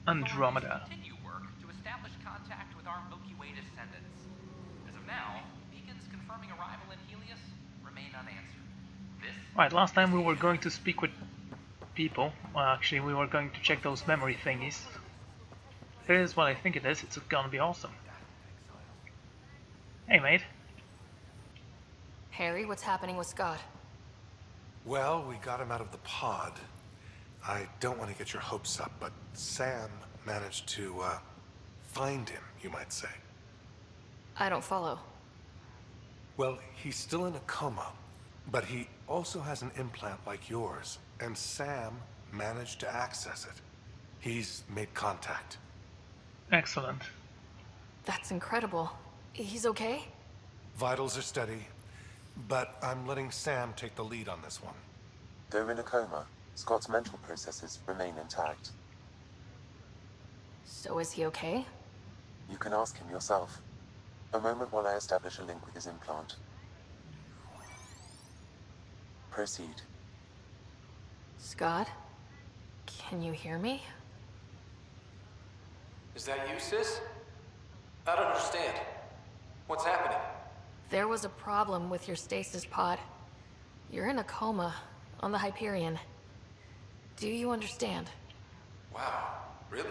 Andromeda. Continue work to establish contact with our Milky Way descendants. As of now, beacons confirming arrival in Helios remain unanswered. This Right, last is time we the were air. going to speak with people. Well, actually, we were going to check those memory thingies. If it is what I think it is, it's gonna be awesome. Hey, mate. Harry, what's happening with Scott? Well, we got him out of the pod. I don't want to get your hopes up, but Sam managed to, find him, you might say. I don't follow. Well, he's still in a coma, but he also has an implant like yours, and Sam managed to access it. He's made contact. Excellent. That's incredible. He's okay? Vitals are steady, but I'm letting Sam take the lead on this one. Though in a coma, Scott's mental processes remain intact. So is he okay? You can ask him yourself. A moment while I establish a link with his implant. Proceed. Scott? Can you hear me? Is that you, sis? I don't understand. What's happening? There was a problem with your stasis pod. You're in a coma on the Hyperion. Do you understand? Wow, really?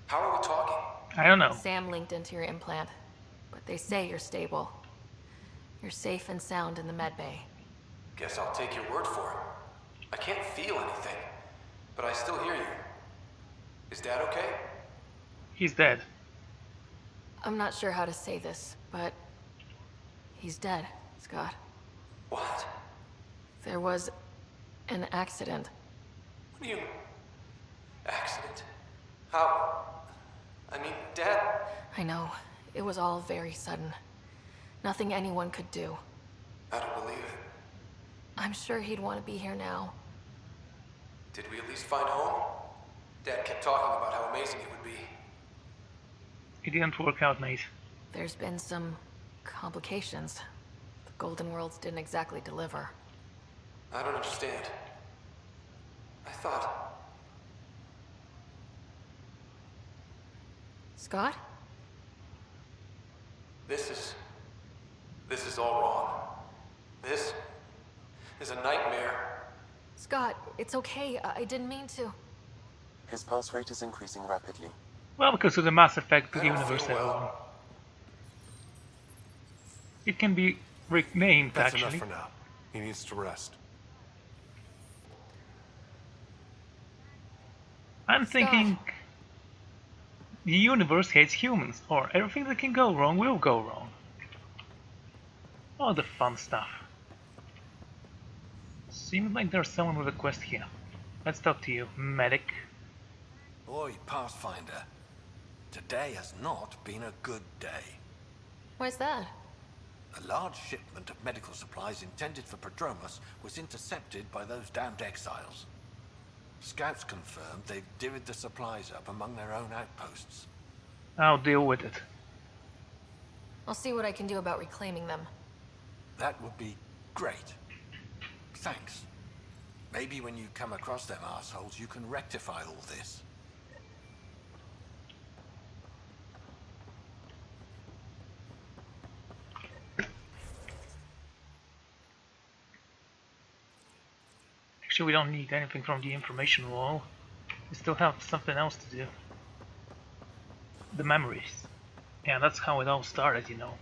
How are we talking? I don't know. Sam linked into your implant, but they say you're stable. You're safe and sound in the medbay. Guess I'll take your word for it. I can't feel anything, but I still hear you. Is Dad okay? He's dead. I'm not sure how to say this, but he's dead, Scott. What? There was an accident. What do you... Accident? How? I mean, Dad... I know. It was all very sudden. Nothing anyone could do. I don't believe it. I'm sure he'd want to be here now. Did we at least find home? Dad kept talking about how amazing it would be. It didn't work out, mate. There's been some complications. The Golden Worlds didn't exactly deliver. I don't understand. I thought... Scott? This is all wrong. This is a nightmare. Scott, it's okay. I didn't mean to. His pulse rate is increasing rapidly. Well, because of the Mass Effect I don't universe, feel well. everyone. It can be renamed, That's actually. enough for now. He needs to rest. I'm Scott. thinking the universe hates humans, or everything that can go wrong will go wrong. All the fun stuff. Seems like there's someone with a quest here. Let's talk to you, medic. Oi, Pathfinder. Today has not been a good day. Why's that? A large shipment of medical supplies intended for Prodromus was intercepted by those damned exiles. Scouts confirmed they've divvied the supplies up among their own outposts. I'll deal with it. I'll see what I can do about reclaiming them. That would be great. Thanks. Maybe when you come across them assholes, you can rectify all this. Actually, we don't need anything from the information wall. We still have something else to do. The memories. Yeah, that's how it all started, you know.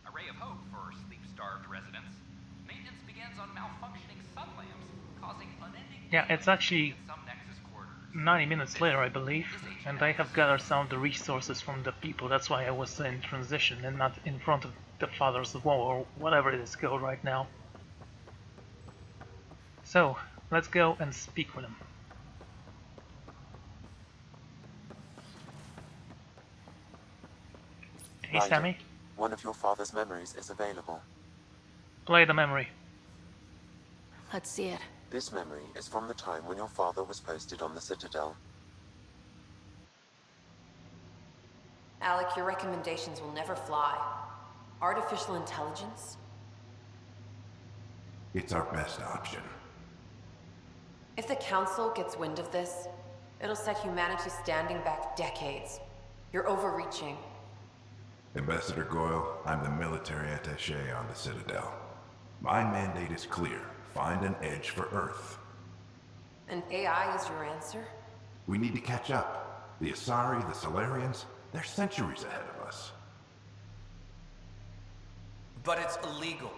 A ray of hope for sleep-starved residents. Maintenance begins on malfunctioning sun lamps, causing unending Yeah, it's actually in some Nexus quarters. 90 minutes later, I believe, and I have gathered some of the resources from the people. That's why I was in transition and not in front of the Father's Wall, or whatever it is called right now. So, let's go and speak with him. Hey, Ryder, Sammy, one of your father's memories is available. play the memory. Let's see it. This memory is from the time when your father was posted on the Citadel. Alec, your recommendations will never fly. Artificial intelligence? It's our best option. If the Council gets wind of this, it'll set humanity standing back decades. You're overreaching. Ambassador Goyle, I'm the military attaché on the Citadel. My mandate is clear. Find an edge for Earth. And AI is your answer? We need to catch up. The Asari, the Solarians, they're centuries ahead of us. But it's illegal.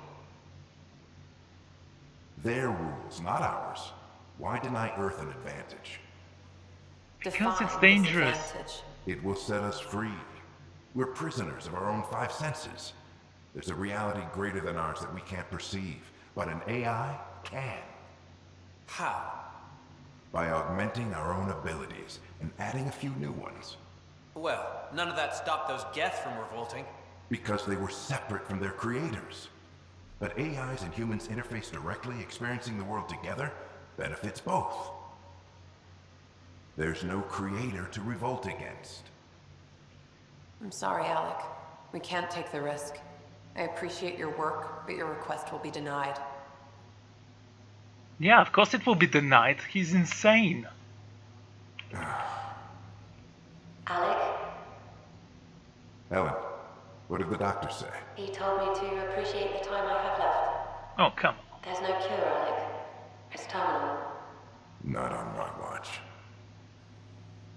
Their rules, not ours. Why deny Earth an advantage? Because it's Define dangerous. disadvantage. It will set us free. We're prisoners of our own five senses. There's a reality greater than ours that we can't perceive, but an AI can. How? By augmenting our own abilities and adding a few new ones. Well, none of that stopped those Geth from revolting. Because they were separate from their creators. But AIs and humans interface directly, experiencing the world together, benefits both. There's no creator to revolt against. I'm sorry, Alec. We can't take the risk. I appreciate your work, but your request will be denied. Yeah, of course it will be denied. He's insane. Alec, Ellen, what did the doctor say? he told me to appreciate the time I have left. Oh, come on. There's no cure, Alec. It's terminal. Not on my watch.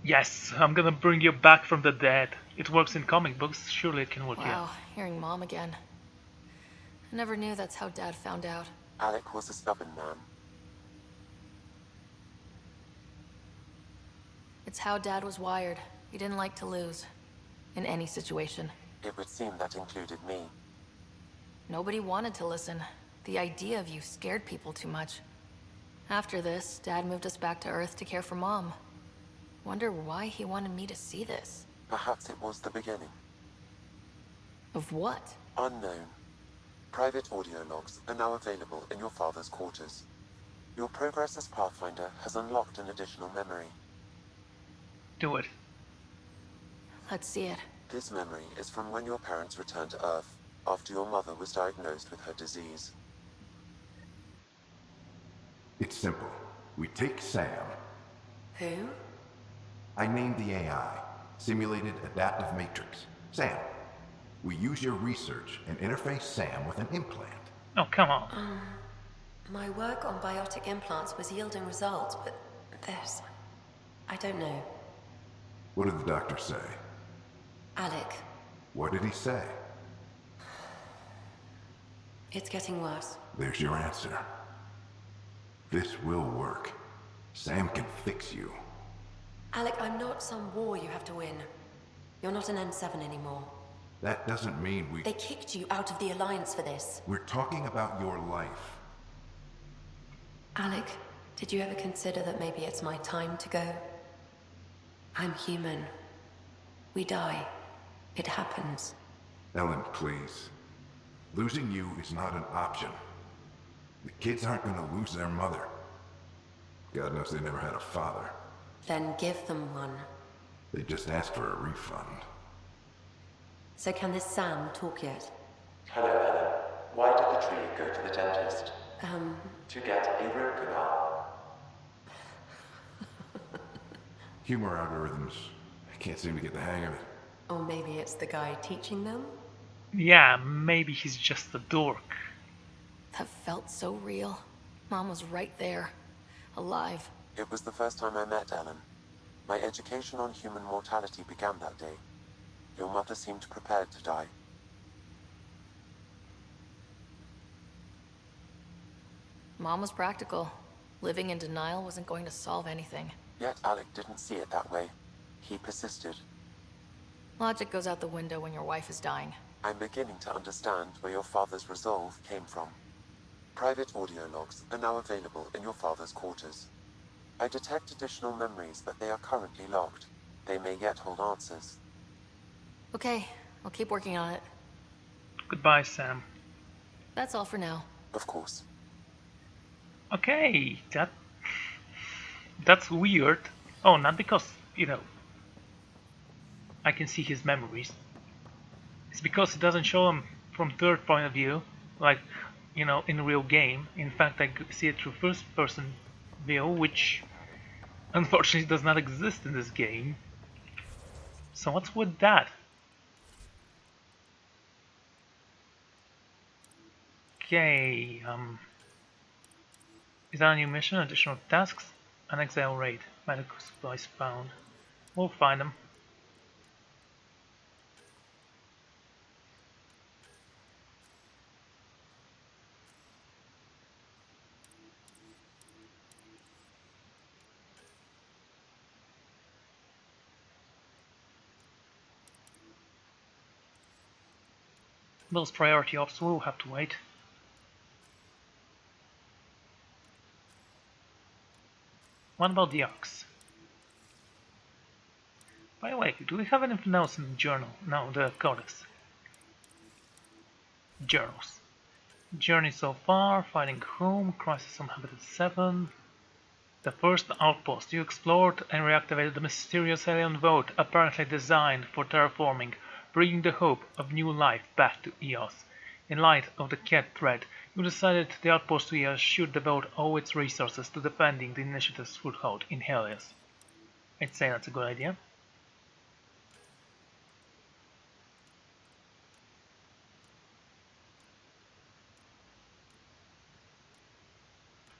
Yes, I'm gonna bring you back from the dead. It works in comic books, surely it can work here. Wow, hearing Mom again. I never knew that's how Dad found out. Alec was a stubborn man. It's how Dad was wired. He didn't like to lose. In any situation. It would seem that included me. Nobody wanted to listen. The idea of you scared people too much. After this, Dad moved us back to Earth to care for Mom. Wonder why he wanted me to see this. Perhaps it was the beginning. Of what? Unknown. Private audio logs are now available in your father's quarters. Your progress as Pathfinder has unlocked an additional memory. Do it. Let's see it. This memory is from when your parents returned to Earth, after your mother was diagnosed with her disease. It's simple. We take Sam. Who? I named the AI, Simulated Adaptive Matrix. Sam. We use your research and interface Sam with an implant. Oh, come on. My work on biotic implants was yielding results, but this... I don't know. What did the doctor say? Alec, What did he say? it's getting worse. There's your answer. This will work. Sam can fix you. Alec, I'm not some war you have to win. You're not an N7 anymore. That doesn't mean we... They kicked you out of the Alliance for this. We're talking about your life. Alec, did you ever consider that maybe it's my time to go? I'm human. We die. It happens. Ellen, please. Losing you is not an option. The kids aren't gonna lose their mother. God knows they never had a father. Then give them one. They just asked for a refund. So can this Sam talk yet? Hello, Ellen. Why did the tree go to the dentist? To get a root canal. Humor algorithms. I can't seem to get the hang of it. Or maybe it's the guy teaching them? Yeah, maybe he's just a dork. That felt so real. Mom was right there. Alive. It was the first time I met Ellen. My education on human mortality began that day. Your mother seemed prepared to die. Mom was practical. Living in denial wasn't going to solve anything. Yet Alec didn't see it that way. He persisted. Logic goes out the window when your wife is dying. I'm beginning to understand where your father's resolve came from. Private audio logs are now available in your father's quarters. I detect additional memories, but they are currently logged. They may yet hold answers. Okay, I'll keep working on it. Goodbye, Sam. That's all for now. Of course. Okay, that's weird. Oh, not because, I can see his memories. It's because it doesn't show him from third point of view. Like, you know, in real game. In fact, I see it through first-person view, which unfortunately does not exist in this game. So what's with that? Okay, is that a new mission? Additional tasks? An exile raid. Medical supplies found. We'll find them. Those priority ops will have to wait. What about the ox? By the way, do we have anything else in the journal? No, the codex. Journals. Journey so far, finding home, crisis on Habitat 7. The first outpost. You explored and reactivated the mysterious alien boat apparently designed for terraforming, bringing the hope of new life back to Eos. In light of the cat threat, you decided the outpost to Eos should devote all its resources to defending the initiative's foothold in Helios. I'd say that's a good idea.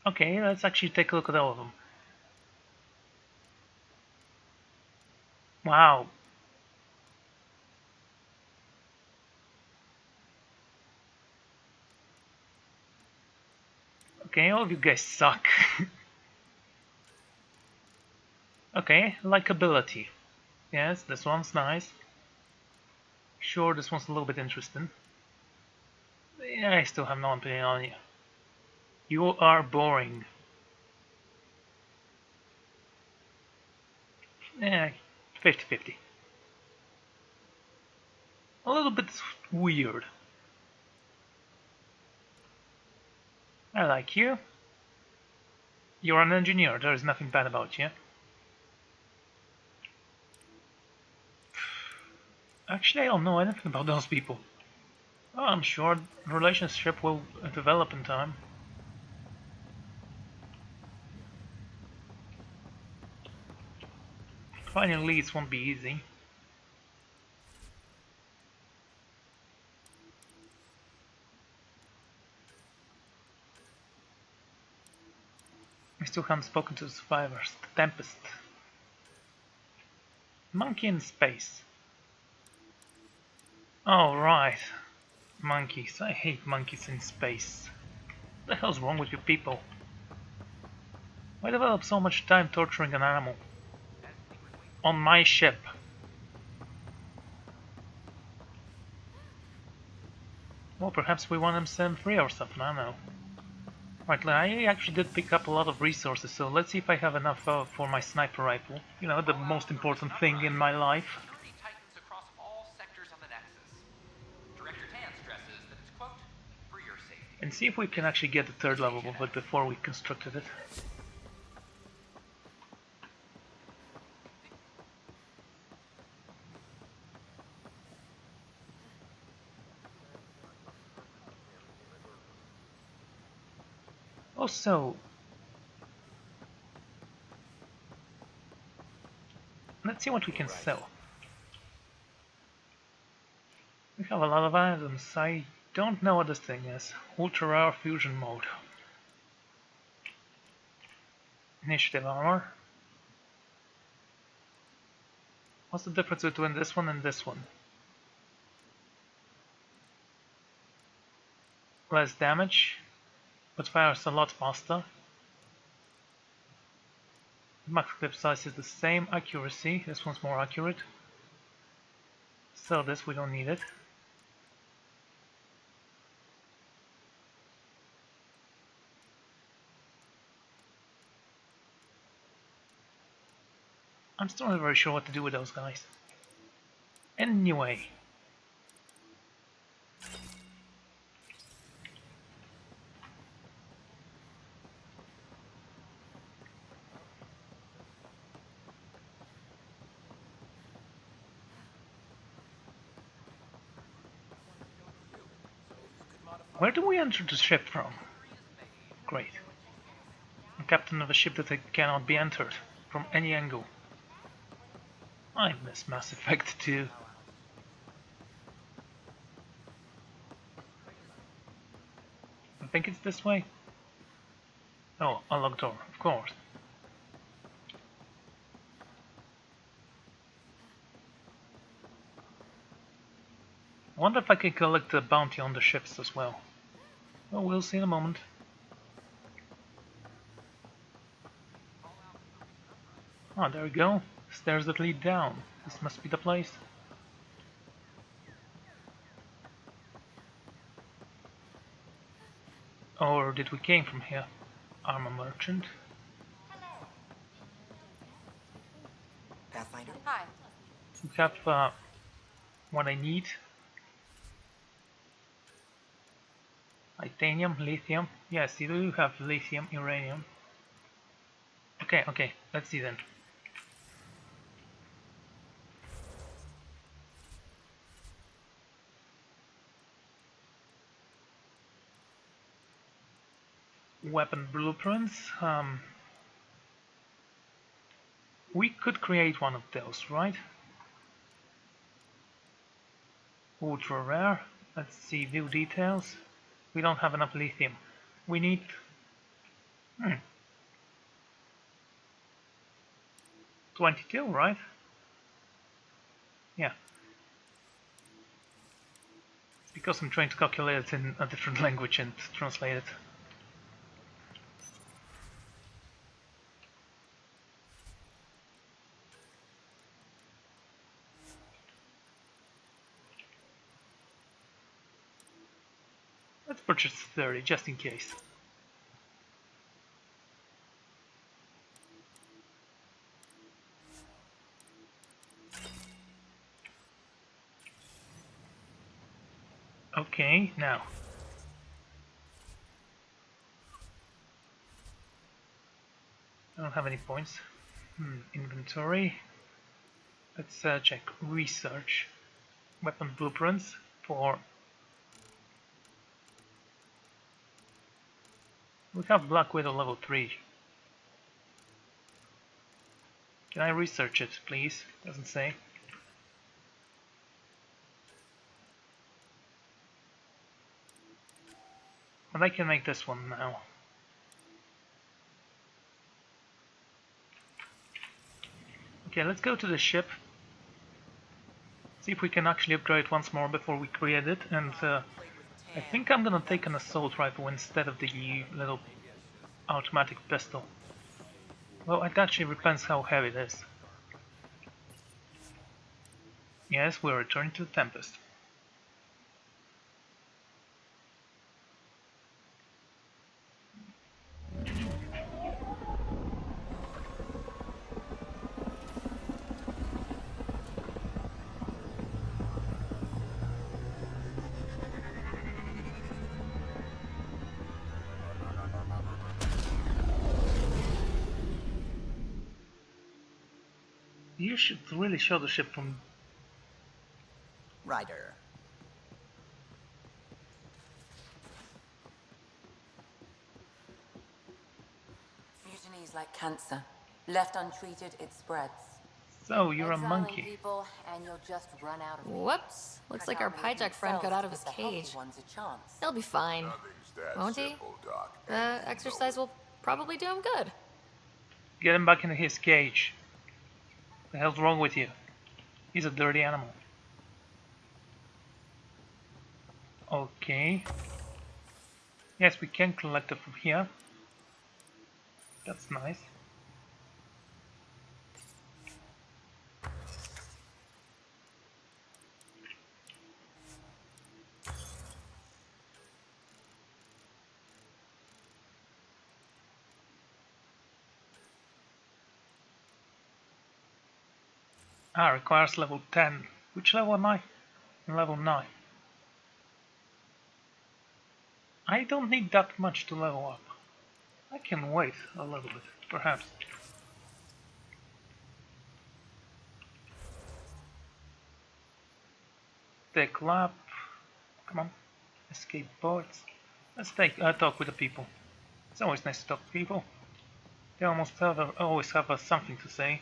Okay, let's actually take a look at all of them. Wow. Okay, all of you guys suck. Okay, likability. Yes, this one's nice. Sure, this one's a little bit interesting. Yeah, I still have no opinion on you. You are boring. Yeah, 50-50. A little bit weird. I like you. You're an engineer, there is nothing bad about you. Actually, I don't know anything about those people. Oh, I'm sure the relationship will develop in time. Finding leads won't be easy. I still haven't spoken to the survivors. The Tempest. Monkey in space. Oh, right. Monkeys. I hate monkeys in space. What the hell's wrong with you people? Why develop so much time torturing an animal? On my ship. Well, perhaps we want him set free or something, I don't know. Right, I actually did pick up a lot of resources, so let's see if I have enough for my sniper rifle. You know, the most important thing in my life. Security tightens across all sectors on the Nexus. Director Tan stresses that it's, quote, for your safety. And see if we can actually get the third level of it before we constructed it. Also, let's see what we can sell. We have a lot of items. I don't know what this thing is. Ultra rare fusion mode. Initiative armor. What's the difference between this one and this one? Less damage, but fires a lot faster. Max clip size is the same, accuracy, this one's more accurate. Sell this, we don't need it. I'm still not very sure what to do with those guys. Anyway. Where do we enter the ship from? Great. I'm captain of a ship that cannot be entered from any angle. I miss Mass Effect 2. I think it's this way. Oh, unlocked door, of course. I wonder if I can collect the bounty on the ships as well. Well, we'll see in a moment. Ah, there we go. Stairs that lead down. This must be the place. Or did we came from here? Armor merchant. Pathfinder? Hi. We have what I need. Titanium, lithium. Yes, you do have lithium, uranium. Okay, let's see then. Weapon blueprints. We could create one of those, right? Ultra rare. Let's see, view details. We don't have enough lithium. We need 22, right? Yeah. It's because I'm trying to calculate it in a different language and translate it. Let's purchase 30, just in case. Okay, now. I don't have any points. Inventory. Let's check research. Weapon blueprints for... We have Black Widow level 3. Can I research it, please? Doesn't say. And I can make this one now. Okay, let's go to the ship. See if we can actually upgrade it once more before we create it. And I think I'm gonna take an assault rifle instead of the little automatic pistol. Well, it actually depends how heavy it is. Yes, we're returning to the Tempest. You should really show the ship from... Ryder. Mutiny is like cancer. Left untreated, it spreads. So, you're a Exiling monkey. people, and you'll just run out of people. Whoops. Looks like our Pyjack friend got out of his cage. He'll be fine. Won't he? The exercise will probably do him good. Get him back in his cage. What the hell's wrong with you? He's a dirty animal. Okay. Yes, we can collect it from here. That's nice. Ah, requires level 10. Which level am I? Level 9. I don't need that much to level up. I can wait a little bit, perhaps. Take lap. Come on. Escape pods. Let's talk with the people. It's always nice to talk to people. They always have something to say.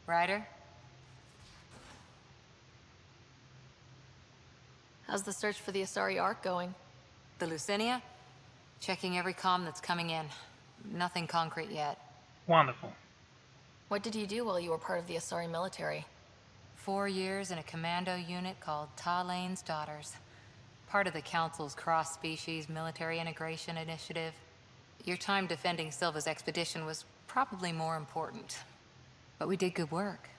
Ryder? How's the search for the Asari Ark going? The Lucinia? Checking every comm that's coming in. Nothing concrete yet. Wonderful. What did you do while you were part of the Asari military? 4 years in a commando unit called Talane's Daughters. Part of the Council's cross-species military integration initiative. Your time defending Silva's expedition was probably more important. But we did good work.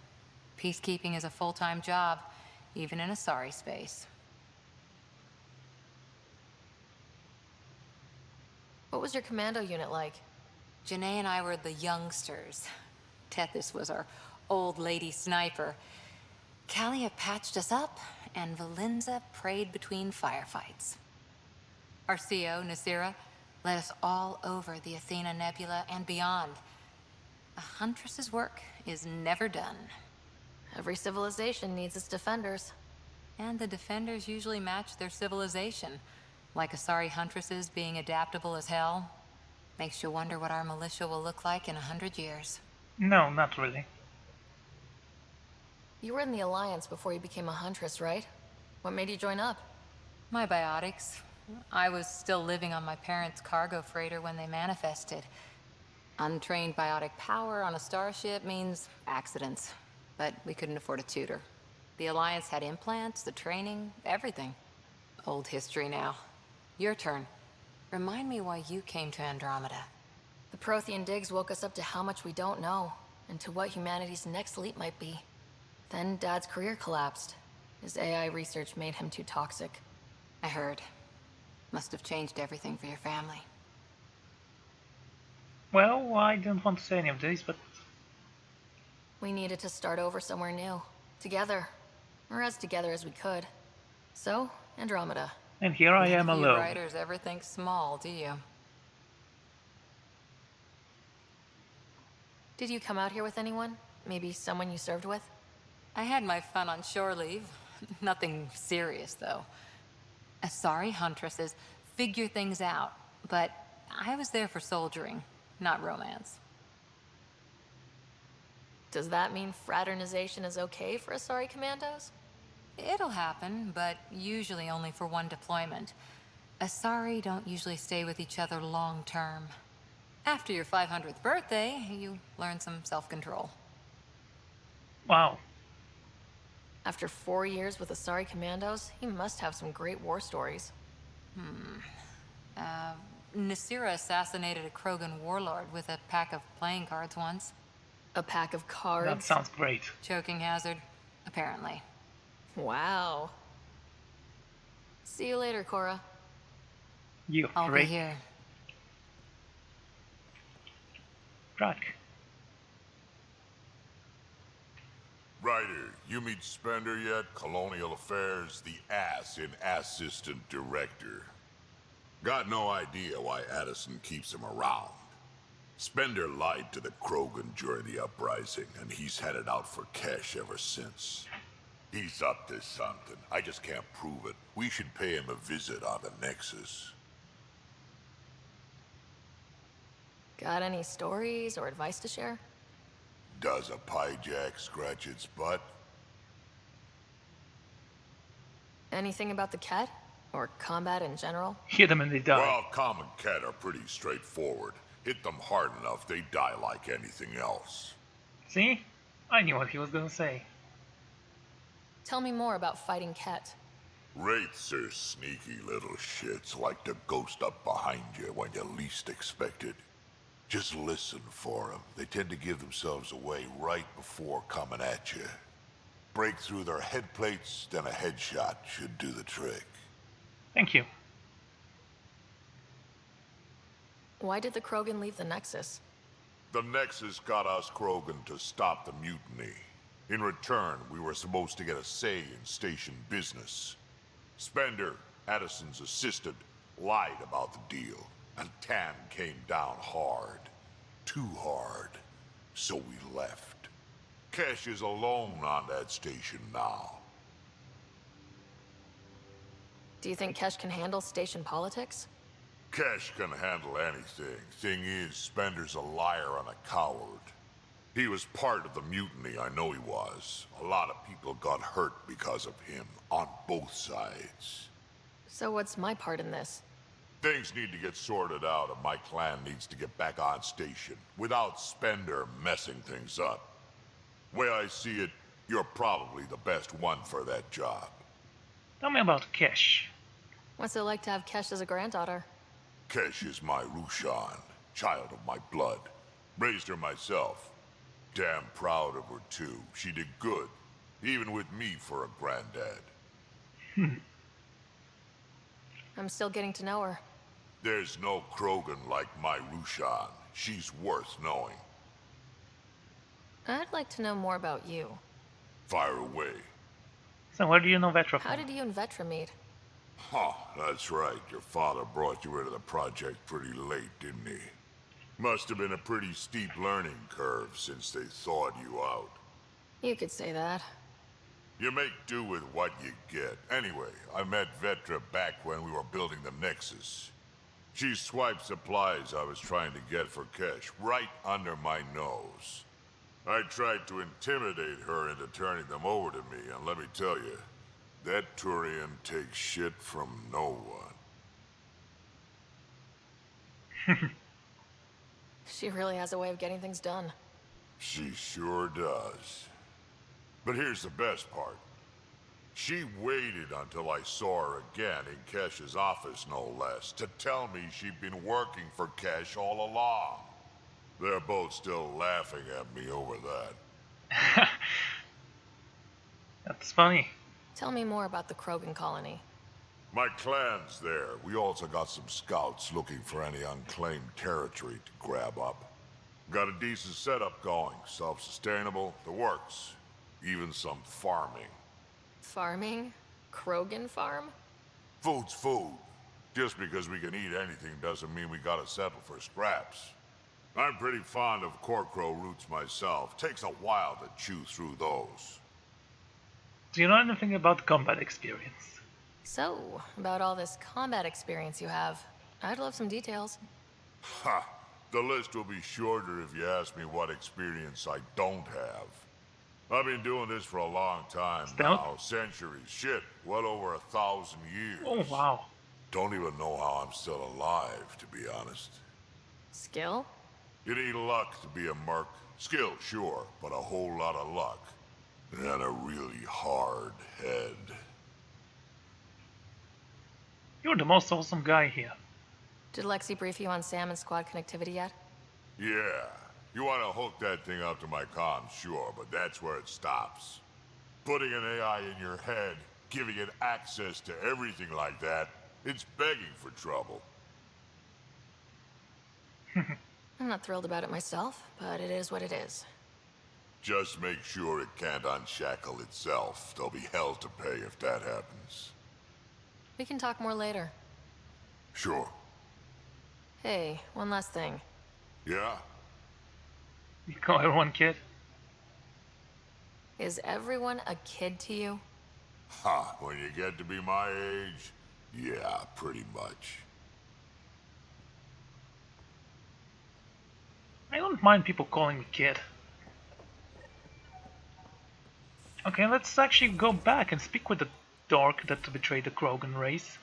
Peacekeeping is a full-time job, even in Asari space. What was your commando unit like? Janae and I were the youngsters. Tethys was our old lady sniper. Kalia patched us up, and Valenza prayed between firefights. Our CO, Nasira, led us all over the Athena Nebula and beyond. A huntress's work is never done. Every civilization needs its defenders. And the defenders usually match their civilization. Like Asari huntresses being adaptable as hell. Makes you wonder what our militia will look like in 100 years. No, not really. You were in the Alliance before you became a huntress, right? What made you join up? My biotics. I was still living on my parents' cargo freighter when they manifested. Untrained biotic power on a starship means accidents. But we couldn't afford a tutor. The Alliance had implants, the training, everything. Old history now. Your turn. Remind me why you came to Andromeda. The Prothean digs woke us up to how much we don't know, and to what humanity's next leap might be. Then Dad's career collapsed. His AI research made him too toxic. I heard. Must have changed everything for your family. Well, I didn't want to say any of this, but... We needed to start over somewhere new. Together. Or as together as we could. So, Andromeda. And here I am None of you alone. writers ever think small, do you? Did you come out here with anyone? Maybe someone you served with? I had my fun on shore leave. Nothing serious, though. Asari huntresses figure things out, but I was there for soldiering, not romance. Does that mean fraternization is okay for Asari commandos? It'll happen, but usually only for one deployment. Asari don't usually stay with each other long term. After your 500th birthday, you learn some self-control. Wow. After 4 years with Asari commandos, he must have some great war stories. Nasira assassinated a Krogan warlord with a pack of playing cards once. A pack of That cards? sounds great. Choking hazard, apparently. Wow. See you later, Cora. You I'll be great. here. Crack. Ryder, you meet Spender yet? Colonial Affairs, the ass in Assistant Director. Got no idea why Addison keeps him around. Spender lied to the Krogan during the uprising, and he's had it out for cash ever since. He's up to something. I just can't prove it. We should pay him a visit on the Nexus. Got any stories or advice to share? Does a pyjak scratch its butt? Anything about the Ket? Or combat in general? Hit them and they die. Well, common cat are pretty straightforward. Hit them hard enough, they die like anything else. See? I knew what he was gonna say. Tell me more about fighting Ket. Wraiths are sneaky little shits, like to ghost up behind you when you least expect it. Just listen for them. They tend to give themselves away right before coming at you. Break through their head plates, then a headshot should do the trick. Thank you. Why did the Krogan leave the Nexus? The Nexus got us Krogan to stop the mutiny. In return, we were supposed to get a say in station business. Spender, Addison's assistant, lied about the deal, and Tan came down hard. Too hard. So we left. Cash is alone on that station now. Do you think Kesh can handle station politics? Kesh can handle anything. Thing is, Spender's a liar and a coward. He was part of the mutiny, I know he was. A lot of people got hurt because of him, on both sides. So what's my part in this? Things need to get sorted out, and my clan needs to get back on station, without Spender messing things up. Way I see it, you're probably the best one for that job. Tell me about Kesh. What's it like to have Kesh as a granddaughter? Kesh is my Rushan, child of my blood. Raised her myself. Damn proud of her too. She did good, even with me for a granddad. I'm still getting to know her. There's no Krogan like my Rushan. She's worth knowing. I'd like to know more about you. Fire away. So where do you know Vetra How from? did you and Vetra meet? Huh, that's right. Your father brought you into the project pretty late, didn't he? Must have been a pretty steep learning curve since they thawed you out. You could say that. You make do with what you get. Anyway, I met Vetra back when we were building the Nexus. She swiped supplies I was trying to get for Kesh right under my nose. I tried to intimidate her into turning them over to me, and let me tell you, that Turian takes shit from no one. She really has a way of getting things done. She sure does. But here's the best part. She waited until I saw her again in Kesh's office, no less, to tell me she'd been working for Kesh all along. They're both still laughing at me over that. That's funny. Tell me more about the Krogan colony. My clan's there. We also got some scouts looking for any unclaimed territory to grab up. Got a decent setup going, self-sustainable, the works. Even some farming. Farming? Krogan farm? Food's food. Just because we can eat anything doesn't mean we gotta settle for scraps. I'm pretty fond of Corcrow roots myself. Takes a while to chew through those. Do you know anything about combat experience? So, about all this combat experience you have, I'd love some details. Ha! The list will be shorter if you ask me what experience I don't have. I've been doing this for a long time now. Centuries. Shit, well over 1,000 years. Oh, wow. Don't even know how I'm still alive, to be honest. Skill? You need luck to be a merc. Skill, sure, but a whole lot of luck. And a really hard head. You're the most awesome guy here. Did Lexi brief you on Sam and squad connectivity yet? Yeah. You want to hook that thing up to my comms, sure, but that's where it stops. Putting an AI in your head, giving it access to everything like that, it's begging for trouble. I'm not thrilled about it myself, but it is what it is. Just make sure it can't unshackle itself. There'll be hell to pay if that happens. We can talk more later. Sure. Hey, one last thing. Yeah? You call everyone kid? Is everyone a kid to you? Ha, when you get to be my age, yeah, pretty much. I don't mind people calling me kid. Okay, let's actually go back and speak with the dork that betrayed the Krogan race.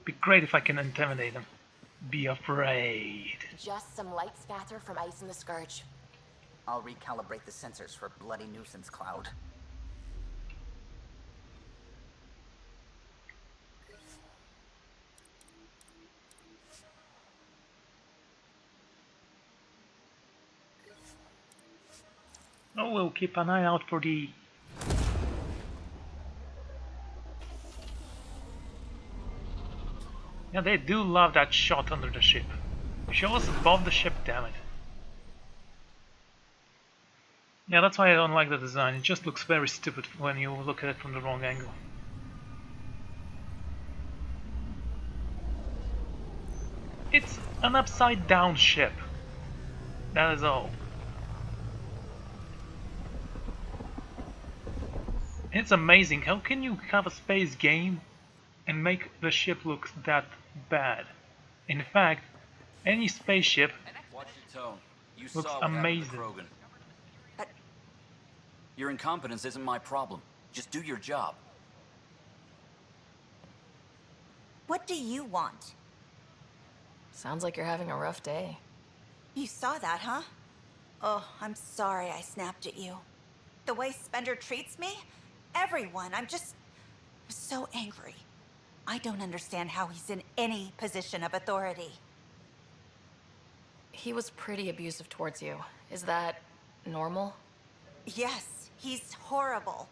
Be great if I can intimidate him. Be afraid. Just some light scatter from ice in the Scourge. I'll recalibrate the sensors for bloody nuisance cloud. Oh, we'll keep an eye out for the... Yeah, they do love that shot under the ship. Show us above the ship, damn it. Yeah, that's why I don't like the design. It just looks very stupid when you look at it from the wrong angle. It's an upside down ship. That is all. It's amazing. How can you have a space game and make the ship look that bad? In fact, any spaceship Watch your tone. You looks saw what happened to amazing. Krogan. Your incompetence isn't my problem. Just do your job. What do you want? Sounds like you're having a rough day. You saw that, huh? Oh, I'm sorry I snapped at you. The way Spender treats me? Everyone, I'm so angry. I don't understand how he's in any position of authority. He was pretty abusive towards you. Is that normal? Yes, he's horrible.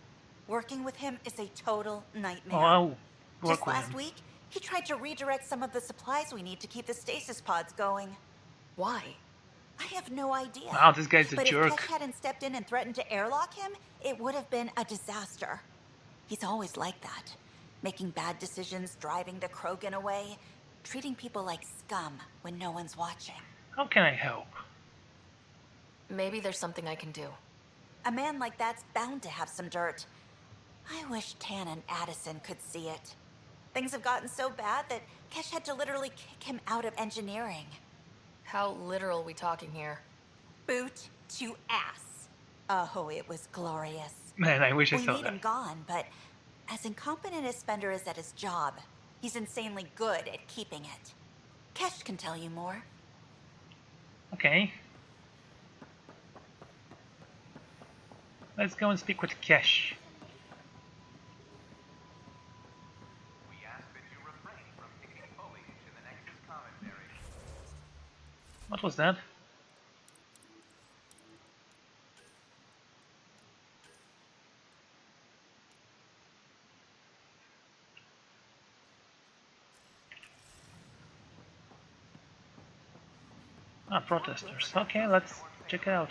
Working with him is a total nightmare. Oh, I'll work Just with last him. week, he tried to redirect some of the supplies we need to keep the stasis pods going. Why? I have no idea. Wow, this guy's a But jerk. if Kesh hadn't stepped in and threatened to airlock him, it would have been a disaster. He's always like that. Making bad decisions, driving the Krogan away, treating people like scum when no one's watching. How can I help? Maybe there's something I can do. A man like that's bound to have some dirt. I wish Tan and Addison could see it. Things have gotten so bad that Kesh had to literally kick him out of engineering. How literal we talking here? Boot to ass. Oh, it was glorious. Man, I wish I We saw need him that. gone, but as incompetent as Spender is at his job, he's insanely good at keeping it. Kesh can tell you more. Okay. Let's go and speak with Kesh. We ask that you refrain from picking foliage in the Nexus commentary. What was that? Ah, protesters. Okay, let's check it out.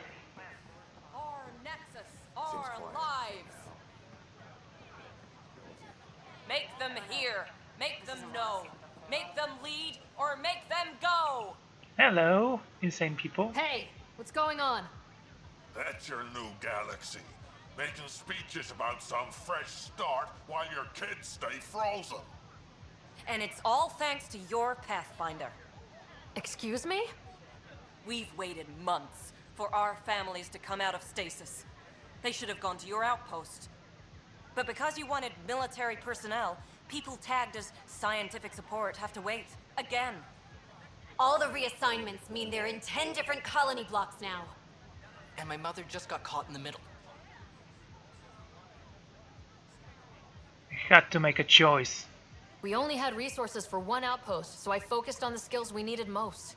Our Nexus, our lives. Make them hear, make them know, make them lead, or make them go. Hello, insane people. Hey, what's going on? That's your new galaxy. Making speeches about some fresh start while your kids stay frozen. And it's all thanks to your Pathfinder. Excuse me? We've waited months for our families to come out of stasis. They should have gone to your outpost. But because you wanted military personnel, people tagged as scientific support have to wait. Again. All the reassignments mean they're in 10 different colony blocks now. And my mother just got caught in the middle. I had to make a choice. We only had resources for one outpost, so I focused on the skills we needed most.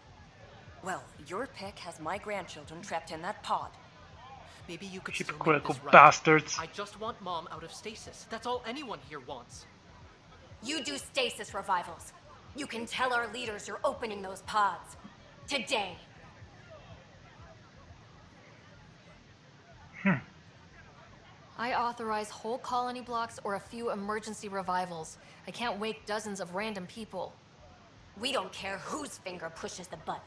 Well, your pick has my grandchildren trapped in that pod. Maybe you could still make Hypocritical this right. bastards. I just want Mom out of stasis. That's all anyone here wants. You do stasis revivals. You can tell our leaders you're opening those pods. Today. I authorize whole colony blocks or a few emergency revivals. I can't wake dozens of random people. We don't care whose finger pushes the button.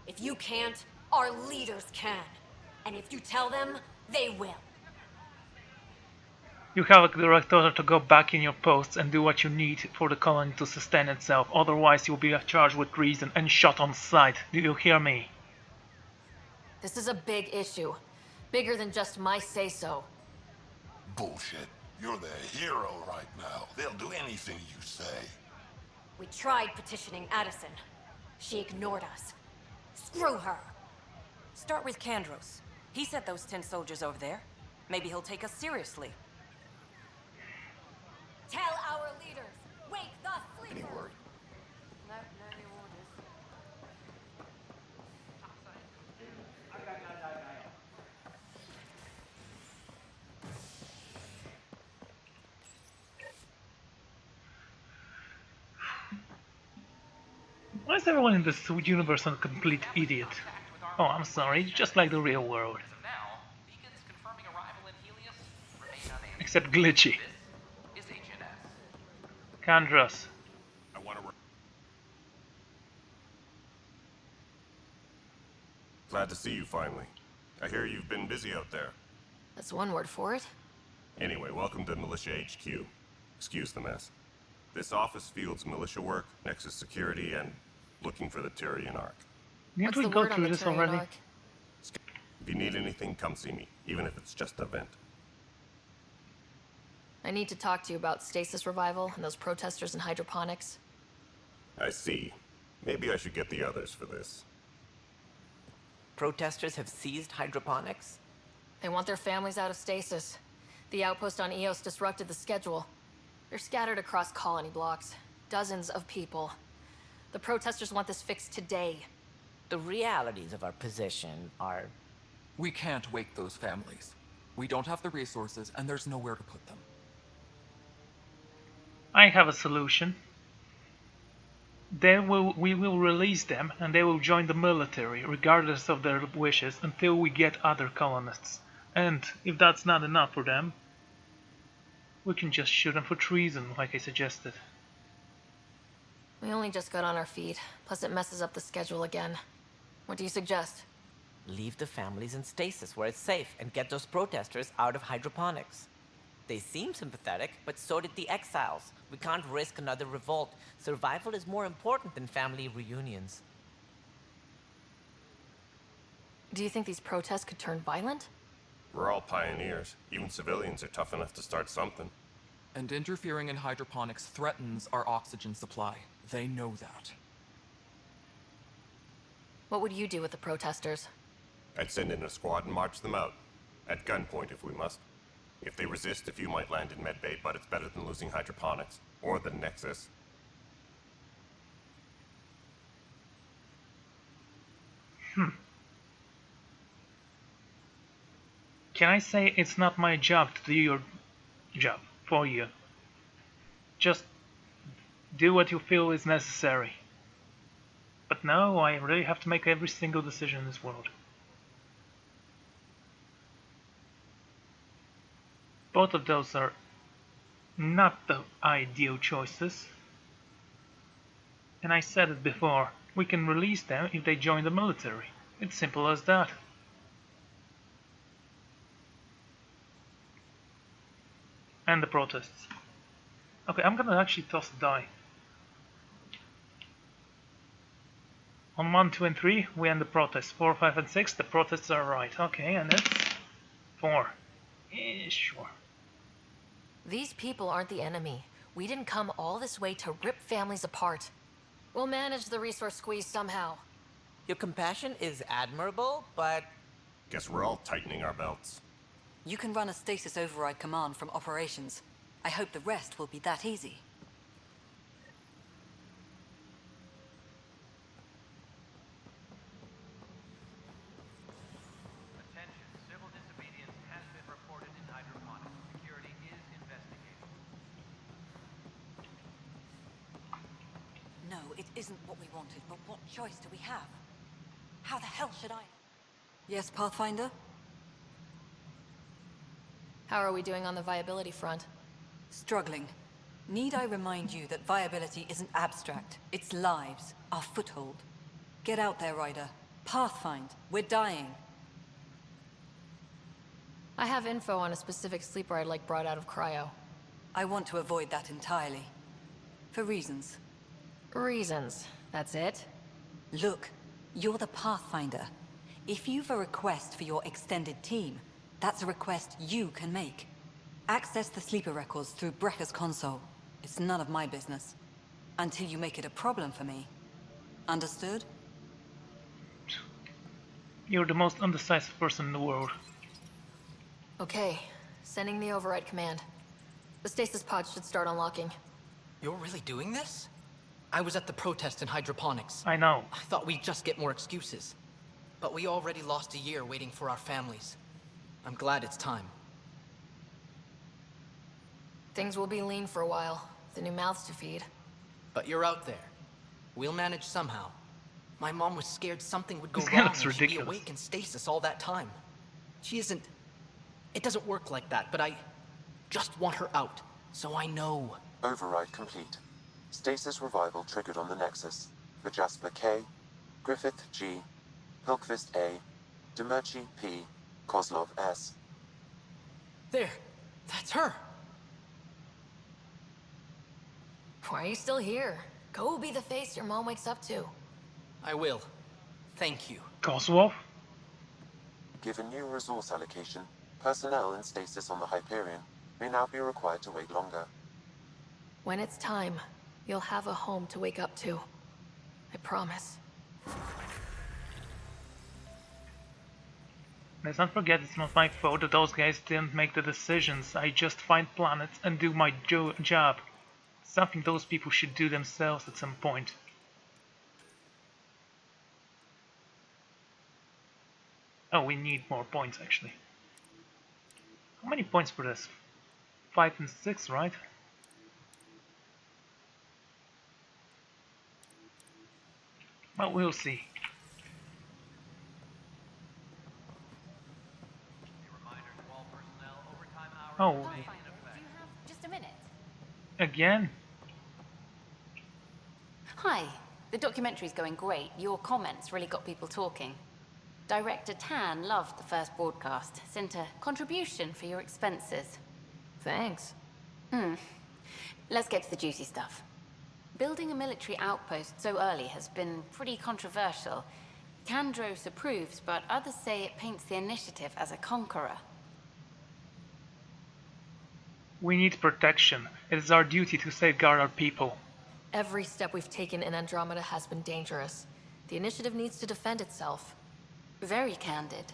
If you can't, our leaders can. And if you tell them, they will. You have a direct order to go back in your posts and do what you need for the colony to sustain itself. Otherwise, you'll be charged with treason and shot on sight. Do you hear me? This is a big issue. Bigger than just my say-so. Bullshit. You're the hero right now. They'll do anything you say. We tried petitioning Addison. She ignored us. Screw her. Start with Kandros. He sent those 10 soldiers over there. Maybe he'll take us seriously. Tell our leaders, wake the sleepers. Any word? No new orders. Why is everyone in this universe a complete idiot? Oh, I'm sorry, just like the real world. As of now, beacons confirming arrival in Helios remain unanswered. Except glitchy. This is HNS. Kandros. I want to... Glad to see you finally. I hear you've been busy out there. That's one word for it. Anyway, welcome to Militia HQ. Excuse the mess. This office fields militia work, Nexus security, and looking for the Tyrian Ark. Didn't What's we the go word on through the this Tyrian already? Ark? If you need anything, come see me, even if it's just a vent. I need to talk to you about stasis revival and those protesters in hydroponics. I see. Maybe I should get the others for this. Protesters have seized hydroponics? They want their families out of stasis. The outpost on Eos disrupted the schedule. They're scattered across colony blocks. Dozens of people. The protesters want this fixed today. The realities of our position are... We can't wake those families. We don't have the resources, and there's nowhere to put them. I have a solution. We will release them, and they will join the military, regardless of their wishes, until we get other colonists. And if that's not enough for them, we can just shoot them for treason, like I suggested. We only just got on our feet, plus it messes up the schedule again. What do you suggest? Leave the families in stasis where it's safe and get those protesters out of hydroponics. They seem sympathetic, but so did the exiles. We can't risk another revolt. Survival is more important than family reunions. Do you think these protests could turn violent? We're all pioneers. Even civilians are tough enough to start something. And interfering in hydroponics threatens our oxygen supply. They know that. What would you do with the protesters? I'd send in a squad and march them out. At gunpoint if we must. If they resist, a few might land in medbay, but it's better than losing hydroponics. Or the Nexus. Can I say it's not my job to do your job for you? Just do what you feel is necessary. But no, I really have to make every single decision in this world. Both of those are not the ideal choices. And I said it before, we can release them if they join the military. It's simple as that. And the protests. Okay, I'm gonna actually toss a die. On 1, 2, and 3, we end the protests. 4, 5, and 6, the protests are right. Okay, and it's 4. Sure. These people aren't the enemy. We didn't come all this way to rip families apart. We'll manage the resource squeeze somehow. Your compassion is admirable, but... Guess we're all tightening our belts. You can run a stasis override command from operations. I hope the rest will be that easy. Attention, civil disobedience has been reported in hydroponics. Security is investigating. No, it isn't what we wanted, but what choice do we have? How the hell should I... Yes, Pathfinder? How are we doing on the viability front? Struggling. Need I remind you that viability isn't abstract? It's lives, our foothold. Get out there, Ryder. Pathfind. We're dying. I have info on a specific sleeper I'd like brought out of cryo. I want to avoid that entirely. For reasons. Reasons. That's it? Look, you're the Pathfinder. If you've a request for your extended team, that's a request you can make. Access the sleeper records through Brekker's console. It's none of my business. Until you make it a problem for me. Understood? You're the most undecisive person in the world. Okay, sending the override command. The stasis pod should start unlocking. You're really doing this? I was at the protest in hydroponics. I know. I thought we'd just get more excuses. But we already lost a year waiting for our families. I'm glad it's time. Things will be lean for a while. The new mouths to feed. But you're out there. We'll manage somehow. My mom was scared something would go This wrong looks and she'd be ridiculous. awake in stasis all that time. She isn't... It doesn't work like that, but I just want her out, so I know. Override complete. Stasis revival triggered on the Nexus. For Jasper K, Griffith G, Hilkvist A, Demirci P, Kozlov S. There! That's her! Why are you still here? Go be the face your mom wakes up to. I will. Thank you. Kozlov? Given new resource allocation, personnel in stasis on the Hyperion may now be required to wait longer. When it's time, you'll have a home to wake up to. I promise. Let's not forget it's not my fault that those guys didn't make the decisions. I just find planets and do my job. Something those people should do themselves at some point. Oh, we need more points actually. How many points for this? 5 and 6, right? Well, we'll see. Oh, Do you have just a minute? again? Hi. The documentary's going great. Your comments really got people talking. Director Tan loved the first broadcast. Sent a contribution for your expenses. Thanks. Let's get to the juicy stuff. Building a military outpost so early has been pretty controversial. Kandros approves, but others say it paints the initiative as a conqueror. We need protection. It is our duty to safeguard our people. Every step we've taken in Andromeda has been dangerous. The initiative needs to defend itself. Very candid,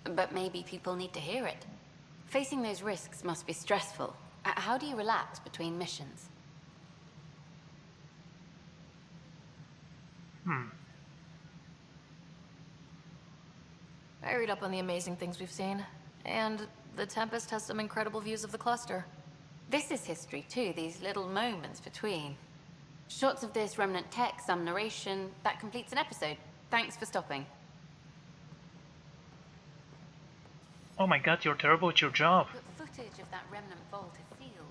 but maybe people need to hear it. Facing those risks must be stressful. How do you relax between missions? I read up on the amazing things we've seen, and the Tempest has some incredible views of the cluster. This is history too, these little moments between. Shots of this remnant tech, some narration, that completes an episode. Thanks for stopping. Oh my god, you're terrible at your job. But footage of that remnant vault is sealed.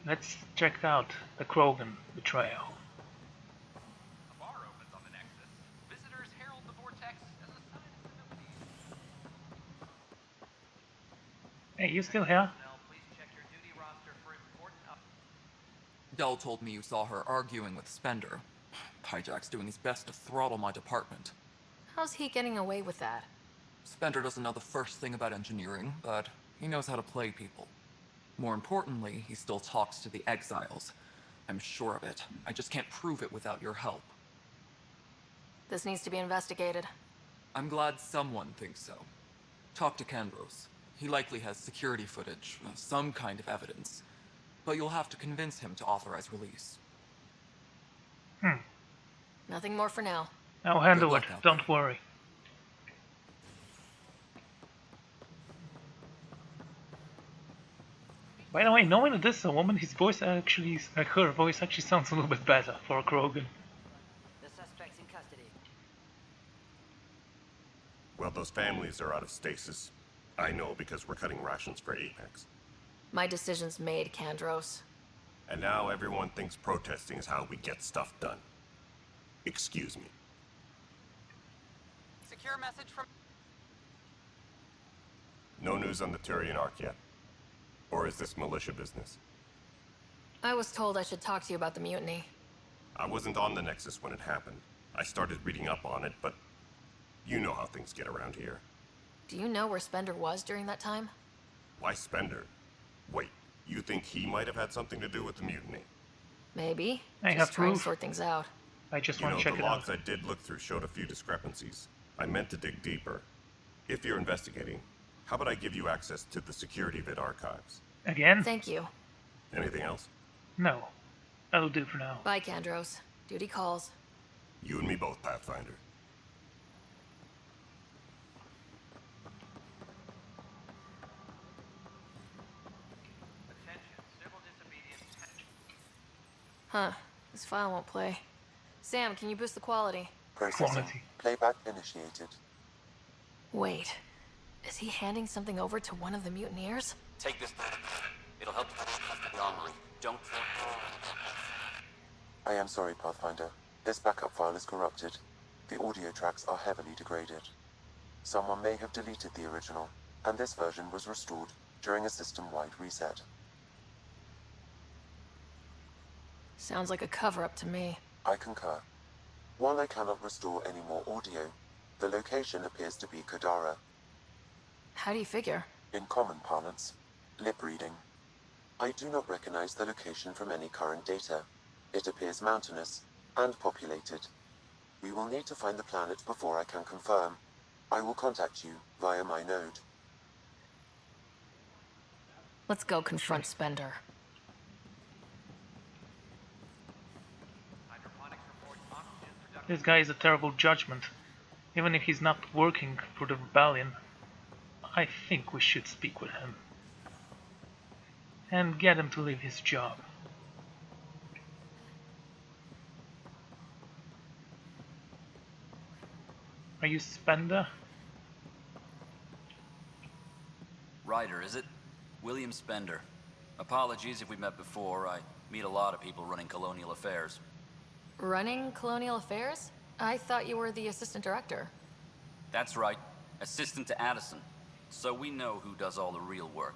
Let's check out the Krogan betrayal. A bar opens on the Nexus. Visitors herald the vortex as a sign of civility. Hey, you still here? Please check your duty roster for important Dell told me you saw her arguing with Spender. Hijack's doing his best to throttle my department. How's he getting away with that? Spender doesn't know the first thing about engineering, but he knows how to play people. More importantly, he still talks to the exiles. I'm sure of it. I just can't prove it without your help. This needs to be investigated. I'm glad someone thinks so. Talk to Kandros. He likely has security footage, some kind of evidence. But you'll have to convince him to authorize release. Nothing more for now. I'll handle it, don't worry. By the way, knowing that this is a woman, her voice actually sounds a little bit better for a Krogan. The suspect's in custody. Well, those families are out of stasis. I know because we're cutting rations for Apex. My decision's made, Kandros. And now everyone thinks protesting is how we get stuff done. Excuse me. Secure message from... No news on the Turian Ark yet? Or is this militia business? I was told I should talk to you about the mutiny. I wasn't on the Nexus when it happened. I started reading up on it, but you know how things get around here. Do you know where Spender was during that time? Why Spender? Wait, you think he might have had something to do with the mutiny? Maybe. I Just have trying to proof. sort things out. I just You want know, to check the it out. logs I did look through showed a few discrepancies. I meant to dig deeper. If you're investigating, how about I give you access to the security vid archives? Again? Thank you. Anything else? No. That'll do for now. Bye, Kandros. Duty calls. You and me both, Pathfinder. Huh. This file won't play. Sam, can you boost the quality? Processing. Playback initiated. Wait. Is he handing something over to one of the mutineers? Take this. It'll help you with the armory. Don't... I am sorry, Pathfinder. This backup file is corrupted. The audio tracks are heavily degraded. Someone may have deleted the original, and this version was restored during a system-wide reset. Sounds like a cover-up to me. I concur. While I cannot restore any more audio, the location appears to be Kodara. How do you figure? In common parlance, lip reading. I do not recognize the location from any current data. It appears mountainous and populated. We will need to find the planet before I can confirm. I will contact you via my node. Let's go confront Spender. This guy is a terrible judgment. Even if he's not working for the rebellion, I think we should speak with him. And get him to leave his job. Are you Spender? Ryder, is it? William Spender. Apologies if we met before. I meet a lot of people running colonial affairs. Running Colonial Affairs? I thought you were the assistant director. That's right. Assistant to Addison. So we know who does all the real work.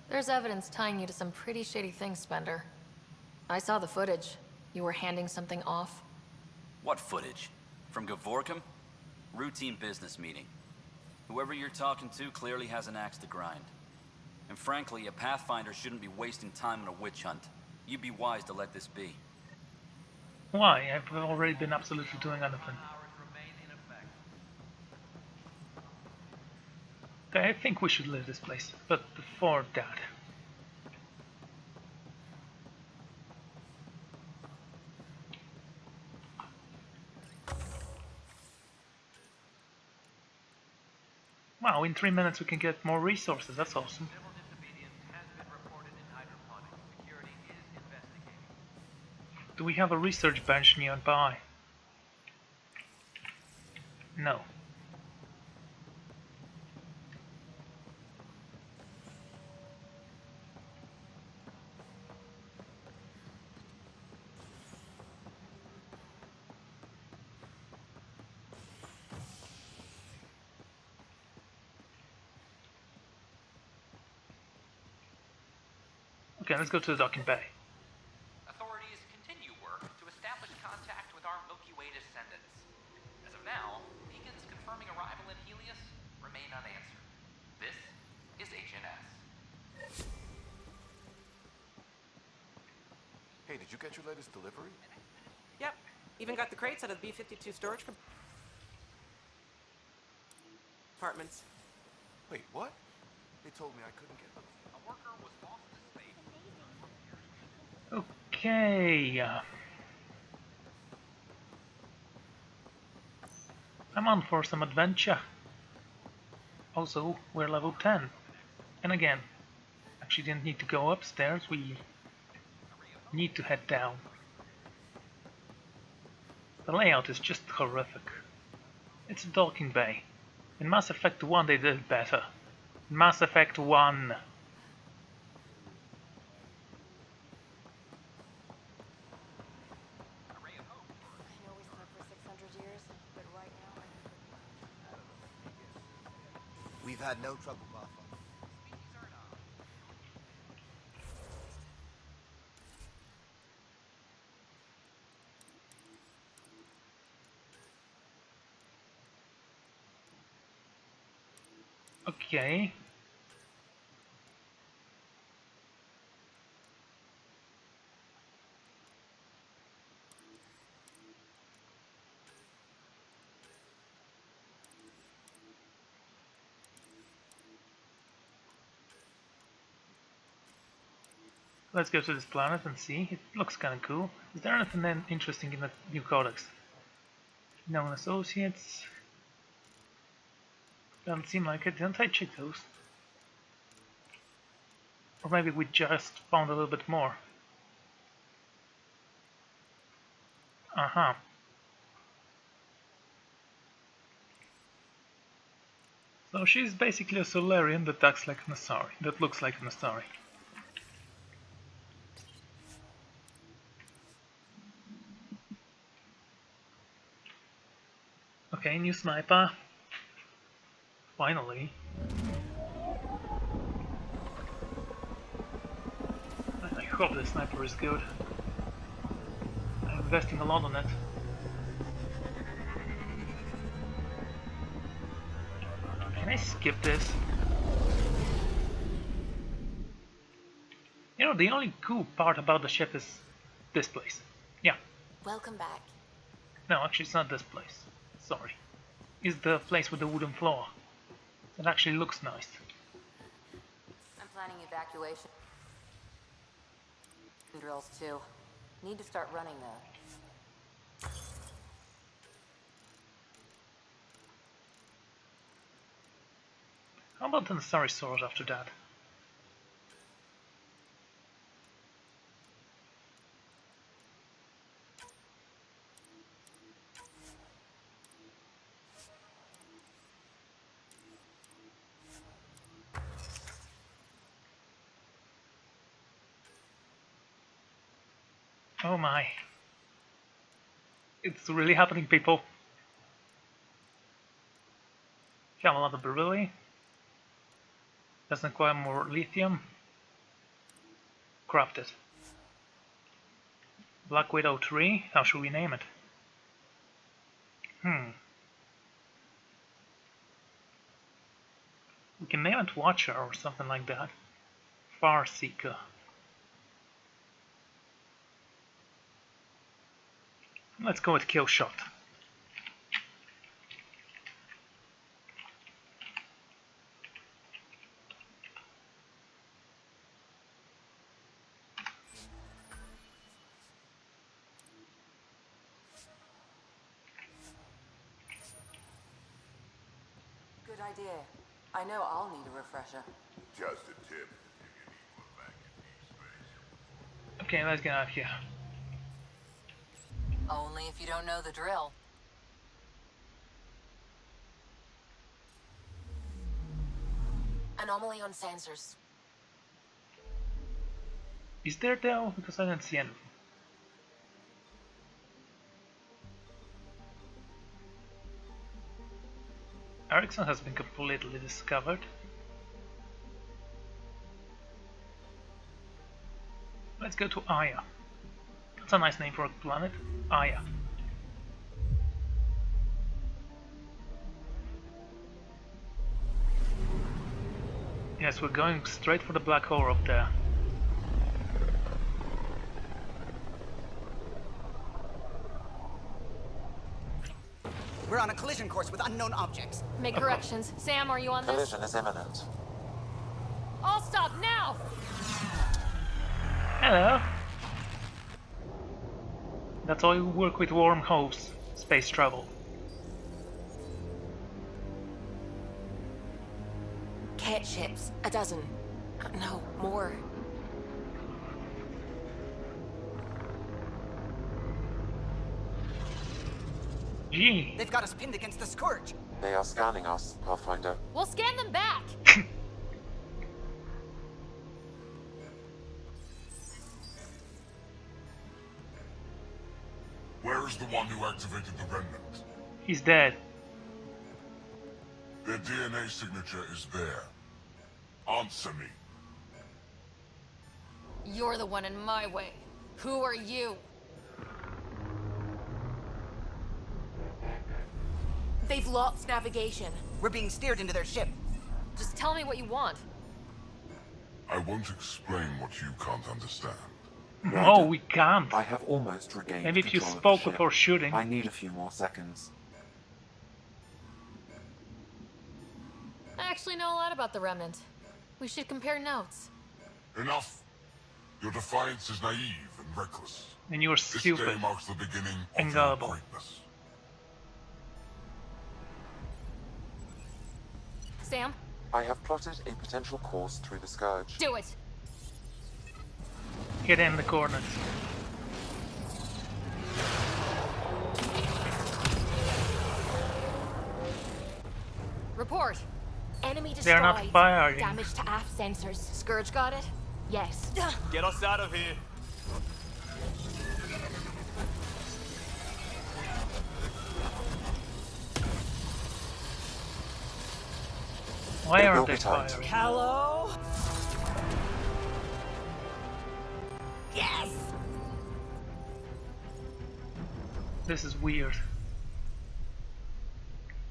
There's evidence tying you to some pretty shady things, Spender. I saw the footage. You were handing something off. What footage? From Gavorkum? Routine business meeting. Whoever you're talking to clearly has an axe to grind. And frankly, a Pathfinder shouldn't be wasting time on a witch hunt. You'd be wise to let this be. Why? I've already been absolutely doing anything. Okay, I think we should leave this place, but before that... Wow, in 3 minutes we can get more resources, that's awesome. Do we have a research bench nearby? No. Okay, let's go to the docking bay. Authorities continue work to establish contact with our Milky Way descendants. As of now, beacons confirming arrival in Helios remain unanswered. This is HNS. Hey, did you get your latest delivery? Yep. Even got the crates out of the B-52 storage compartments. Wait, what? They told me I couldn't get them. A worker was lost to space. Okay. I'm on for some adventure. Also, we're level 10. And again, actually didn't need to go upstairs, we need to head down. The layout is just horrific. It's a docking bay. In Mass Effect 1 they did it better. Mass Effect 1. We've had no trouble, Pathfinder. Okay. Let's go to this planet and see. It looks kinda cool. Is there anything then interesting in the new codex? Known associates. Doesn't seem like it. Didn't I check those? Or maybe we just found a little bit more. Uh-huh. So she's basically a Solarian that acts like an Asari, that looks like an Asari. Okay, new sniper. Finally. I hope the sniper is good. I'm investing a lot on it. Can I skip this? You know, the only cool part about the ship is this place. Yeah. Welcome back. No, actually it's not this place. Sorry. It's the place with the wooden floor. It actually looks nice. I'm planning evacuation drills too. Need to start running though. How about the Asari sword after that? Oh my. It's really happening, people. Have a lot of beryllium. Doesn't require more lithium. Craft it. Black Widow 3. How should we name it? We can name it Watcher or something like that. Far Seeker. Let's go with Kill Shot. Good idea. I know I'll need a refresher. Just a tip. Okay, let's get out of here. Only if you don't know the drill. Anomaly on sensors. Is there though? Because I didn't see anything. Ericsson has been completely discovered. Let's go to Aya. That's a nice name for a planet. Aya. Yes, we're going straight for the black hole up there. We're on a collision course with unknown objects. Make corrections. Sam, are you on this? Collision is imminent. I'll stop now! Hello. That's why we work with wormholes. Space travel. Cat ships. A dozen. No, more. Gee. They've got us pinned against the Scourge. They are scanning us, Pathfinder. We'll scan them back! Where is the one who activated the remnant? He's dead. Their DNA signature is there. Answer me. You're the one in my way. Who are you? They've lost navigation. We're being steered into their ship. Just tell me what you want. I won't explain what you can't understand. No, we can't. I have almost regained Maybe if you control of spoke the ship. before shooting. I need a few more seconds. I actually know a lot about the Remnant. We should compare notes. Enough. Your defiance is naive and reckless. And you're This stupid. day marks the beginning And of your gullible. greatness. Sam, I have plotted a potential course through the Scourge. do it! Get in the coordinates. Enemy They're not destroyed. firing. Damage to aft sensors. Scourge got it? Yes. Get us out of here. Why It aren't will they be tight. firing? Hello? Yes! This is weird.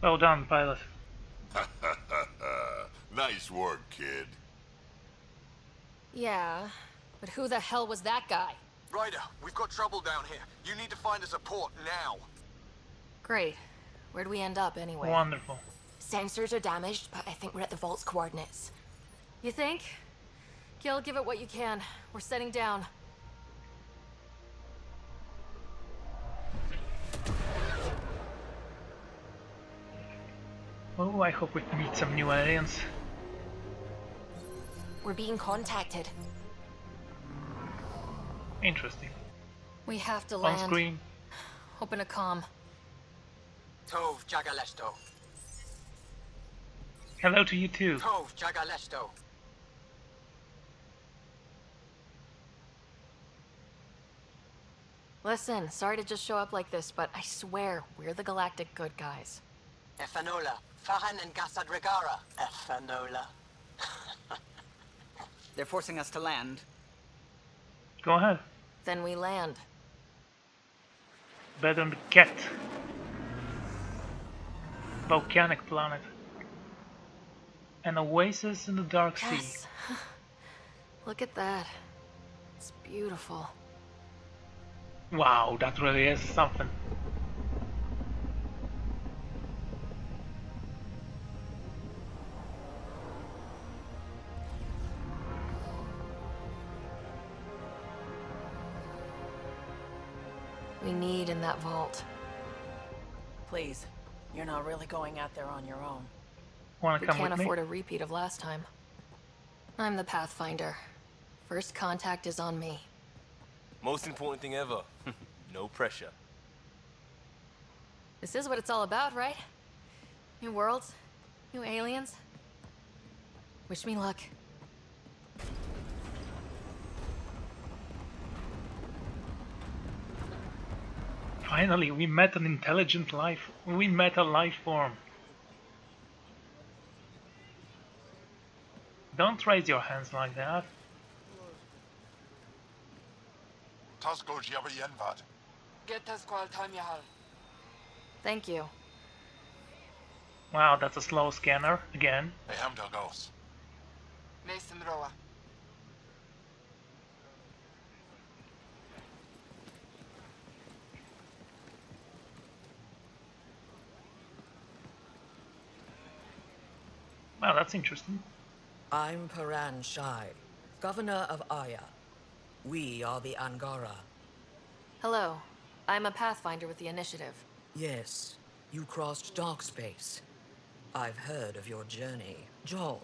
Well done, pilot. Nice work, kid. Yeah, but who the hell was that guy? Ryder, we've got trouble down here. You need to find us a port now. Great. Where'd we end up anyway? Wonderful. Sensors are damaged, but I think we're at the vault's coordinates. You think? Gil, give it what you can. We're setting down. Oh, I hope we meet some new aliens. We're being contacted. Interesting. We have to On land. screen. Open a comm. Tov Jagalesto. Hello to you too. Tov Jagalesto. Listen, sorry to just show up like this, but I swear we're the galactic good guys. Efanola. Fahan and Gasadregara. Efanola. They're forcing us to land. Go ahead. Then we land. Better than the cat. Volcanic planet. An oasis in the dark sea. Yes. Look at that. It's beautiful. Wow, that really is something. We need in that vault. Please, you're not really going out there on your own. Wanna We come can't with me? afford a repeat of last time. I'm the Pathfinder. First contact is on me. Most important thing ever. No pressure. This is what it's all about, right? New worlds, new aliens. Wish me luck. Finally, we met an intelligent life. We met a life form. Don't raise your hands like that. Tasgo Jabba Yenvad. Thank you. Wow, that's a slow scanner again. Ehamdagos. Mason Roa. Wow, that's interesting. I'm Paran Shai, Governor of Aya. We are the Angara. Hello. I'm a Pathfinder with the Initiative. Yes, you crossed dark space. I've heard of your journey, Joel.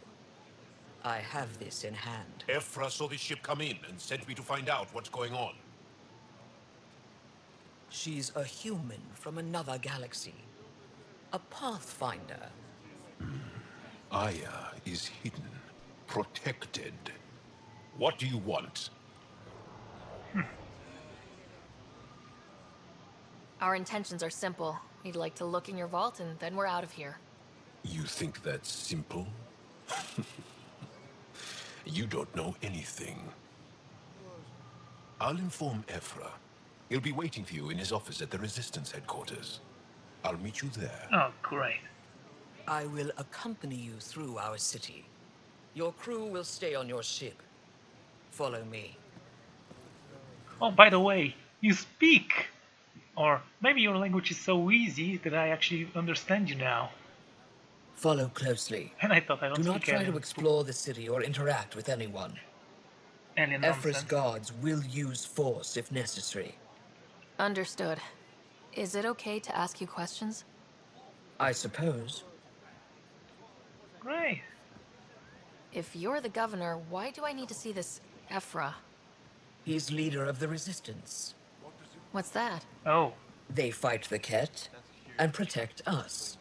I have this in hand. Ephra saw the ship come in and sent me to find out what's going on. She's a human from another galaxy. A Pathfinder. Aya is hidden, protected. What do you want? Our intentions are simple. We'd like to look in your vault and then we're out of here. You think that's simple? You don't know anything. I'll inform Ephra. He'll be waiting for you in his office at the Resistance headquarters. I'll meet you there. Oh, great. I will accompany you through our city. Your crew will stay on your ship. Follow me. Oh, by the way, you speak! Or maybe your language is so easy that I actually understand you now. Follow closely. And I thought I don't Do not speak try alien. to explore the city or interact with anyone. Alien Ephra's nonsense. guards will use force if necessary. Understood. Is it okay to ask you questions? I suppose. Great. If you're the governor, why do I need to see this Ephra? He's leader of the Resistance. What's that? Oh. They fight the Ket and protect us.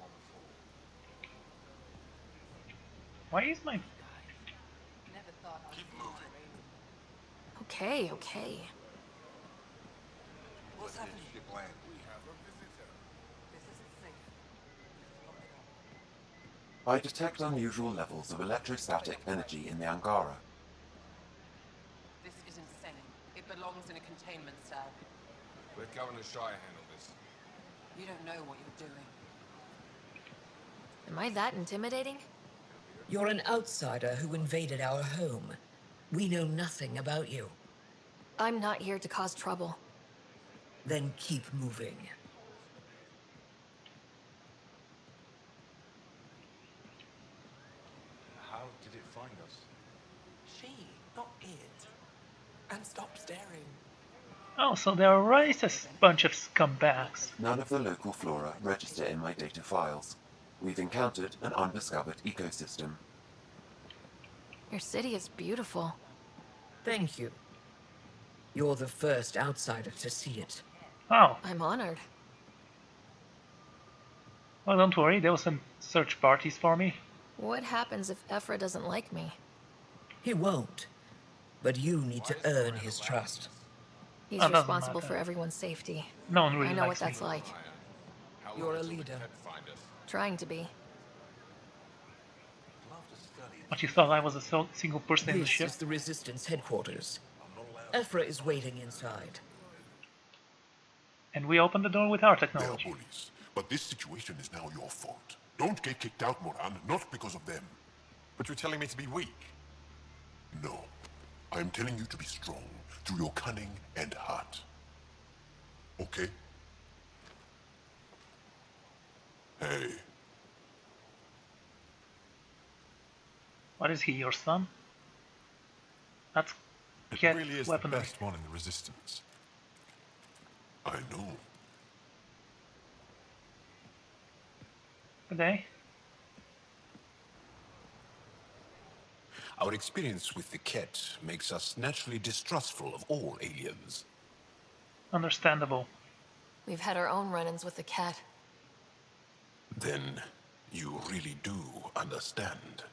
Why is my... Keep moving. Okay, okay. What's happening? Your plan. This isn't safe. Lock it up. I detect unusual levels of electrostatic energy in the Angara. This is insane. It belongs in a containment cell. Let Governor Shire handle this. You don't know what you're doing. Am I that intimidating? You're an outsider who invaded our home. We know nothing about you. I'm not here to cause trouble. Then keep moving. How did it find us? She, not it. And stop staring. Oh, so they're a racist bunch of scumbags. None of the local flora register in my data files. We've encountered an undiscovered ecosystem. Your city is beautiful. Thank you. You're the first outsider to see it. Oh. I'm honored. Well, don't worry, there was some search parties for me. What happens if Ephra doesn't like me? He won't. But you need to earn his trust. He's responsible for everyone's safety. No one really I know what likes that's me. like. You're a leader. Trying to be. But you thought I was a single person in the This ship? is the Resistance headquarters. Ephra is waiting inside. And we opened the door with our They are technology. bullies, but this situation is now your fault. Don't get kicked out, Moran, not because of them. But you're telling me to be weak. No. I'm telling you to be strong through your cunning and heart. Okay? Hey. What is he, your son? That's It cat really is weaponry. the best one in the Resistance. I know. Good day. Our experience with the Ket makes us naturally distrustful of all aliens. Understandable. We've had our own run-ins with the cat. Then you really do understand.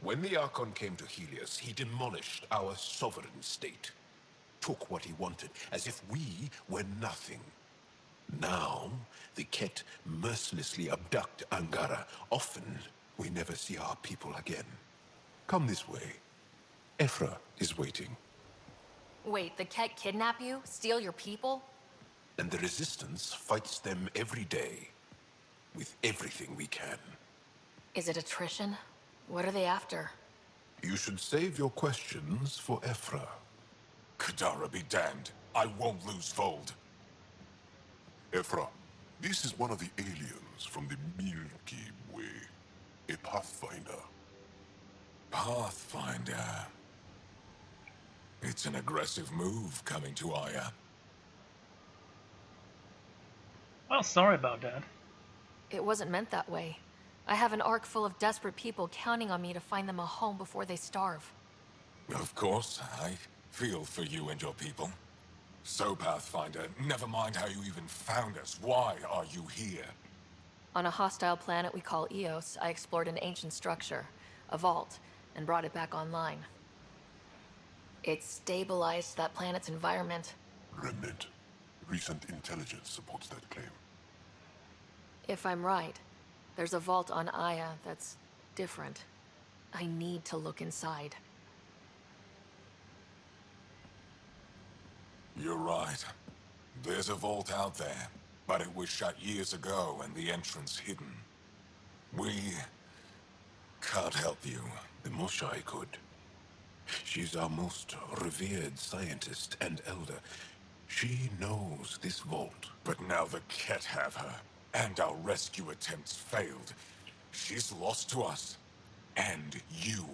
When the Archon came to Helios, he demolished our sovereign state. Took what he wanted, as if we were nothing. Now, the Ket mercilessly abduct Angara. Often, we never see our people again. Come this way. Ephra is waiting. Wait, the cat kidnap you? Steal your people? And the Resistance fights them every day. With everything we can. Is it attrition? What are they after? You should save your questions for Ephra. Kadara be damned. I won't lose Vold. Ephra, this is one of the aliens from the Milky Way. A Pathfinder. Pathfinder. It's an aggressive move coming to Aya. Well, sorry about that. It wasn't meant that way. I have an ark full of desperate people counting on me to find them a home before they starve. Of course, I feel for you and your people. So, Pathfinder, never mind how you even found us. Why are you here? On a hostile planet we call Eos, I explored an ancient structure, a vault, and brought it back online. It stabilized that planet's environment. Remnant. Recent intelligence supports that claim. If I'm right, there's a vault on Aya that's different. I need to look inside. You're right. There's a vault out there, but it was shut years ago and the entrance hidden. We can't help you. The Moshai could. She's our most revered scientist and elder. She knows this vault. But now the Ket have her, and our rescue attempts failed. She's lost to us, and you.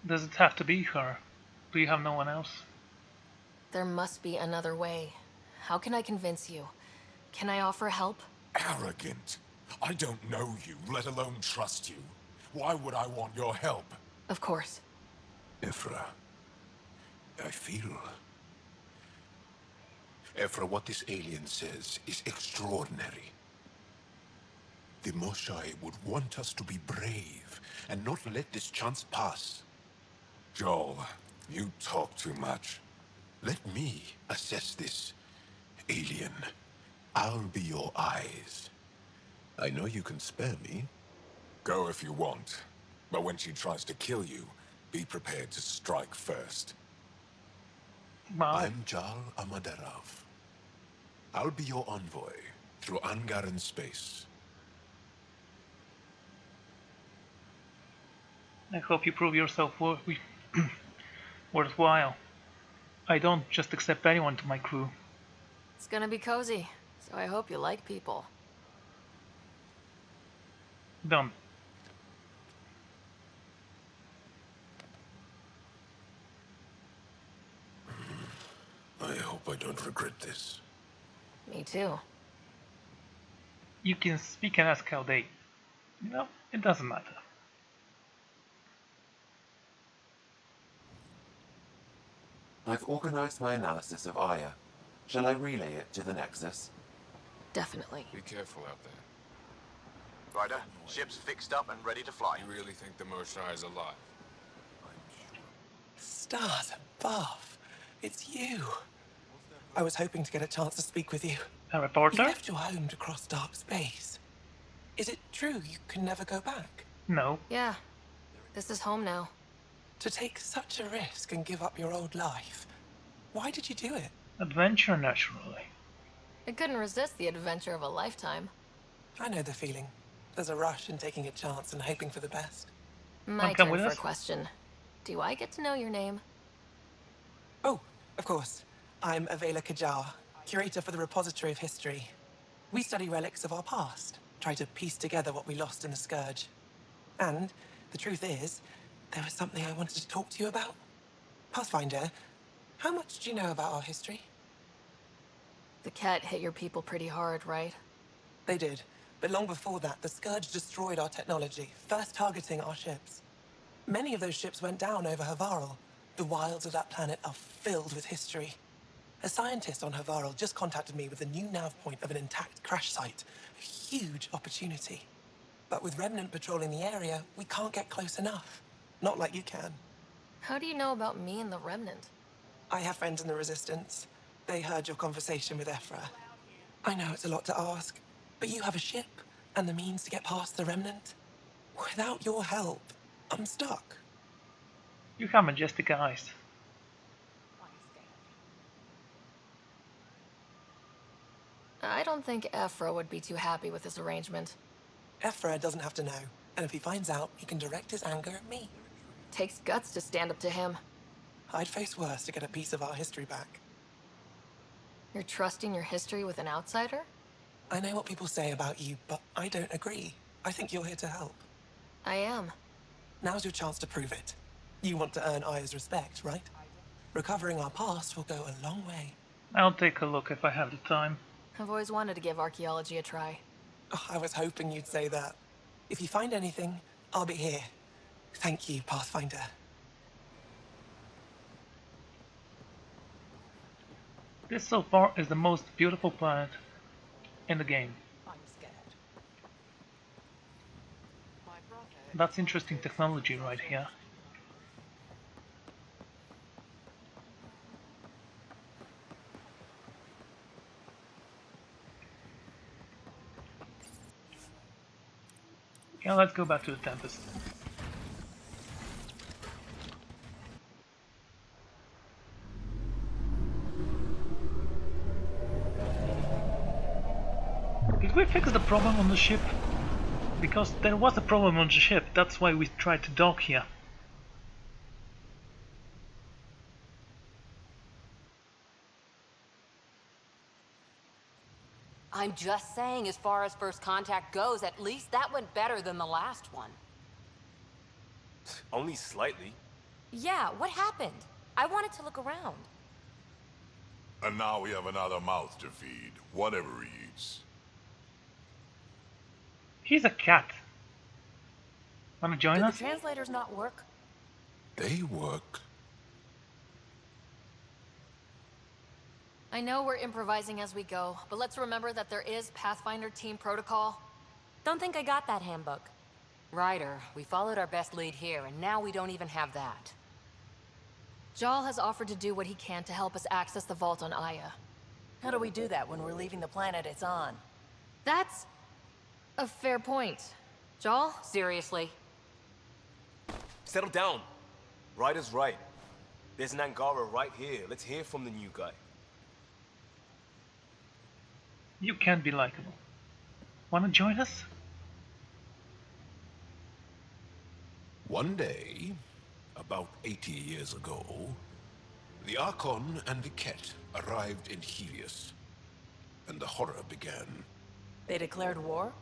Does it have to be her? Do you have no one else? There must be another way. How can I convince you? Can I offer help? Arrogant. I don't know you, let alone trust you. Why would I want your help? Of course. Ephra, I feel... Ephra, what this alien says is extraordinary. The Moshai would want us to be brave and not let this chance pass. Joel, you talk too much. Let me assess this, alien. I'll be your eyes. I know you can spare me. Go if you want. But when she tries to kill you, be prepared to strike first. Wow. I'm Jal Amaderov. I'll be your envoy through Angaran space. I hope you prove yourself worthwhile. I don't just accept anyone to my crew. It's gonna be cozy, so I hope you like people. Done. I hope I don't regret this. Me too. You can speak and ask how they... it doesn't matter. I've organized my analysis of Aya. Shall I relay it to the Nexus? Definitely. Be careful out there. Ryder, ship's fixed up and ready to fly. You really think the Moshai is alive? Stars above. It's you. I was hoping to get a chance to speak with you. A reporter? You left your home to cross dark space. Is it true you can never go back? No. Yeah. This is home now. To take such a risk and give up your old life. Why did you do it? Adventure, naturally. I couldn't resist the adventure of a lifetime. I know the feeling. There's a rush in taking a chance and hoping for the best. My turn for a question. Do I get to know your name? Oh, of course. I'm Avela Kajar, curator for the Repository of History. We study relics of our past, try to piece together what we lost in the Scourge. And the truth is, there was something I wanted to talk to you about. Pathfinder, how much do you know about our history? The cat hit your people pretty hard, right? They did. But long before that, the Scourge destroyed our technology, first targeting our ships. Many of those ships went down over Havarl. The wilds of that planet are filled with history. A scientist on Havarl just contacted me with a new nav point of an intact crash site. A huge opportunity. But with Remnant patrolling the area, we can't get close enough. Not like you can. How do you know about me and the Remnant? I have friends in the Resistance. They heard your conversation with Ephra. I know it's a lot to ask, but you have a ship and the means to get past the Remnant. Without your help, I'm stuck. You have majestic eyes. I don't think Ephra would be too happy with this arrangement. Ephra doesn't have to know, and if he finds out, he can direct his anger at me. Takes guts to stand up to him. I'd face worse to get a piece of our history back. You're trusting your history with an outsider? I know what people say about you, but I don't agree. I think you're here to help. I am. Now's your chance to prove it. You want to earn Aya's respect, right? Recovering our past will go a long way. I'll take a look if I have the time. I've always wanted to give archaeology a try. Oh, I was hoping you'd say that. If you find anything, I'll be here. Thank you, Pathfinder. This so far is the most beautiful planet in the game. That's interesting technology right here. Yeah, let's go back to the Tempest. Did we fix the problem on the ship? Because there was a problem on the ship, that's why we tried to dock here. I'm just saying, as far as first contact goes, at least that went better than the last one. Only slightly. Yeah, what happened? I wanted to look around. And now we have another mouth to feed, whatever he eats. He's a cat. Wanna join Did us? the translators not work? They work. I know we're improvising as we go, but let's remember that there is Pathfinder team protocol. Don't think I got that handbook. Ryder, we followed our best lead here, and now we don't even have that. Jal has offered to do what he can to help us access the vault on Aya. How do we do that when we're leaving the planet it's on? That's a fair point. Jal? Seriously? Settle down. Ryder's right. There's an Angara right here. Let's hear from the new guy. You can be likable. Wanna join us? One day, about 80 years ago, the Archon and the Ket arrived in Helios, and the horror began. They declared war?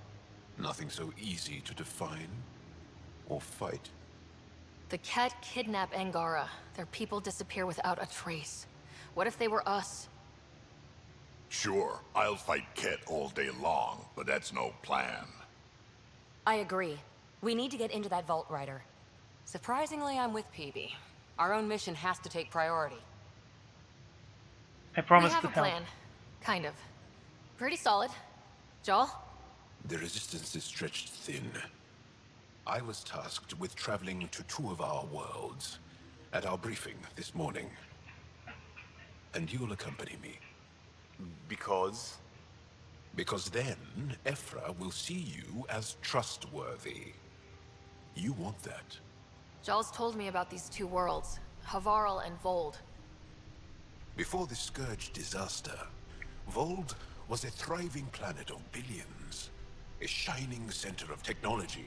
Nothing so easy to define or fight. The Ket kidnap Angara. Their people disappear without a trace. What if they were us? Sure, I'll fight Ket all day long, but that's no plan. I agree. We need to get into that vault, Ryder. Surprisingly, I'm with PB. Our own mission has to take priority. I promise we have to a help. plan. Kind of. Pretty solid. Jal? The resistance is stretched thin. I was tasked with traveling to two of our worlds at our briefing this morning. And you'll accompany me. Because? Because then, Ephra will see you as trustworthy. You want that. Jal's told me about these two worlds, Havaral and Vold. Before the Scourge disaster, Vold was a thriving planet of billions. A shining center of technology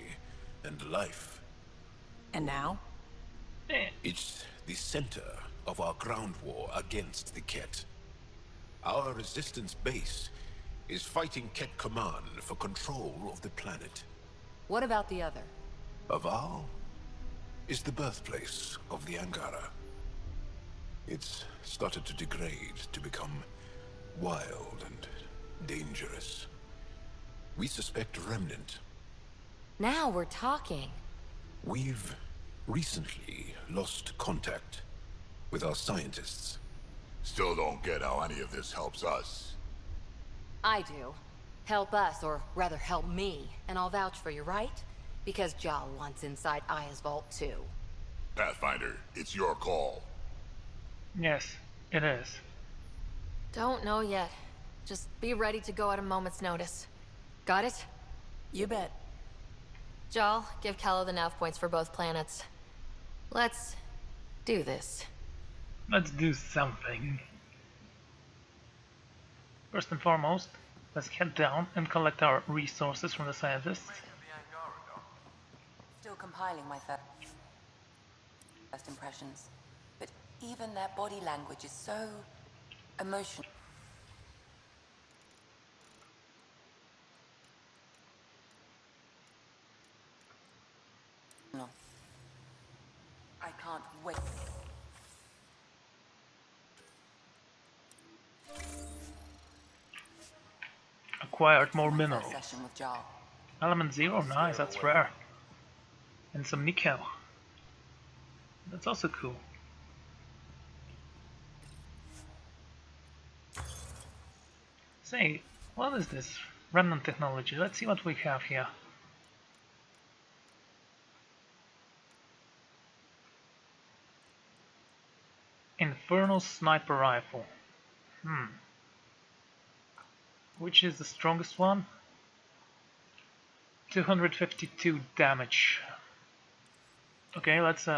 and life. And now? It's the center of our ground war against the Ket. Our resistance base is fighting Ket Command for control of the planet. What about the other? Aval is the birthplace of the Angara. It's started to degrade, to become wild and dangerous. We suspect a remnant. Now we're talking. We've recently lost contact with our scientists. Still don't get how any of this helps us. I do. Help us, or rather help me, and I'll vouch for you, right? Because Jal wants inside Aya's vault too. Pathfinder, it's your call. Yes, it is. Don't know yet. Just be ready to go at a moment's notice. Got it? You bet. Jal, give Callow the nav points for both planets. Let's do this. Let's do something. First and foremost, let's head down and collect our resources from the scientists. Still compiling my first impressions. But even their body language is so emotional. No. I can't wait. Acquired more minerals. Session with Jal. Element 0, nice, that's rare. And some nickel. That's also cool. Say, what is this? Remnant technology. Let's see what we have here. Infernal sniper rifle. Which is the strongest one? 252 damage. Okay, let's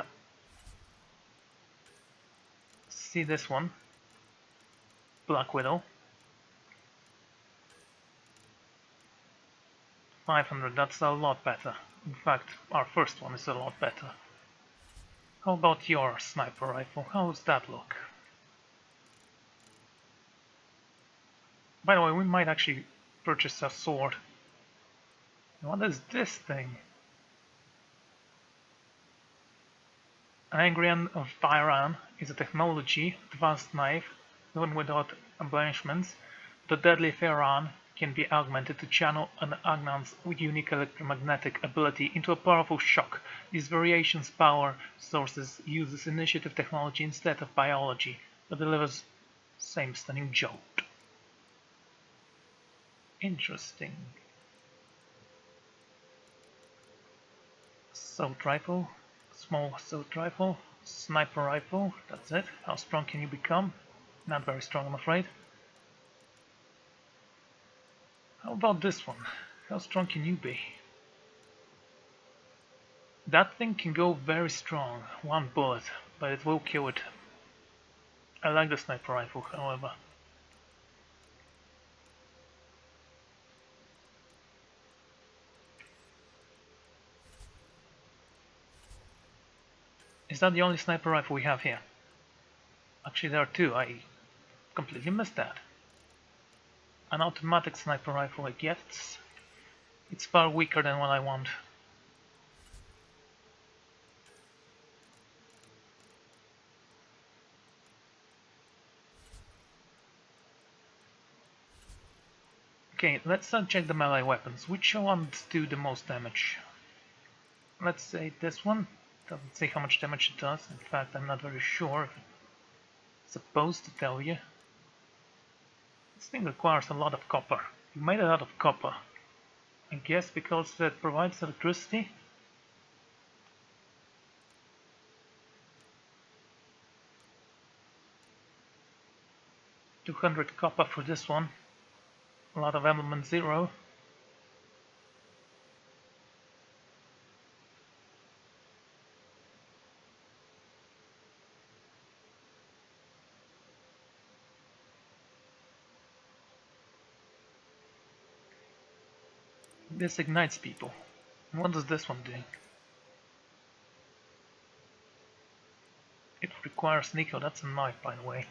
see this one. Black Widow. 500, that's a lot better. In fact, our first one is a lot better. How about your sniper rifle? How does that look? By the way, we might actually purchase a sword. What is this thing? An Angrian of Tyran is a technology, advanced knife, even without embellishments. The deadly Theran can be augmented to channel an Agnan's unique electromagnetic ability into a powerful shock. These variations' power sources uses initiative technology instead of biology, but delivers same stunning jolt. Interesting. Assault rifle, small assault rifle, sniper rifle, that's it. How strong can you become? Not very strong, I'm afraid. How about this one? How strong can you be? That thing can go very strong, one bullet, but it will kill it. I like the sniper rifle, however. Is that the only sniper rifle we have here? Actually, there are two. I completely missed that. An automatic sniper rifle, I guess. It's far weaker than what I want. Okay, let's check the melee weapons. Which ones do the most damage? Let's say this one. Doesn't say how much damage it does. In fact, I'm not very sure if it's supposed to tell you. This thing requires a lot of copper. You made a lot of copper. I guess because it provides electricity? $200 copper for this one. A lot of element 0. This ignites people. And what does this one do? It requires nickel. That's a knife, by the way.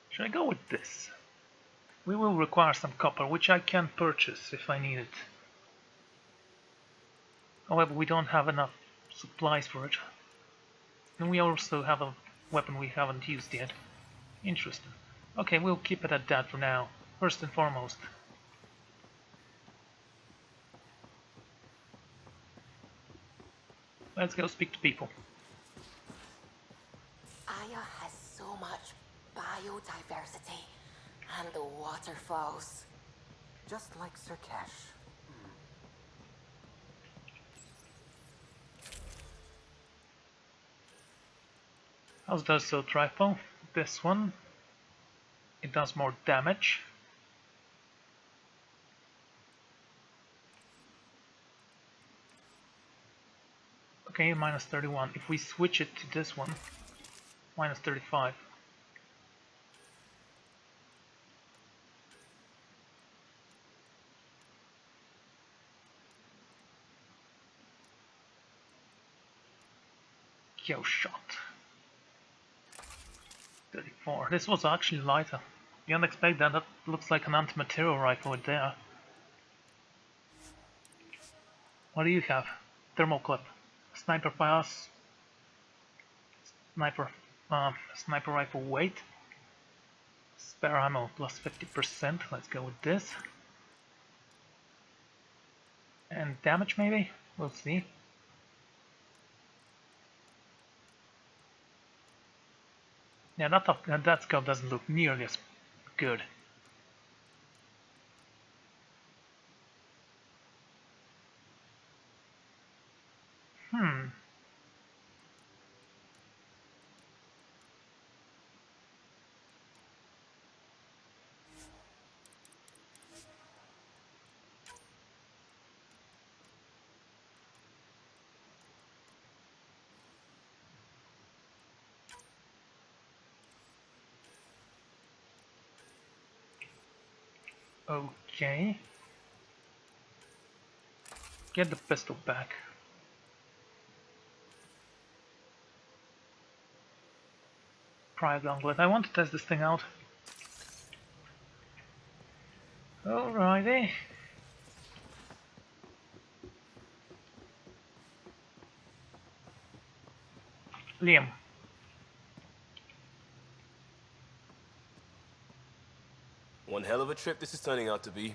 Should I go with this? We will require some copper, which I can purchase if I need it. However, we don't have enough supplies for it. And we also have a weapon we haven't used yet. Interesting. Okay, we'll keep it at that for now. First and foremost. Let's go speak to people. Aya has so much biodiversity and the waterfalls. Just like Sirkesh. How's the assault rifle? This one. It does more damage. Okay, minus 31. If we switch it to this one, minus 35. Kill shot. 34. This was actually lighter. You don't expect that. That looks like an anti-material rifle there. What do you have? Thermal clip. Sniper pass. Sniper rifle weight. Spare ammo plus 50%. Let's go with this. And damage maybe? We'll see. Yeah, that scope doesn't look nearly as good. Okay. Get the pistol back. Prior gauntlet. I want to test this thing out. Alrighty. Liam. One hell of a trip this is turning out to be.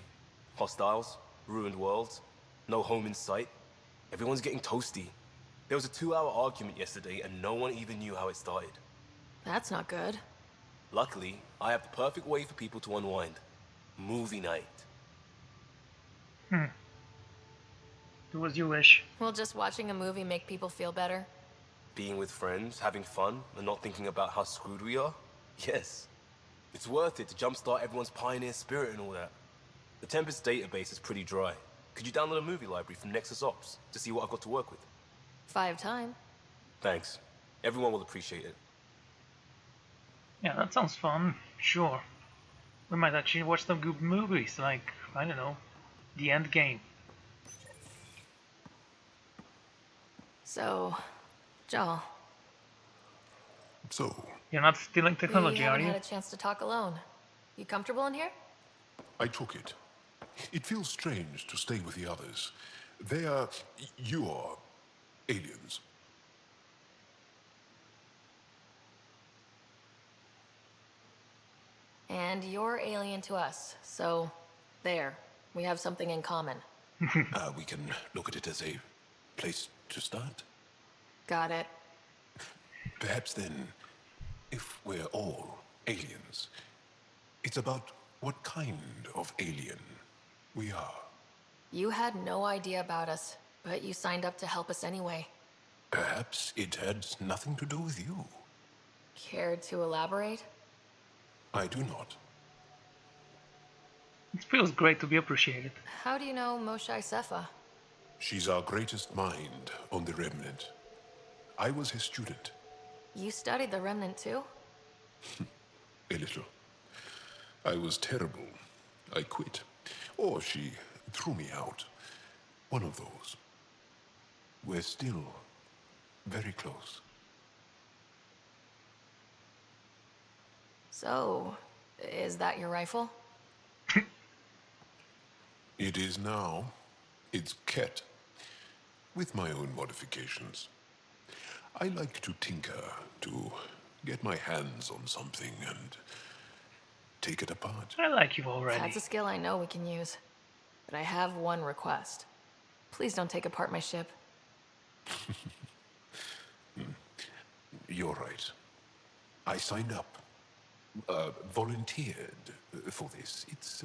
Hostiles, ruined worlds, no home in sight. Everyone's getting toasty. There was a 2-hour argument yesterday and no one even knew how it started. That's not good. Luckily, I have the perfect way for people to unwind. Movie night. Do as you wish. Will just watching a movie make people feel better? Being with friends, having fun, and not thinking about how screwed we are? Yes. It's worth it to jumpstart everyone's pioneer spirit and all that. The Tempest database is pretty dry. Could you download a movie library from Nexus Ops to see what I've got to work with? 5 times. Thanks. Everyone will appreciate it. Yeah, that sounds fun. Sure. We might actually watch some good movies, like, I don't know, The End Game. So, Joel. So? You're not stealing We technology, are haven't you? had a chance to talk alone. You comfortable in here? I took it. It feels strange to stay with the others. They are... you are... aliens. And you're alien to us, so there. We have something in common. We can look at it as a place to start. Got it. Perhaps then, if we're all aliens, it's about what kind of alien we are. You had no idea about us, but you signed up to help us anyway. Perhaps it had nothing to do with you. Care to elaborate? I do not. It feels great to be appreciated. How do you know Moshae Sefa? She's our greatest mind on the Remnant. I was his student. You studied the Remnant too? A little. I was terrible. I quit. Or she threw me out. One of those. We're still very close. So, is that your rifle? It is now. It's Ket. With my own modifications. I like to tinker, to get my hands on something and take it apart. I like you already. That's a skill I know we can use. But I have one request. Please don't take apart my ship. You're right. I signed up. Volunteered for this. It's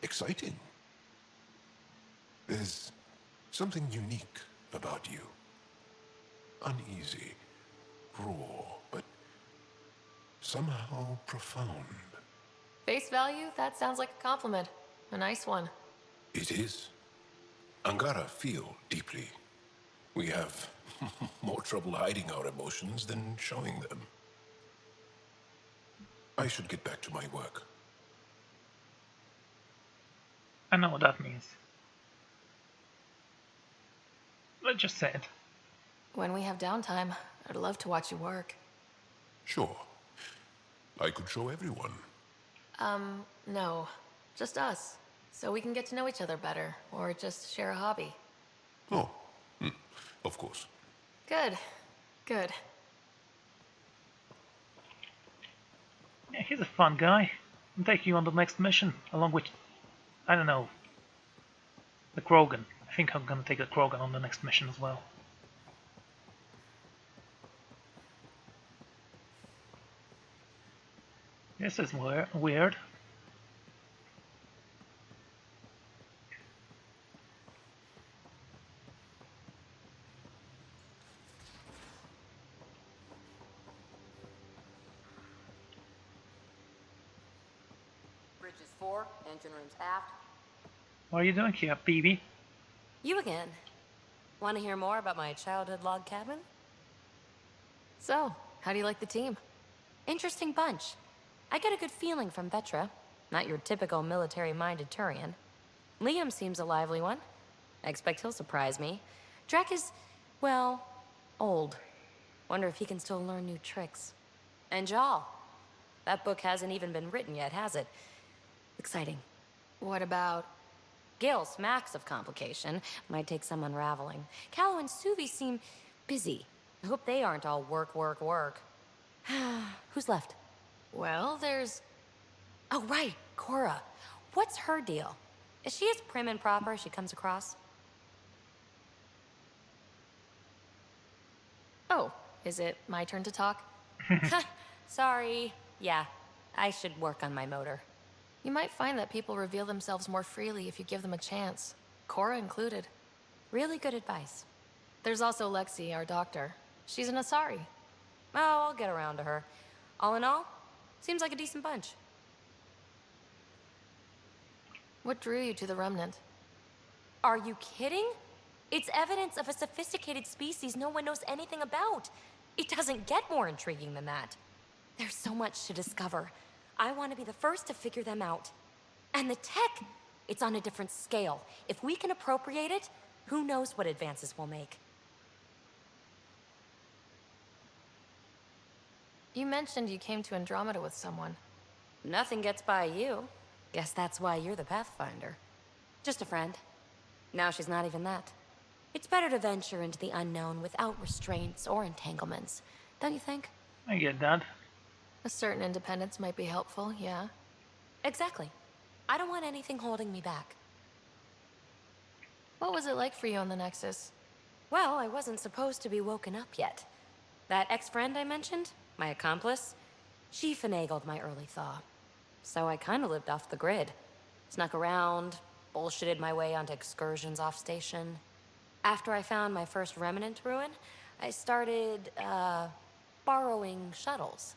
exciting. There's something unique about you. Uneasy, raw, but somehow profound. Face value? That sounds like a compliment. A nice one. It is. Angara feel deeply. We have more trouble hiding our emotions than showing them. I should get back to my work. I know what that means. Let's just say it. When we have downtime, I'd love to watch you work. Sure. I could show everyone. No. Just us. So we can get to know each other better, or just share a hobby. Oh, of course. Good. Good. Yeah, he's a fun guy. I'll take you on the next mission, along with, I don't know, the Krogan. I think I'm gonna take the Krogan on the next mission as well. This is weird. Bridges 4, engine rooms aft. What are you doing here, BB? You again. Want to hear more about my childhood log cabin? So, how do you like the team? Interesting bunch. I get a good feeling from Vetra. Not your typical military-minded Turian. Liam seems a lively one. I expect he'll surprise me. Drek is, well, old. Wonder if he can still learn new tricks. And Jal. That book hasn't even been written yet, has it? Exciting. What about... Gil smacks of complication. Might take some unraveling. Callow and Suvi seem busy. I hope they aren't all work, work, work. Who's left? Well, there's... Oh, right, Cora. What's her deal? Is she as prim and proper as she comes across? Oh, is it my turn to talk? Sorry. Yeah, I should work on my motor. You might find that people reveal themselves more freely if you give them a chance. Cora included. Really good advice. There's also Lexi, our doctor. She's an Asari. Oh, I'll get around to her. All in all, seems like a decent bunch. What drew you to the Remnant? Are you kidding? It's evidence of a sophisticated species no one knows anything about. It doesn't get more intriguing than that. There's so much to discover. I want to be the first to figure them out. And the tech, it's on a different scale. If we can appropriate it, who knows what advances we'll make. You mentioned you came to Andromeda with someone. Nothing gets by you. Guess that's why you're the Pathfinder. Just a friend. Now she's not even that. It's better to venture into the unknown without restraints or entanglements, don't you think? I get that. A certain independence might be helpful, yeah. Exactly. I don't want anything holding me back. What was it like for you on the Nexus? Well, I wasn't supposed to be woken up yet. That ex-friend I mentioned, my accomplice, she finagled my early thaw. So I kind of lived off the grid. Snuck around, bullshitted my way onto excursions off station. After I found my first remnant ruin, I started, borrowing shuttles.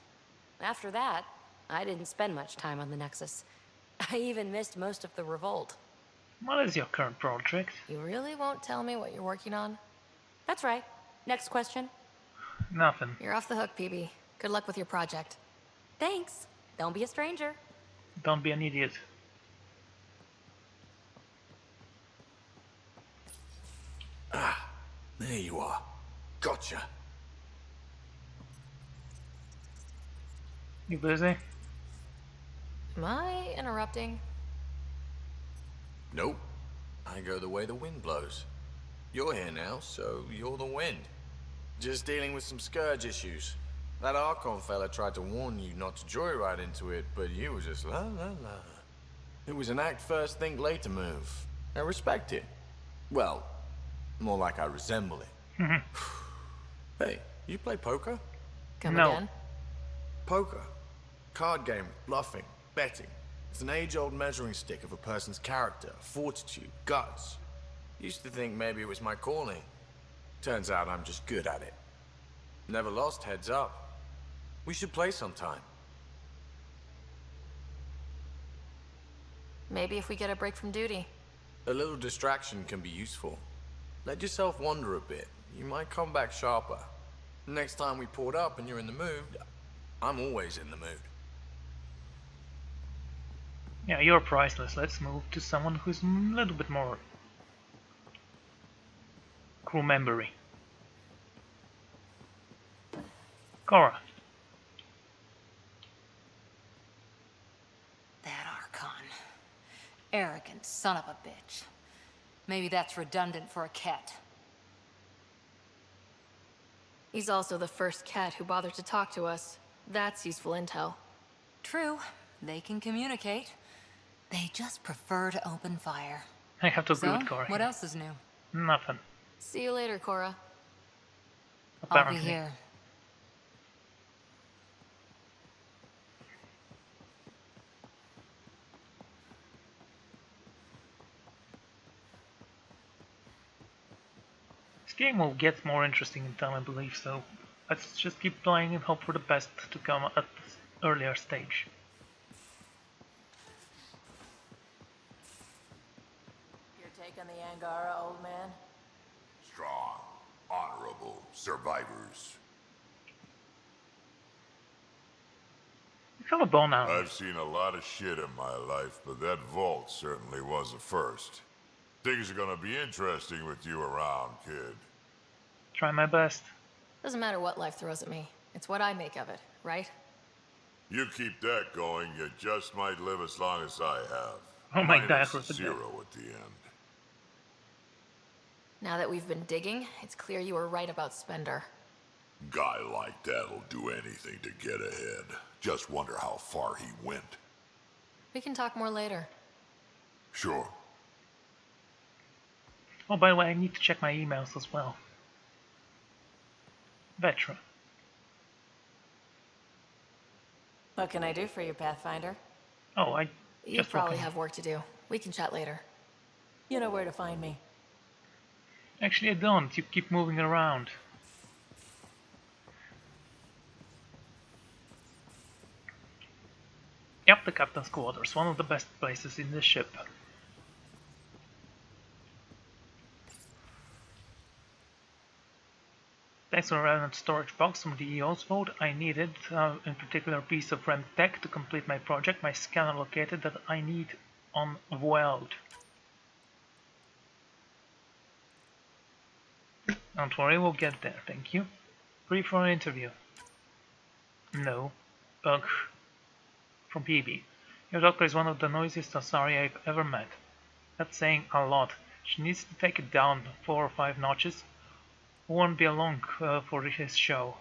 After that, I didn't spend much time on the Nexus. I even missed most of the revolt. What is your current project? You really won't tell me what you're working on? That's right. Next question. Nothing. You're off the hook, PB. Good luck with your project. Thanks. Don't be a stranger. Don't be an idiot. Ah, there you are. Gotcha. You busy? Am I interrupting? Nope. I go the way the wind blows. You're here now, so you're the wind. Just dealing with some scourge issues. That Archon fella tried to warn you not to joyride into it, but you were just la la la. It was an act first, think later move. I respect it. Well, more like I resemble it. Hey, you play poker? Come again? Poker. Card game, bluffing, betting. It's an age-old measuring stick of a person's character, fortitude, guts. Used to think maybe it was my calling. Turns out I'm just good at it. Never lost, heads up. We should play sometime. Maybe if we get a break from duty. A little distraction can be useful. Let yourself wander a bit. You might come back sharper. Next time we port up and you're in the mood, I'm always in the mood. Yeah, you're priceless. Let's move to someone who's a little bit more crew membery. Cora. That Archon. Arrogant son of a bitch. Maybe that's redundant for a cat. He's also the first cat who bothered to talk to us. That's useful intel. True. They can communicate. They just prefer to open fire. I have to agree So, with Cora. what else is new? Nothing. See you later, Cora. Apparently. I'll be here. This game will get more interesting in time, I believe, so let's just keep playing and hope for the best to come at this earlier stage. Your take on the Angara, old man? Strong, honorable survivors. You have a bone now. I've seen a lot of shit in my life, but that vault certainly was a first. Things are gonna be interesting with you around, kid. Try my best. Doesn't matter what life throws at me. It's what I make of it, right? You keep that going, you just might live as long as I have. Oh my Minus God, what's the 0 at the end. Now that we've been digging, it's clear you were right about Spender. Guy like that'll do anything to get ahead. Just wonder how far he went. We can talk more later. Sure. Oh, by the way, I need to check my emails as well. Veteran. What can I do for you, Pathfinder? Oh, I You just probably walking. have work to do. We can chat later. You know where to find me. Actually, I don't. You keep moving around. Yep, the captain's quarters. One of the best places in the ship. Thanks to a relevant storage box from the EO's vault, I needed, in particular, a piece of RAM tech to complete my project. My scanner located that I need on Veld. Don't worry, we'll get there, thank you. Free for an interview. No. Ugh. From PB. Your doctor is one of the noisiest Asari I've ever met. That's saying a lot. She needs to take it down 4 or 5 notches. Won't be along for his show.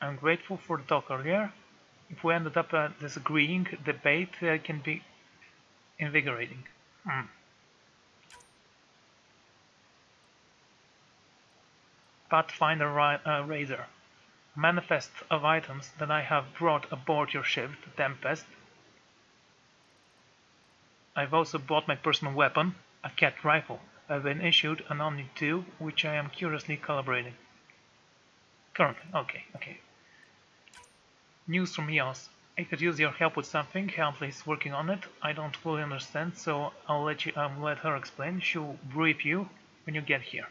I'm grateful for the talk earlier. If we ended up disagreeing, debate can be invigorating. Pathfinder Razor. A manifest of items that I have brought aboard your ship, the Tempest. I've also bought my personal weapon, a cat rifle. I've been issued an Omni 2, which I am curiously calibrating. Currently, okay. News from EOS. I could use your help with something. Huntley is working on it. I don't fully understand, so I'll let her explain. She'll brief you when you get here.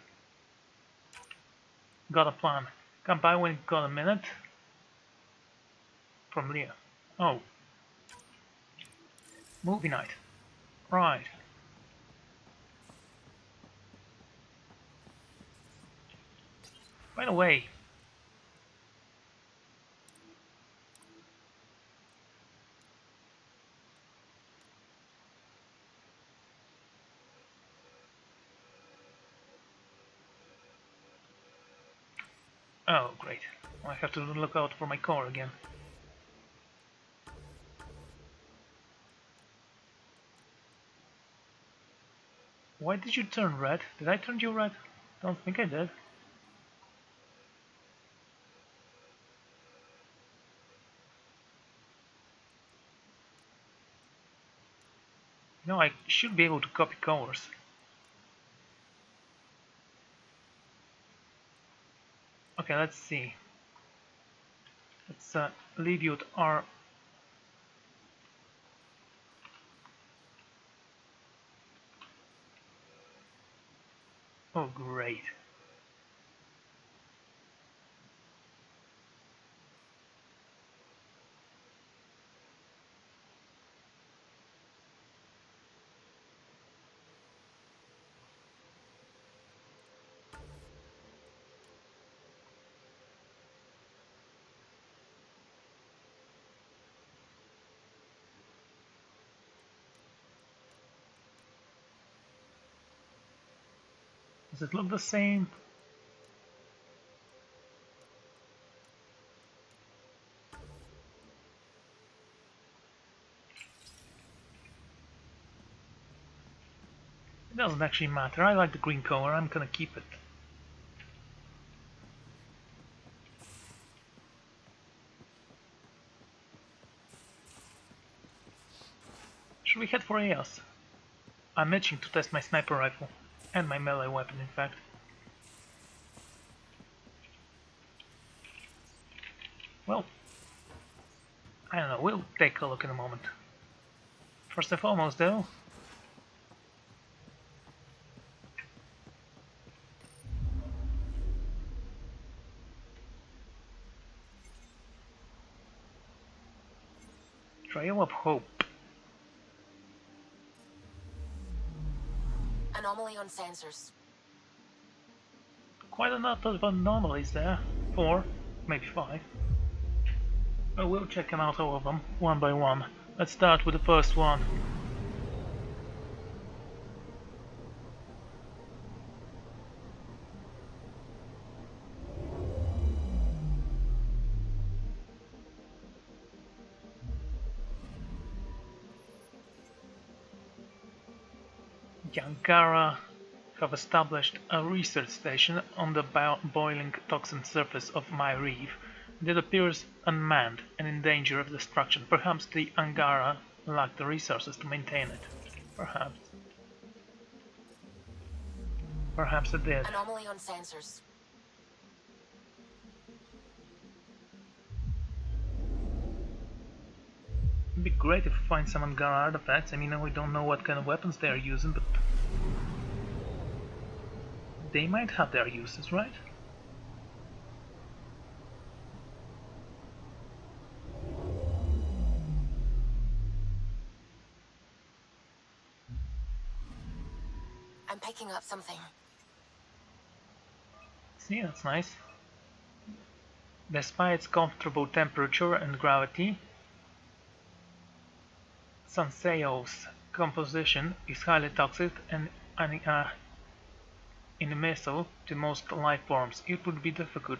Got a plan. Come by when you got a minute. From Leah. Oh. Movie night. Right. By the way. Oh, great. I have to look out for my car again. Why did you turn red? Did I turn you red? Don't think I did. No, I should be able to copy colors. Okay, let's see. Let's leave you at R. Oh, great. Does it look the same? It doesn't actually matter. I like the green color. I'm gonna keep it. Should we head for EOS? I'm itching to test my sniper rifle. And my melee weapon, in fact. Well, I don't know. We'll take a look in a moment. First and foremost, though, Trail of Hope. Anomaly on sensors. Quite a lot of anomalies there. 4, maybe 5. But we'll check them out, all of them, one by one. Let's start with the first one. Yankara Have established a research station on the boiling toxin surface of my reef, and it appears unmanned and in danger of destruction. Perhaps the Angara lack the resources to maintain it. Perhaps. Perhaps it did. Anomaly on sensors. It'd be great if we find some Angara artifacts. I mean, we don't know what kind of weapons they are using, but they might have their uses, right? I'm picking up something. See, that's nice. Despite its comfortable temperature and gravity, Sanseo's composition is highly toxic and inimical to most life forms. It would be difficult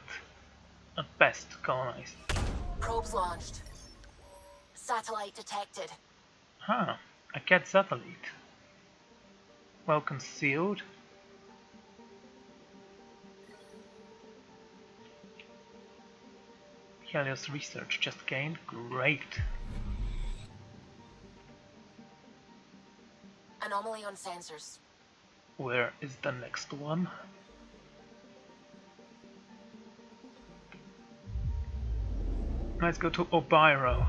at best to colonize. Probes launched. Satellite detected. Huh, a cat satellite. Well concealed. Helios research just gained. Great. Anomaly on sensors. Where is the next one? Let's go to Obiro.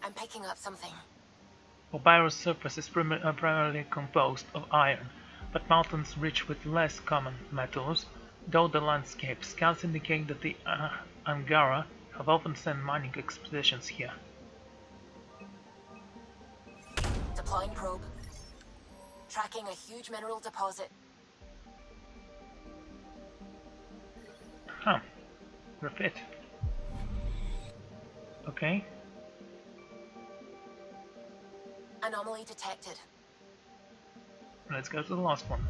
I'm picking up something. Obiro's surface is primarily composed of iron, but mountains rich with less common metals, though the landscape scouts indicate that the Angara have often sent mining expeditions here. Deploying probe. Tracking a huge mineral deposit. Huh. Refit. Okay. Anomaly detected. Let's go to the last one.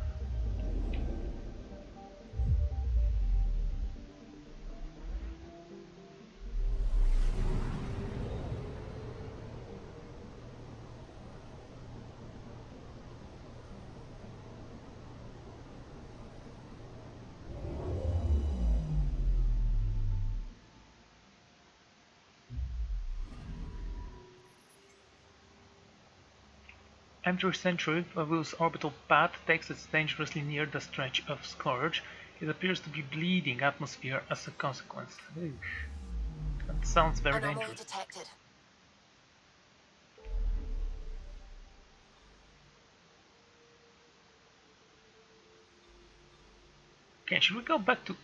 Every century, Favu's orbital path takes it dangerously near the stretch of Scourge. It appears to be bleeding atmosphere as a consequence. Eesh. That sounds very Anomaly dangerous. detected. Okay, should we go back to...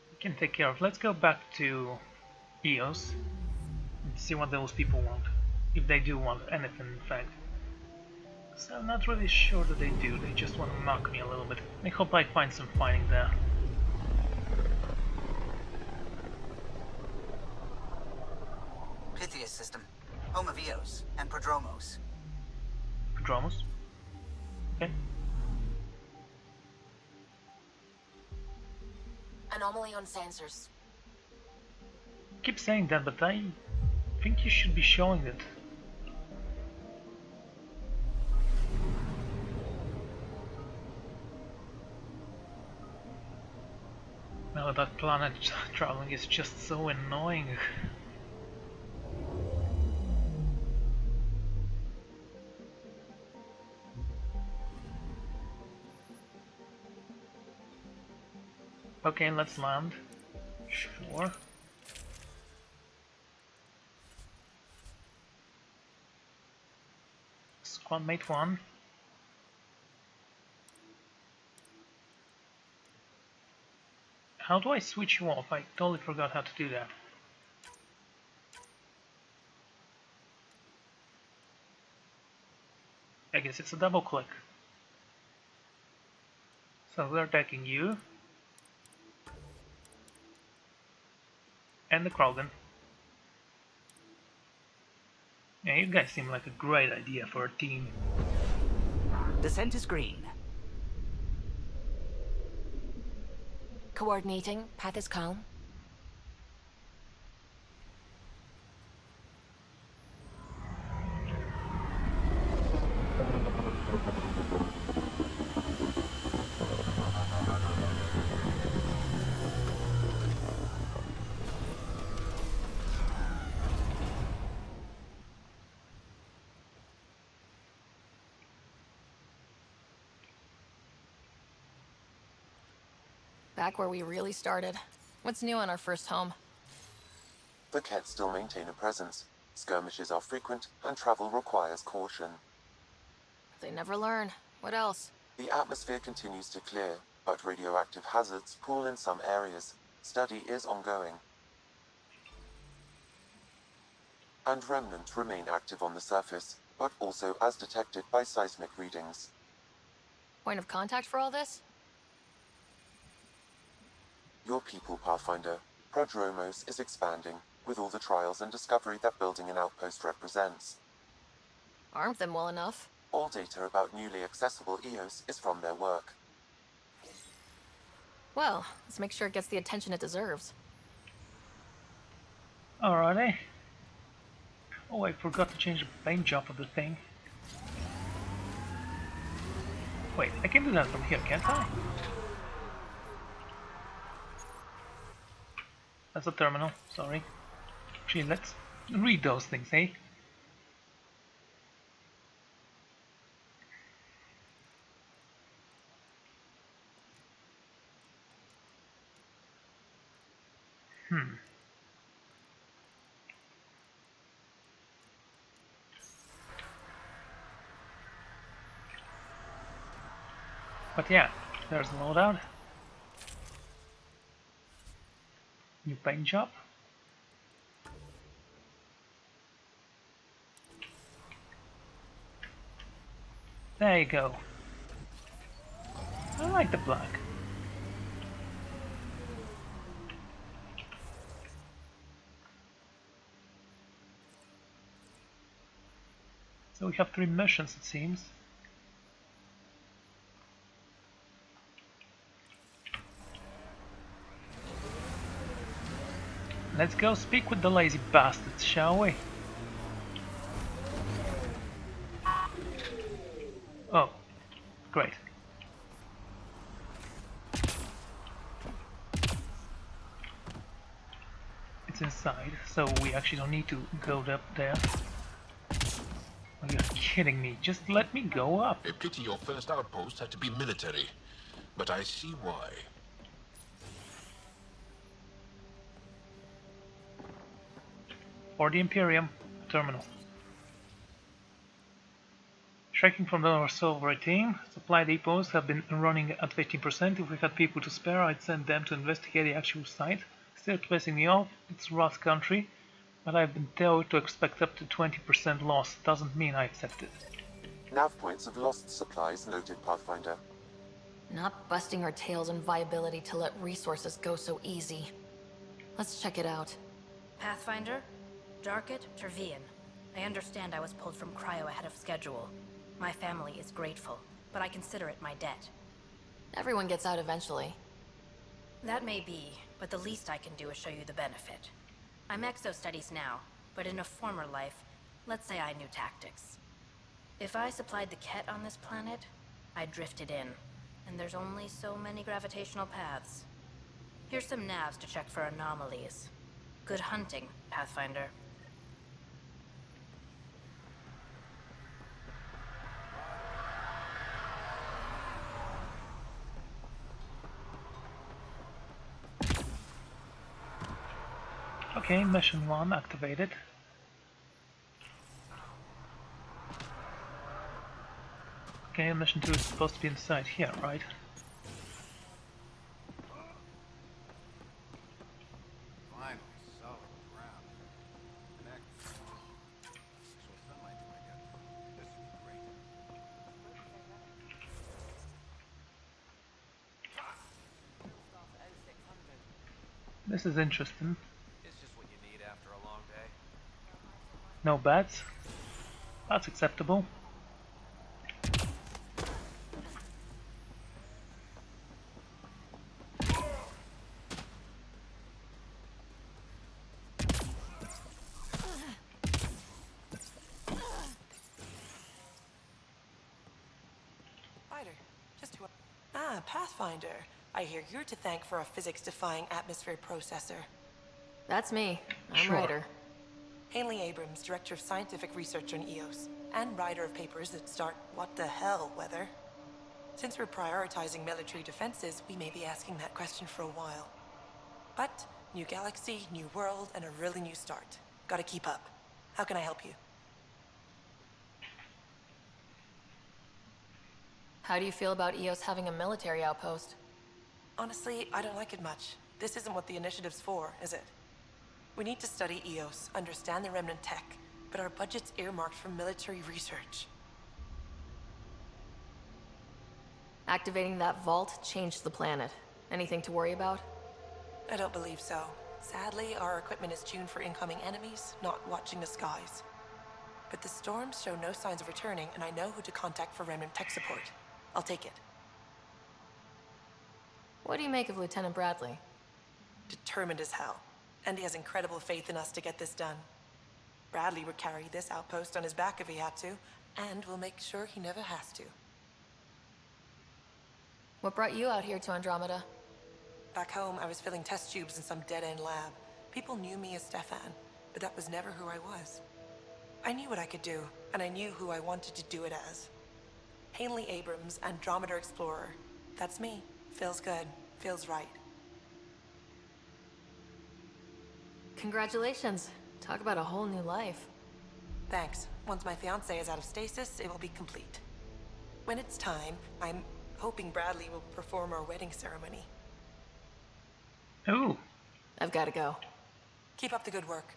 We can take care of... Let's go back to Eos and see what those people want. If they do want anything, in fact. So I'm not really sure that they do, they just want to knock me a little bit. I hope I find some fighting there. Pythias system. Home of Eos and Prodromos. Prodromos? Okay. Anomaly on sensors. Keep saying that, but I think you should be showing it. No, that planet traveling is just so annoying. Okay, let's land. Sure. Squad mate 1. How do I switch you off? I totally forgot how to do that. I guess it's a double click. So they're attacking you and the Krogan. Yeah, you guys seem like a great idea for a team. Descent is green. Coordinating. Path is calm. Back where we really started. What's new on our first home? The Kett still maintain a presence. Skirmishes are frequent, and travel requires caution. They never learn. What else? The atmosphere continues to clear, but radioactive hazards pool in some areas. Study is ongoing. And remnants remain active on the surface, but also as detected by seismic readings. Point of contact for all this? Your people, Pathfinder. Prodromos is expanding, with all the trials and discovery that building an outpost represents. Armed them well enough. All data about newly accessible EOS is from their work. Well, let's make sure it gets the attention it deserves. Alrighty. Oh, I forgot to change the paint job of the thing. Wait, I can do that from here, can't I? That's a terminal, sorry. Actually, let's read those things, eh? But yeah, there's the loadout. New paint job. There you go. I like the black. So we have 3 missions, it seems. Let's go speak with the lazy bastards, shall we? Oh, great. It's inside, so we actually don't need to go up there. Oh, you're kidding me. Just let me go up. A pity your first outpost had to be military, but I see why. For the Imperium terminal. Tracking from our silver team, supply depots have been running at 15%. If we had people to spare, I'd send them to investigate the actual site. Still pissing me off, it's Ross country, but I've been told to expect up to 20% loss. Doesn't mean I accept it. Nav points of lost supplies noted, Pathfinder. Not busting our tails on viability to let resources go so easy. Let's check it out. Pathfinder? Darket, Tervian. I understand I was pulled from Cryo ahead of schedule. My family is grateful, but I consider it my debt. Everyone gets out eventually. That may be, but the least I can do is show you the benefit. I'm exo-studies now, but in a former life, let's say I knew tactics. If I supplied the Kett on this planet, I drifted in, and there's only so many gravitational paths. Here's some navs to check for anomalies. Good hunting, Pathfinder. Okay, mission 1 activated. Okay, mission 2 is supposed to be inside here, right? Finally, solid ground. Connect. Actual sunlight to wake up. This would be great. This is interesting. It's just what you need after a long day. No bats. That's acceptable. Spider, just who? Ah, Pathfinder. I hear you're to thank for a physics-defying atmosphere processor. That's me. I'm Sure. Ryder. Haley Abrams, Director of Scientific Research on EOS, and writer of papers that start what the hell weather. Since we're prioritizing military defenses, we may be asking that question for a while. But, new galaxy, new world, and a really new start. Gotta keep up. How can I help you? How do you feel about EOS having a military outpost? Honestly, I don't like it much. This isn't what the initiative's for, is it? We need to study EOS, understand the remnant tech, but our budget's earmarked for military research. Activating that vault changed the planet. Anything to worry about? I don't believe so. Sadly, our equipment is tuned for incoming enemies, not watching the skies. But the storms show no signs of returning, and I know who to contact for remnant tech support. I'll take it. What do you make of Lieutenant Bradley? Determined as hell. And he has incredible faith in us to get this done. Bradley would carry this outpost on his back if he had to, and we'll make sure he never has to. What brought you out here to Andromeda? Back home, I was filling test tubes in some dead-end lab. People knew me as Stefan, but that was never who I was. I knew what I could do, and I knew who I wanted to do it as. Haley Abrams, Andromeda Explorer. That's me. Feels good. Feels right. Congratulations. Talk about a whole new life. Thanks. Once my fiancé is out of stasis, it will be complete. When it's time, I'm hoping Bradley will perform our wedding ceremony. Ooh. I've got to go. Keep up the good work.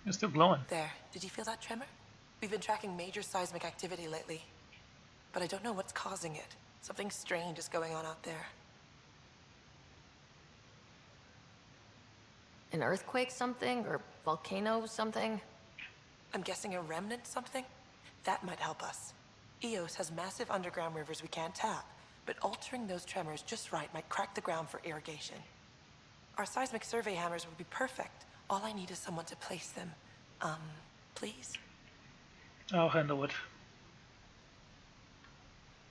You're still glowing. There. Did you feel that tremor? We've been tracking major seismic activity lately. But I don't know what's causing it. Something strange is going on out there. An earthquake something? Or volcano something? I'm guessing a remnant something? That might help us. EOS has massive underground rivers we can't tap, but altering those tremors just right might crack the ground for irrigation. Our seismic survey hammers would be perfect. All I need is someone to place them. Please? I'll handle it.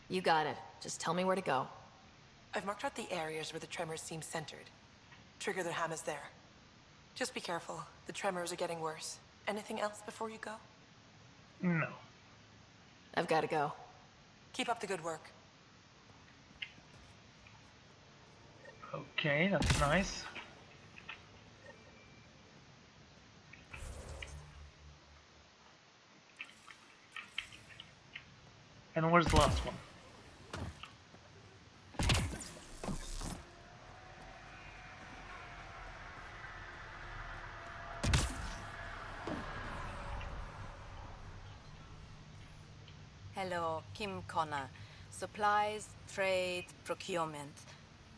You got it. Just tell me where to go. I've marked out the areas where the tremors seem centered. Trigger the hammers there. Just be careful. The tremors are getting worse. Anything else before you go? No. I've got to go. Keep up the good work. Okay, that's nice. And where's the last one? Hello, Kim Connor. Supplies, trade, procurement.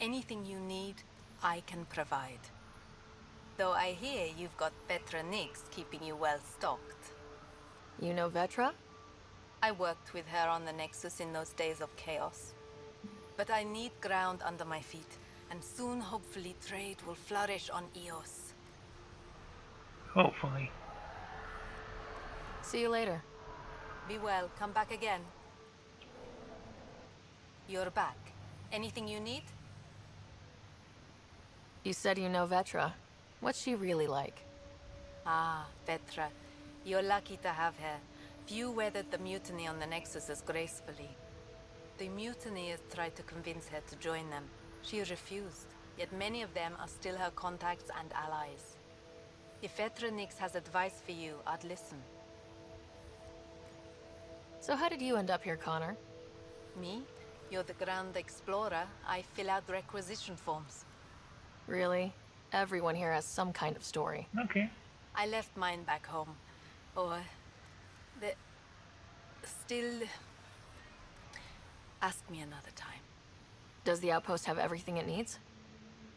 Anything you need, I can provide. Though I hear you've got Petra Nix keeping you well stocked. You know Vetra? I worked with her on the Nexus in those days of chaos. But I need ground under my feet, and soon hopefully trade will flourish on EOS. Hopefully. See you later. Be well, come back again. You're back. Anything you need? You said you know Vetra. What's she really like? Ah, Petra. You're lucky to have her. Few weathered the mutiny on the Nexus as gracefully. The mutineers tried to convince her to join them. She refused, yet many of them are still her contacts and allies. If Petra Nix has advice for you, I'd listen. So how did you end up here, Connor? Me? You're the Grand Explorer. I fill out requisition forms. Really? Everyone here has some kind of story. Okay. I left mine back home. Or... the... still... Ask me another time. Does the outpost have everything it needs?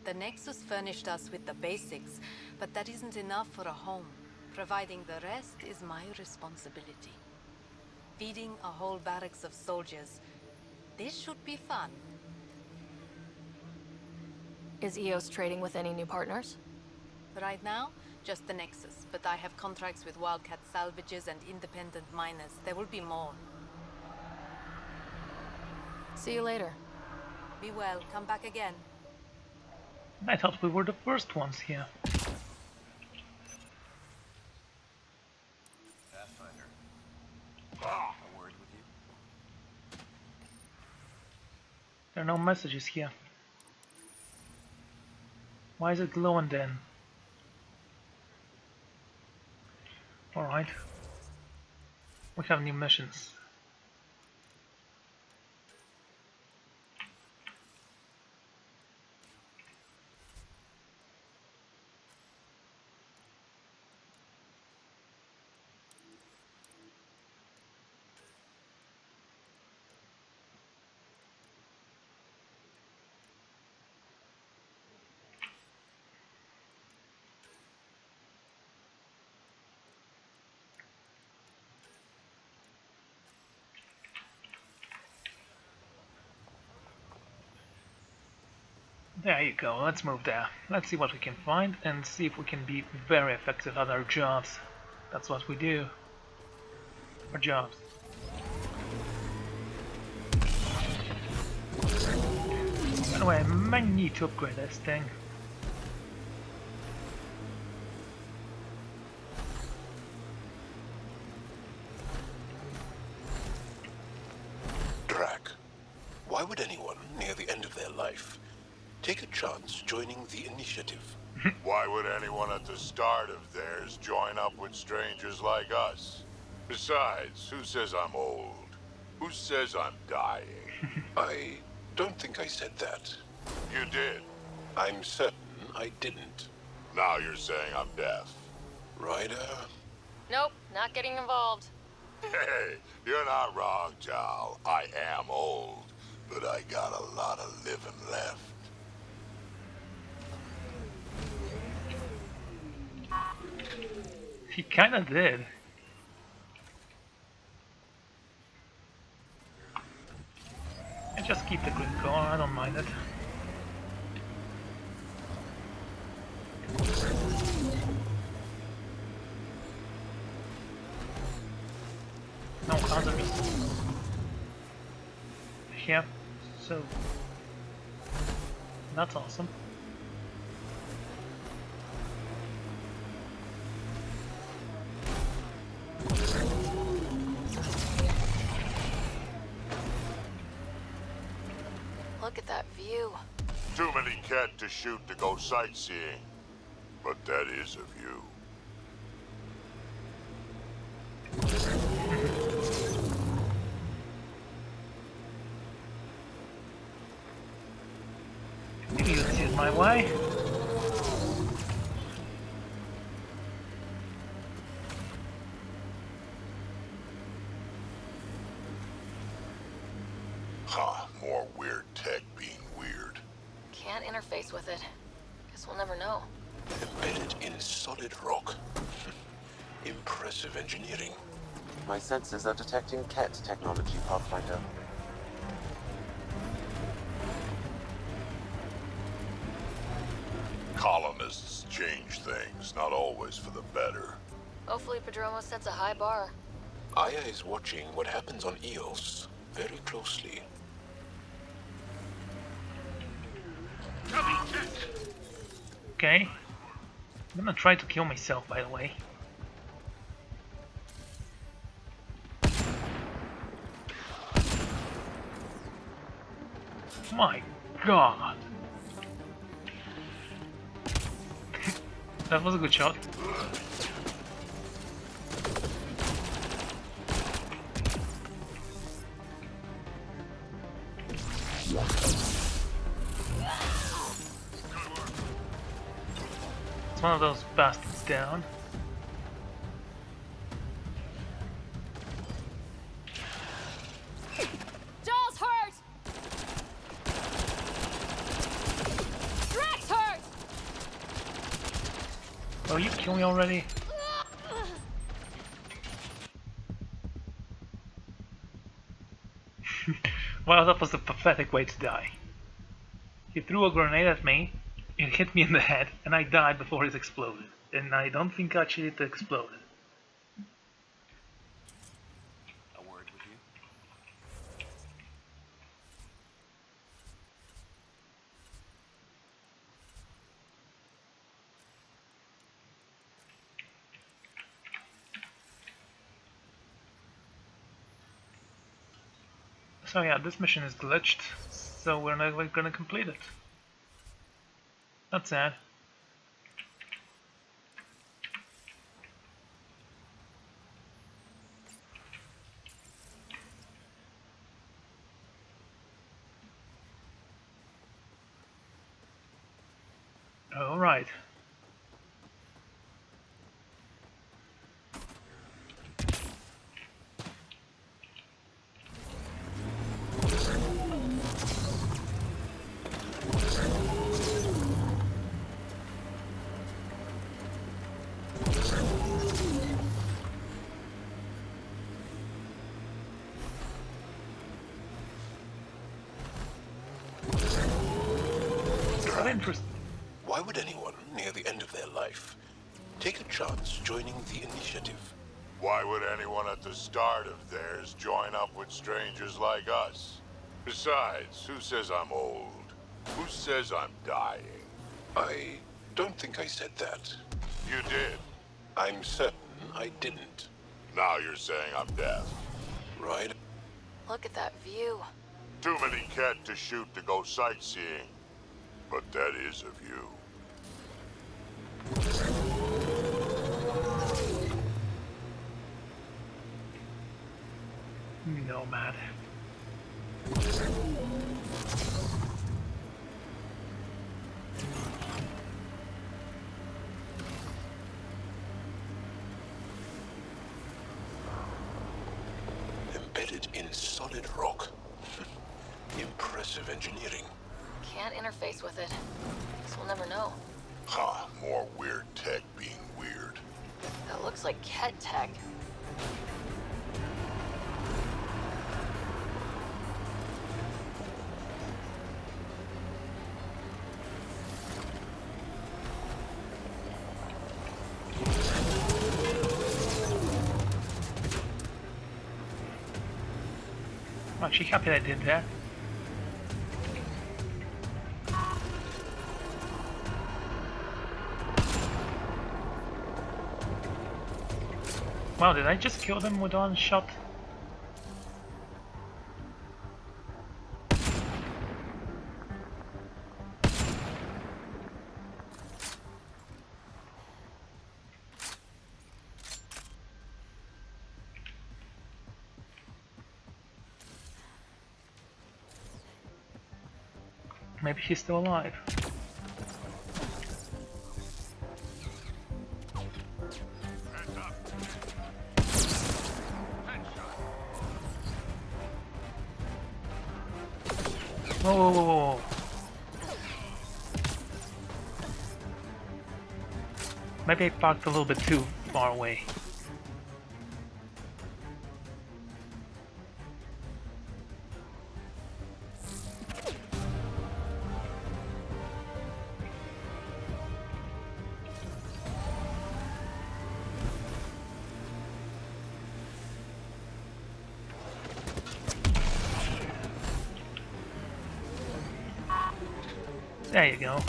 The Nexus furnished us with the basics, but that isn't enough for a home. Providing the rest is my responsibility. Feeding a whole barracks of soldiers. This should be fun. Is EOS trading with any new partners? Right now, just the Nexus, but I have contracts with Wildcat salvages and independent miners. There will be more. See you later. Be well. Come back again. I thought we were the first ones here. Pathfinder. A word with you? There are no messages here. Why is it glowing then? Alright. We have new missions. There you go, let's move there. Let's see what we can find and see if we can be very effective at our jobs. That's what we do. Our jobs. Anyway, I might need to upgrade this thing. Drac, why would anyone near the end of their life take a chance joining the initiative? Why would anyone at the start of theirs join up with strangers like us? Besides, who says I'm old? Who says I'm dying? I don't think I said that. You did. I'm certain I didn't. Now you're saying I'm deaf. Ryder? Nope, not getting involved. Hey, you're not wrong, Jal. I am old, but I got a lot of living left. He kinda did. And just keep the grid going, I don't mind it. No others. Yeah, so that's awesome. Look at that view. Too many cat to shoot to go sightseeing. But that is a view. Maybe you'll see it my way. Ha, more weird tech being weird. Can't interface with it. Guess we'll never know. Embedded in solid rock. Impressive engineering. My sensors are detecting Ket technology, Pathfinder. Colonists change things, not always for the better. Hopefully Padromo sets a high bar. Aya is watching what happens on Eos very closely. Okay. I'm gonna try to kill myself, by the way. My god. That was a good shot. It's one of those bastards down. Joel's hurt! Oh, you kill me already? Well, that was a pathetic way to die. He threw a grenade at me, it hit me in the head, and I died before it exploded. And I don't think actually it exploded. A word with you? So yeah, this mission is glitched, so we're not gonna complete it. That's sad. Alright. Interesting. Why would anyone near the end of their life take a chance joining the initiative? Why would anyone at the start of theirs join up with strangers like us? Besides, who says I'm old? Who says I'm dying? I don't think I said that. You did. I'm certain I didn't. Now you're saying I'm deaf. Right? Look at that view. Too many cat to shoot to go sightseeing. But that is a view. Nomad. Embedded in solid rock. Impressive engineering. Can't interface with it. Guess we'll never know. Ha, more weird tech being weird. That looks like Ket tech. I'm actually happy I did that. Wow, did I just kill them with one shot? Maybe he's still alive. Whoa, whoa, whoa, whoa. Maybe I parked a little bit too far away. There you go.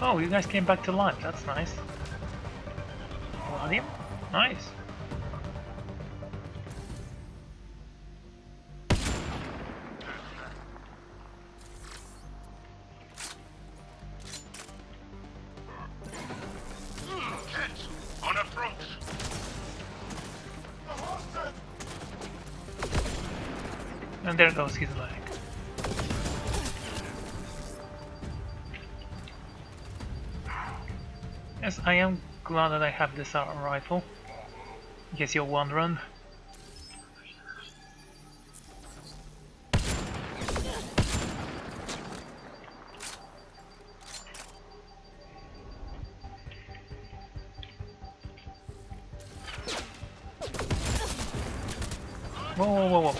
Oh, you guys came back to life. That's nice. Palladium? Nice. On approach! And there goes his leg. Yes, I am glad that I have this rifle. In case you're wondering. Whoa, whoa, whoa, whoa.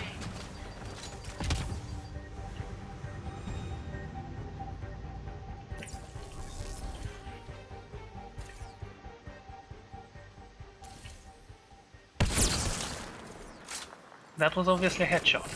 That was obviously a headshot.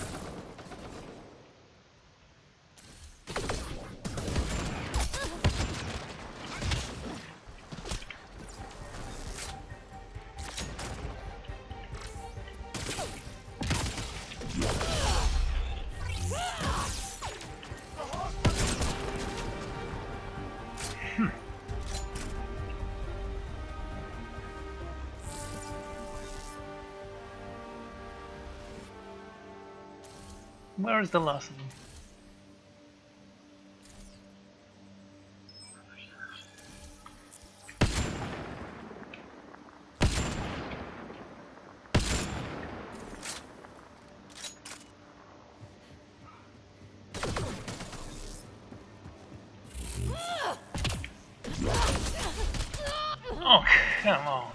Where is the last of them? Oh, come on.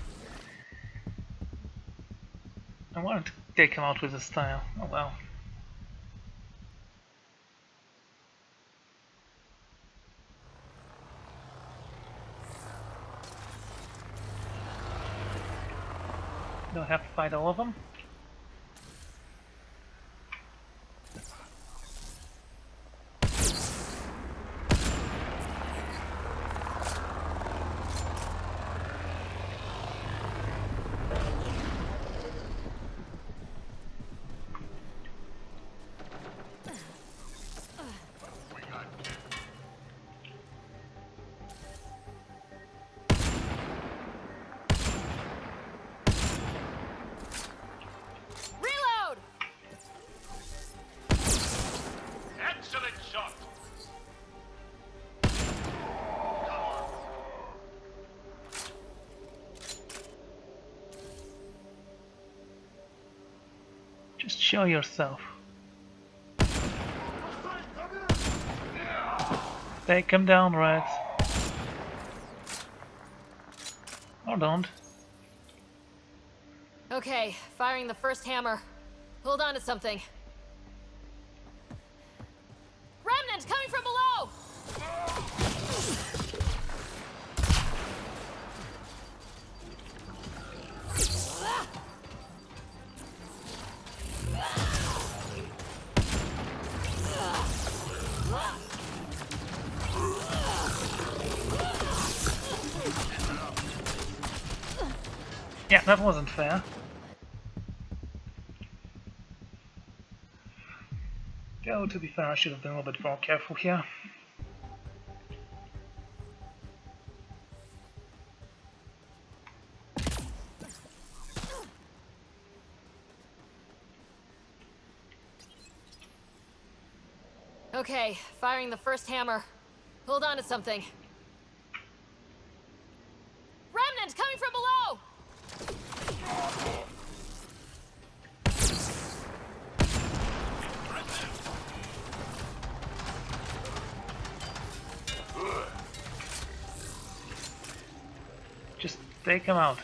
I wanted to take him out with a style. Oh well. Do I have to fight all of them? Reload! Excellent shot! Just show yourself. Take him down, rats. Or don't. Okay, firing the first hammer. Hold on to something. Remnant coming from below! Yeah, that wasn't fair. Though, to be fair, I should have been a little bit more careful here. Okay, firing the first hammer. Hold on to something. Remnant coming from below! Just take him out.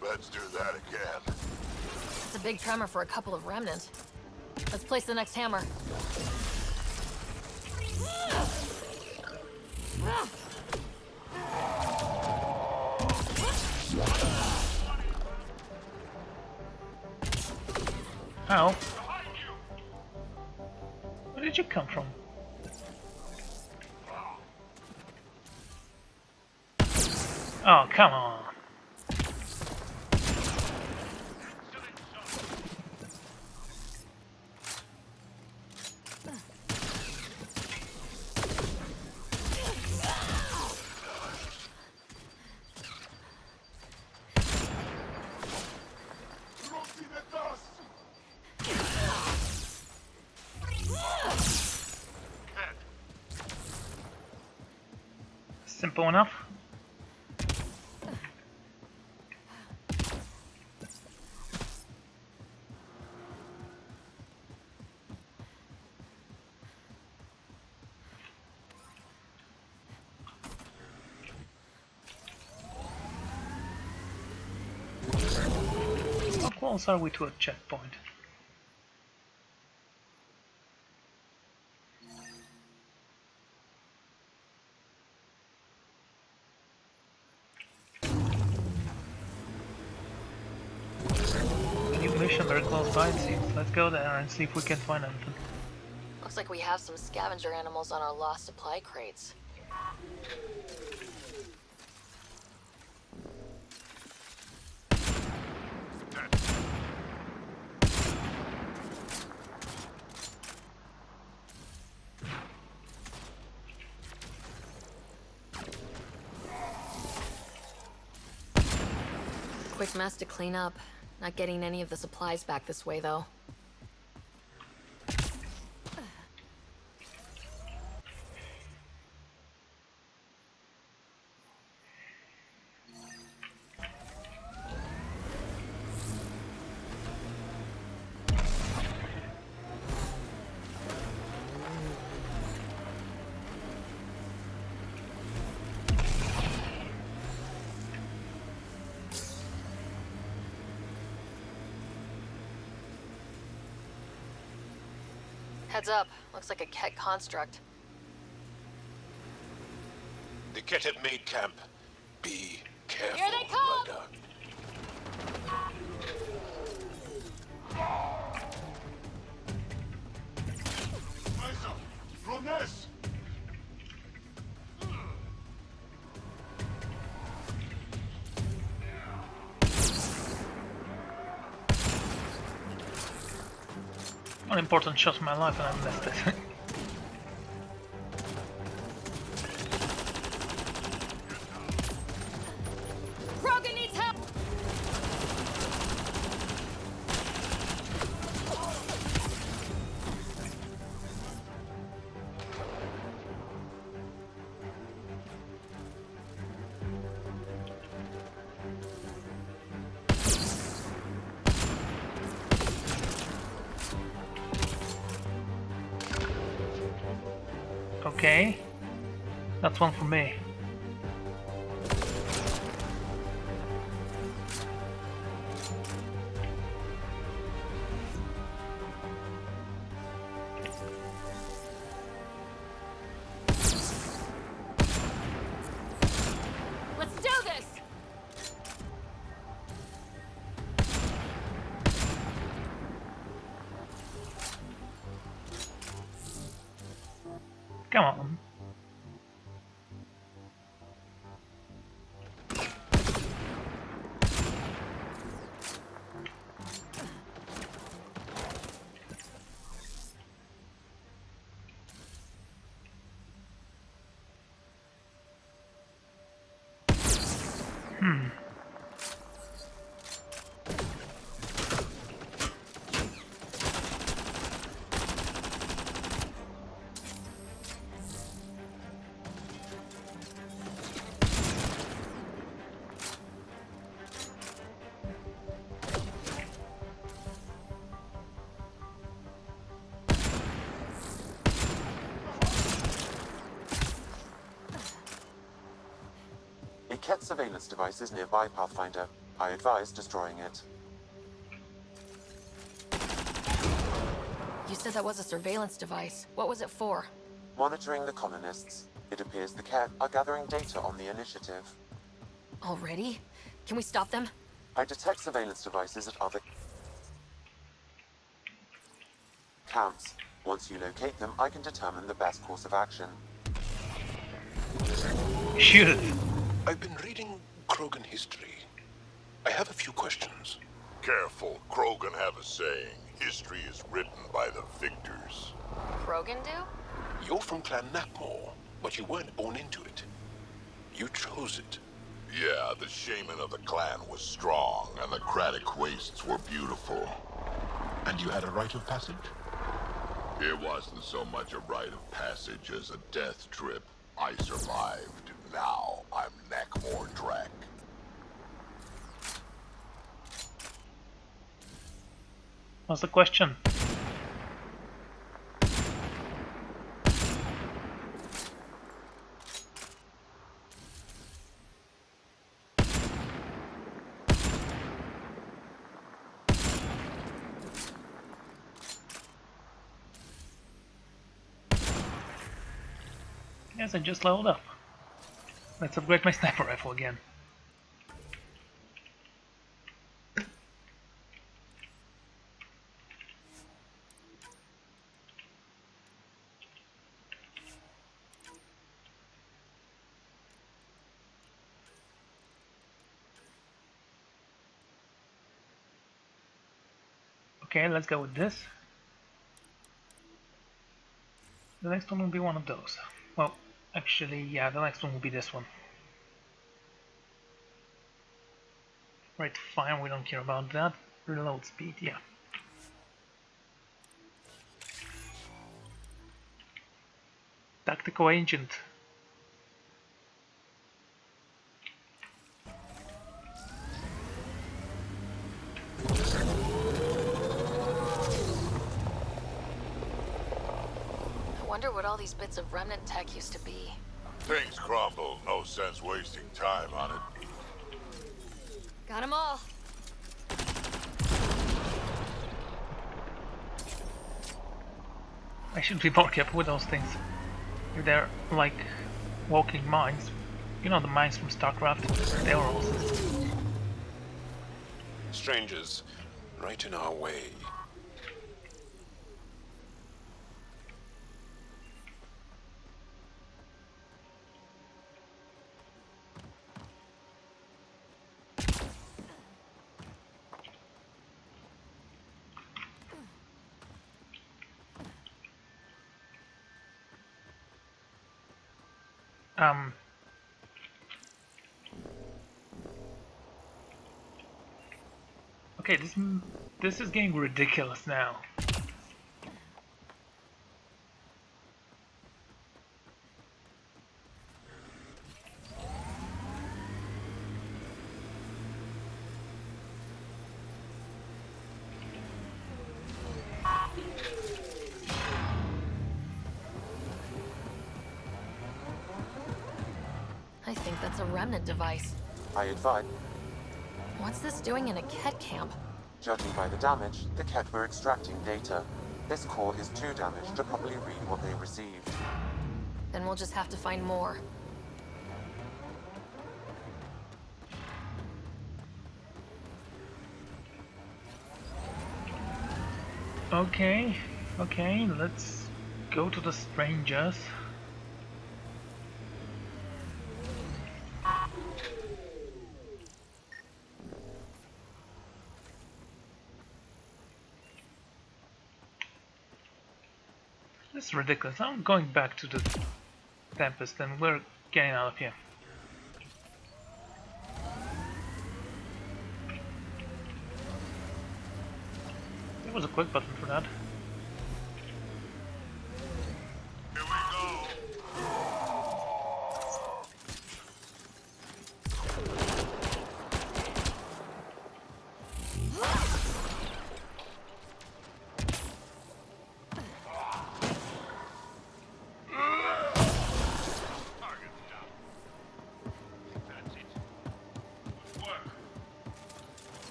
Let's do that again. It's a big tremor for a couple of remnant. Let's place the next hammer. Ow. Where did you come from? Oh, come on. Simple enough. How close are we to a checkpoint? A new mission very close by it seems. Let's go there and see if we can find anything. Looks like we have some scavenger animals on our lost supply crates. Quick mess to clean up. Not getting any of the supplies back this way, though. Heads up. Looks like a Ket construct. The Ket have made camp. Be careful, Here they come! Ryder. An important shot of my life and I missed it. Krogan needs help! Okay. That's one for me. Let's do this! Come on. Hmm. A Ket surveillance device is nearby, Pathfinder. I advise destroying it. You said that was a surveillance device. What was it for? Monitoring the colonists. It appears the Ket are gathering data on the initiative. Already? Can we stop them? I detect surveillance devices at other camps. Once you locate them, I can determine the best course of action. Shoot it. I've been reading Krogan history. I have a few questions. Careful, Krogan have a saying. History is written by the victors. Krogan do? You're from Clan Nakmor, but you weren't born into it. You chose it. Yeah, the shaman of the clan was strong, and the Craddock wastes were beautiful. And you had a rite of passage? It wasn't so much a rite of passage as a death trip. I survived. Now I'm Nakmor Drac. What's the question? Yes, I just leveled up. Let's upgrade my sniper rifle again. Okay, let's go with this. The next one will be one of those. Well, actually, yeah, the next one will be this one. Right, fine, we don't care about that. Reload speed, yeah. Tactical agent. I wonder what all these bits of remnant tech used to be. Things crumble, no sense wasting time on it. Got them all. I should be more careful with those things. If they're like walking mines, you know the mines from StarCraft, they are awesome. Strangers, right in our way. Okay, this is getting ridiculous now. I think that's a remnant device. I advise. What's this doing in a Ket camp? Judging by the damage, the Ket were extracting data. This core is too damaged to properly read what they received. Then we'll just have to find more. Okay, let's go to the strangers. This is ridiculous. I'm going back to the Tempest and we're getting out of here. There was a quick button for that.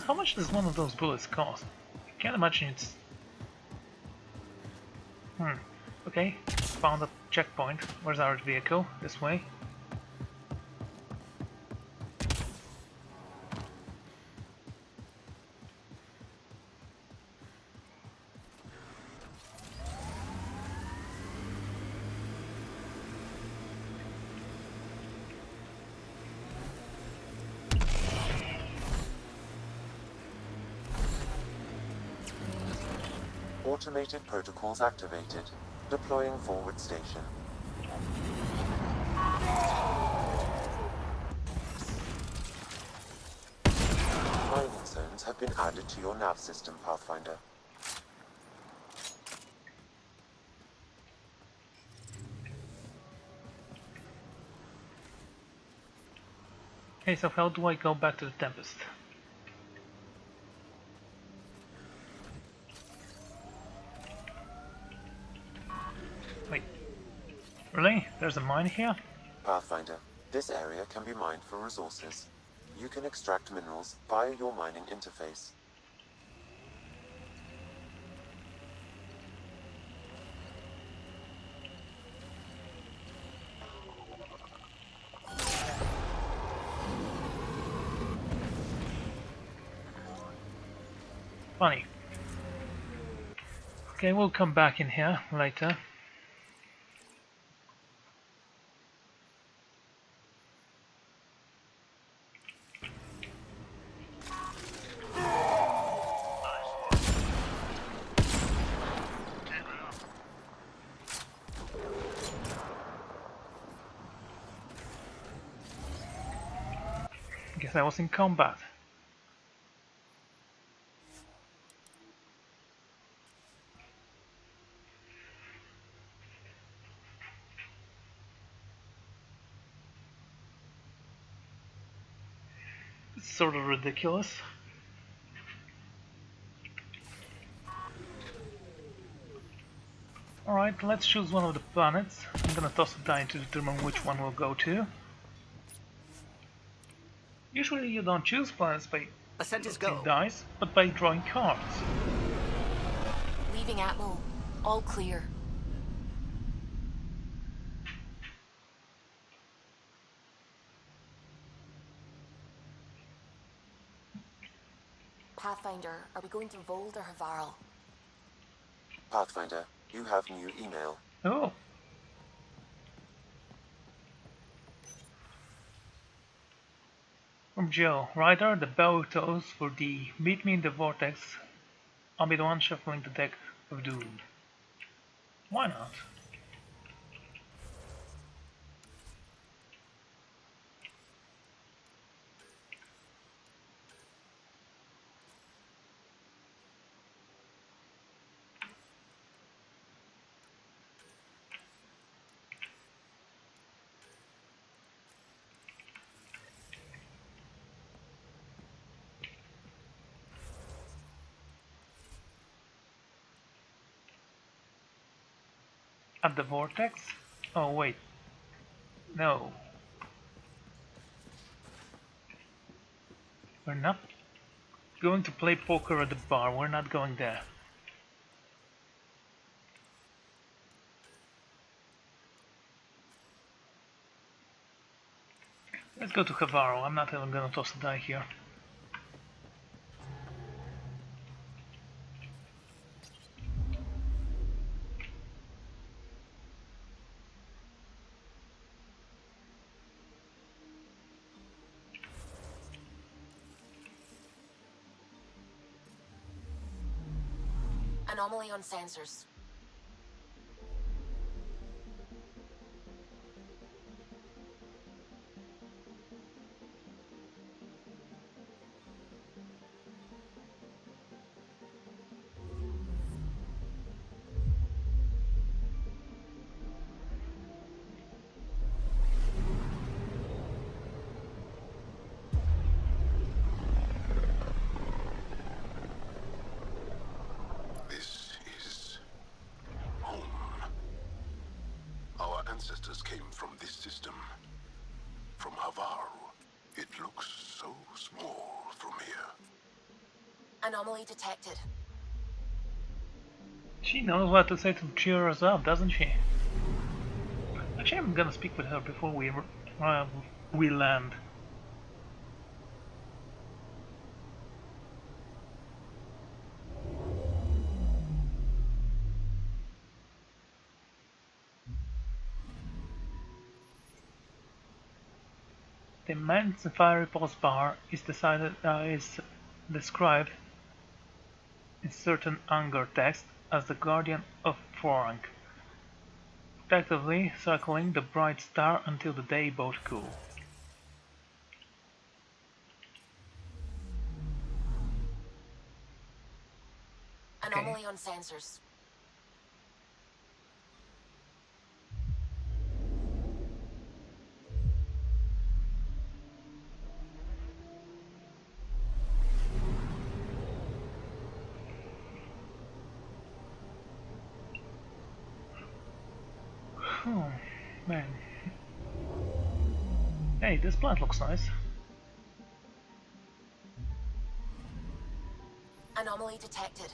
How much does one of those bullets cost? I can't imagine it's... Okay, found a checkpoint. Where's our vehicle? This way. Automated protocols activated. Deploying forward station. Mining zones have been added to your nav system, Pathfinder. Okay, so how do I go back to the Tempest? Wait, really? There's a mine here? Pathfinder, this area can be mined for resources. You can extract minerals via your mining interface. Funny. Okay, we'll come back in here later. Guess I was in combat. It's sort of ridiculous. Alright, let's choose one of the planets. I'm gonna toss a die to determine which one we'll go to. Usually you don't choose planets by tossing dice, but by drawing cards. Leaving Atmo. All clear. Pathfinder, are we going to Vold or Havarl? Pathfinder, you have new email. Oh. From Joe. Ryder, the bell tolls for D. Meet me in the vortex. I'll be the one shuffling the deck of doom. Why not? At the vortex? Oh wait. No. We're not going to play poker at the bar. We're not going there. Let's go to Havaro. I'm not even gonna toss a die here. Anomaly on sensors. This is home. Our ancestors came from this system. From Havaru. It looks so small from here. Anomaly detected. She knows what to say to cheer us up, doesn't she? Actually, I'm gonna speak with her before we land. The immense fiery pulse bar is described in certain Unger text as the guardian of Frank, protectively circling the bright star until the day both cool. Okay. Anomaly on sensors. Oh, man. Hey, this plant looks nice. Anomaly detected.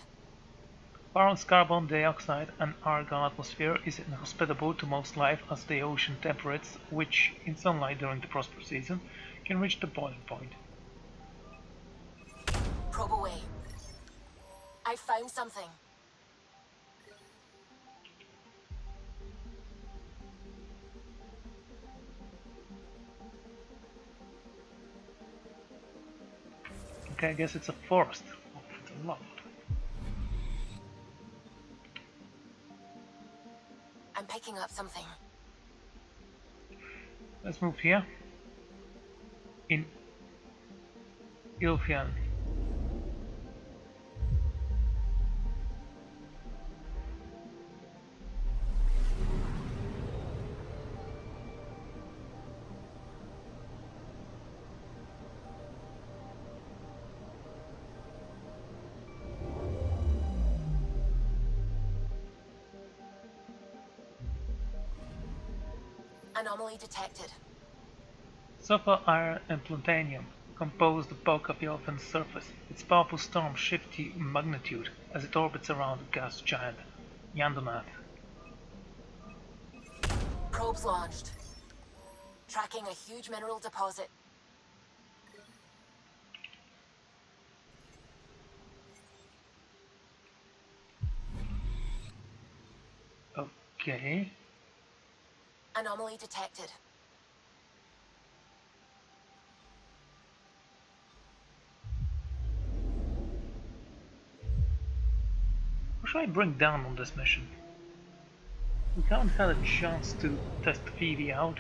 Barron's carbon dioxide and argon atmosphere is inhospitable to most life as the ocean temperatures, which, in sunlight during the prosper season, can reach the boiling point. Probe away. I found something. Okay, I guess it's a forest. Oh, it's a lot. I'm picking up something. Let's move here. In Ilfian. Anomaly detected. Sulfur, iron, and plutonium compose the bulk of Ilfian's surface. Its powerful storm shifts in magnitude as it orbits around the gas giant Yandonath. Probes launched. Tracking a huge mineral deposit. Okay. Anomaly detected. What should I bring down on this mission? We haven't had a chance to test Phoebe out.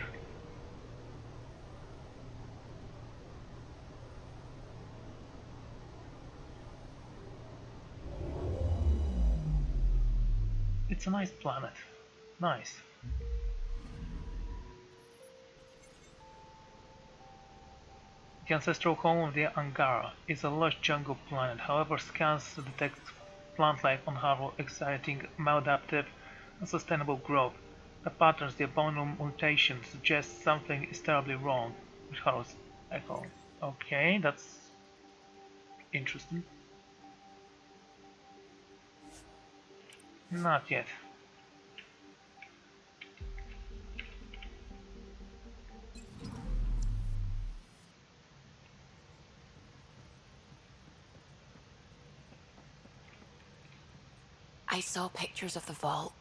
It's a nice planet. Nice. The ancestral home of the Angara is a lush jungle planet, however scans detect plant life on Harrow exciting maladaptive and sustainable growth. The patterns, the abominable mutation suggest something is terribly wrong with Harrow's echo. Okay, that's interesting. Not yet. I saw pictures of the vault.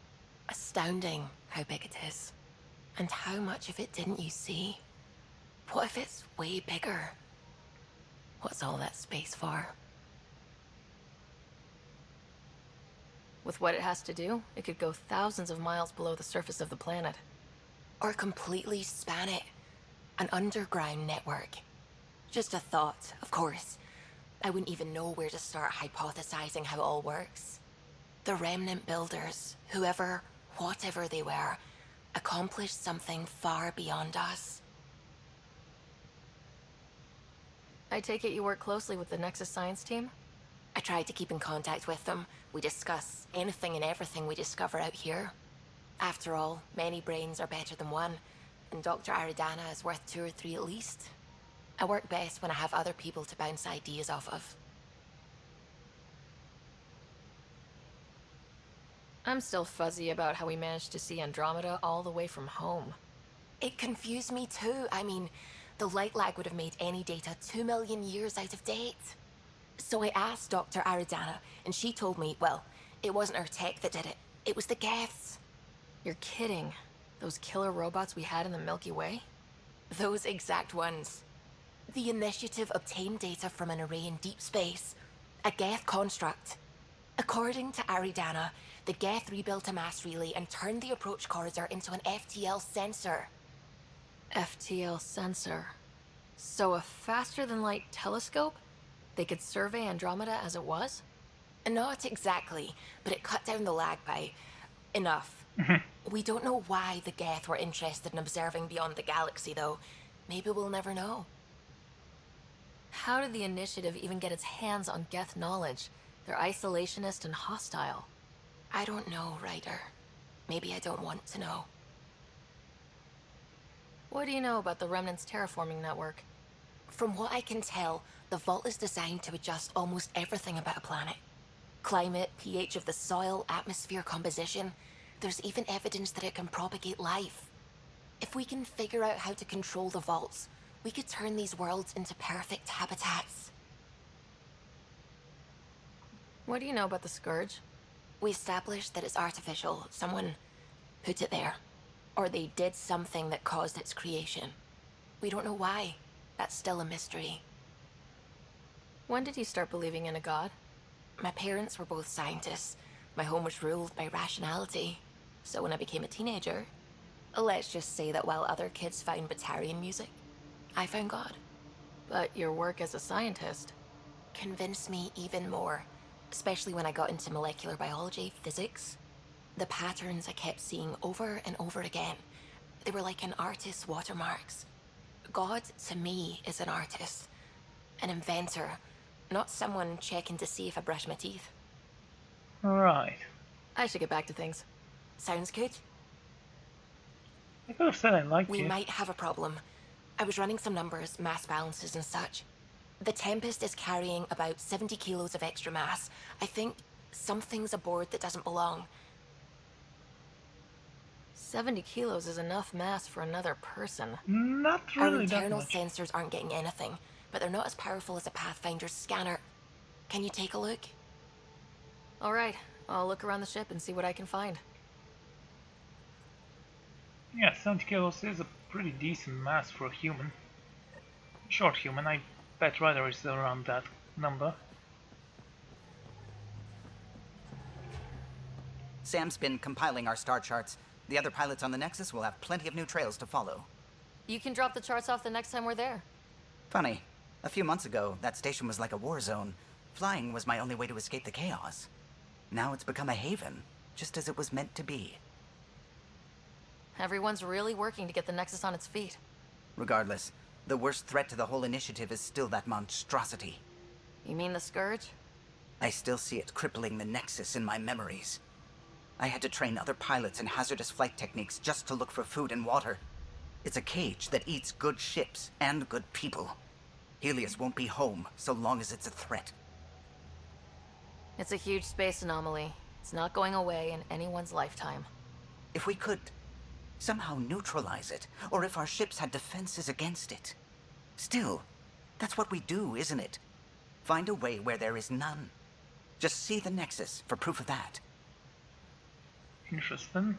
Astounding how big it is. And how much of it didn't you see? What if it's way bigger? What's all that space for? With what it has to do, it could go thousands of miles below the surface of the planet. Or completely span it. An underground network. Just a thought, of course. I wouldn't even know where to start hypothesizing how it all works. The remnant builders, whoever, whatever they were, accomplished something far beyond us. I take it you work closely with the Nexus science team? I tried to keep in contact with them. We discuss anything and everything we discover out here. After all, many brains are better than one, and Dr. Aridana is worth 2 or 3 at least. I work best when I have other people to bounce ideas off of. I'm still fuzzy about how we managed to see Andromeda all the way from home. It confused me too. I mean, the light lag would have made any data 2 million years out of date. So I asked Dr. Aridana, and she told me, well, it wasn't our tech that did it. It was the Geths. You're kidding. Those killer robots we had in the Milky Way? Those exact ones. The Initiative obtained data from an array in deep space. A Geth construct. According to Aridana, the Geth rebuilt a mass relay and turned the approach corridor into an FTL sensor. FTL sensor. So a faster-than-light telescope? They could survey Andromeda as it was? Not exactly, but it cut down the lag by enough. We don't know why the Geth were interested in observing beyond the galaxy, though. Maybe we'll never know. How did the Initiative even get its hands on Geth knowledge? They're isolationist and hostile. I don't know, Ryder. Maybe I don't want to know. What do you know about the Remnant's terraforming network? From what I can tell, the vault is designed to adjust almost everything about a planet. Climate, pH of the soil, atmosphere composition. There's even evidence that it can propagate life. If we can figure out how to control the vaults, we could turn these worlds into perfect habitats. What do you know about the Scourge? We established that it's artificial. Someone put it there. Or they did something that caused its creation. We don't know why. That's still a mystery. When did you start believing in a god? My parents were both scientists. My home was ruled by rationality. So when I became a teenager, let's just say that while other kids found Batarian music, I found God. But your work as a scientist convinced me even more, especially when I got into molecular biology, physics. The patterns I kept seeing over and over again, they were like an artist's watermarks. God, to me, is an artist, an inventor, not someone checking to see if I brush my teeth. Right. I should get back to things. Sounds good. I could have said I liked We you. might have a problem. I was running some numbers, mass balances and such. The Tempest is carrying about 70 kilos of extra mass. I think something's aboard that doesn't belong. 70 kilos is enough mass for another person. Not Our really that internal much. sensors aren't getting anything, but they're not as powerful as a Pathfinder's scanner. Can you take a look? All right, I'll look around the ship and see what I can find. Yeah, 70 kilos is a pretty decent mass for a human. Short human, I bet Ryder is around that number. Sam's been compiling our star charts. The other pilots on the Nexus will have plenty of new trails to follow. You can drop the charts off the next time we're there. Funny. A few months ago, that station was like a war zone. Flying was my only way to escape the chaos. Now it's become a haven, just as it was meant to be. Everyone's really working to get the Nexus on its feet. Regardless, the worst threat to the whole initiative is still that monstrosity. You mean the Scourge? I still see it crippling the Nexus in my memories. I had to train other pilots in hazardous flight techniques just to look for food and water. It's a cage that eats good ships and good people. Helios won't be home so long as it's a threat. It's a huge space anomaly. It's not going away in anyone's lifetime. If we could somehow neutralize it, or if our ships had defenses against it. Still, that's what we do, isn't it? Find a way where there is none. Just see the Nexus for proof of that. Interesting.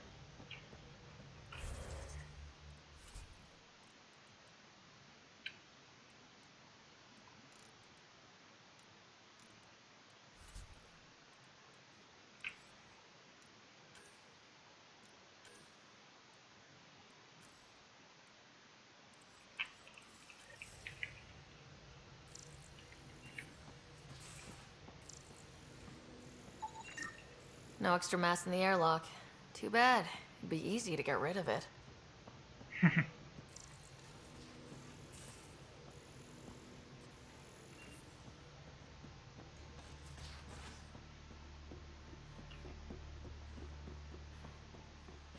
No extra mass in the airlock. Too bad. It'd be easy to get rid of it.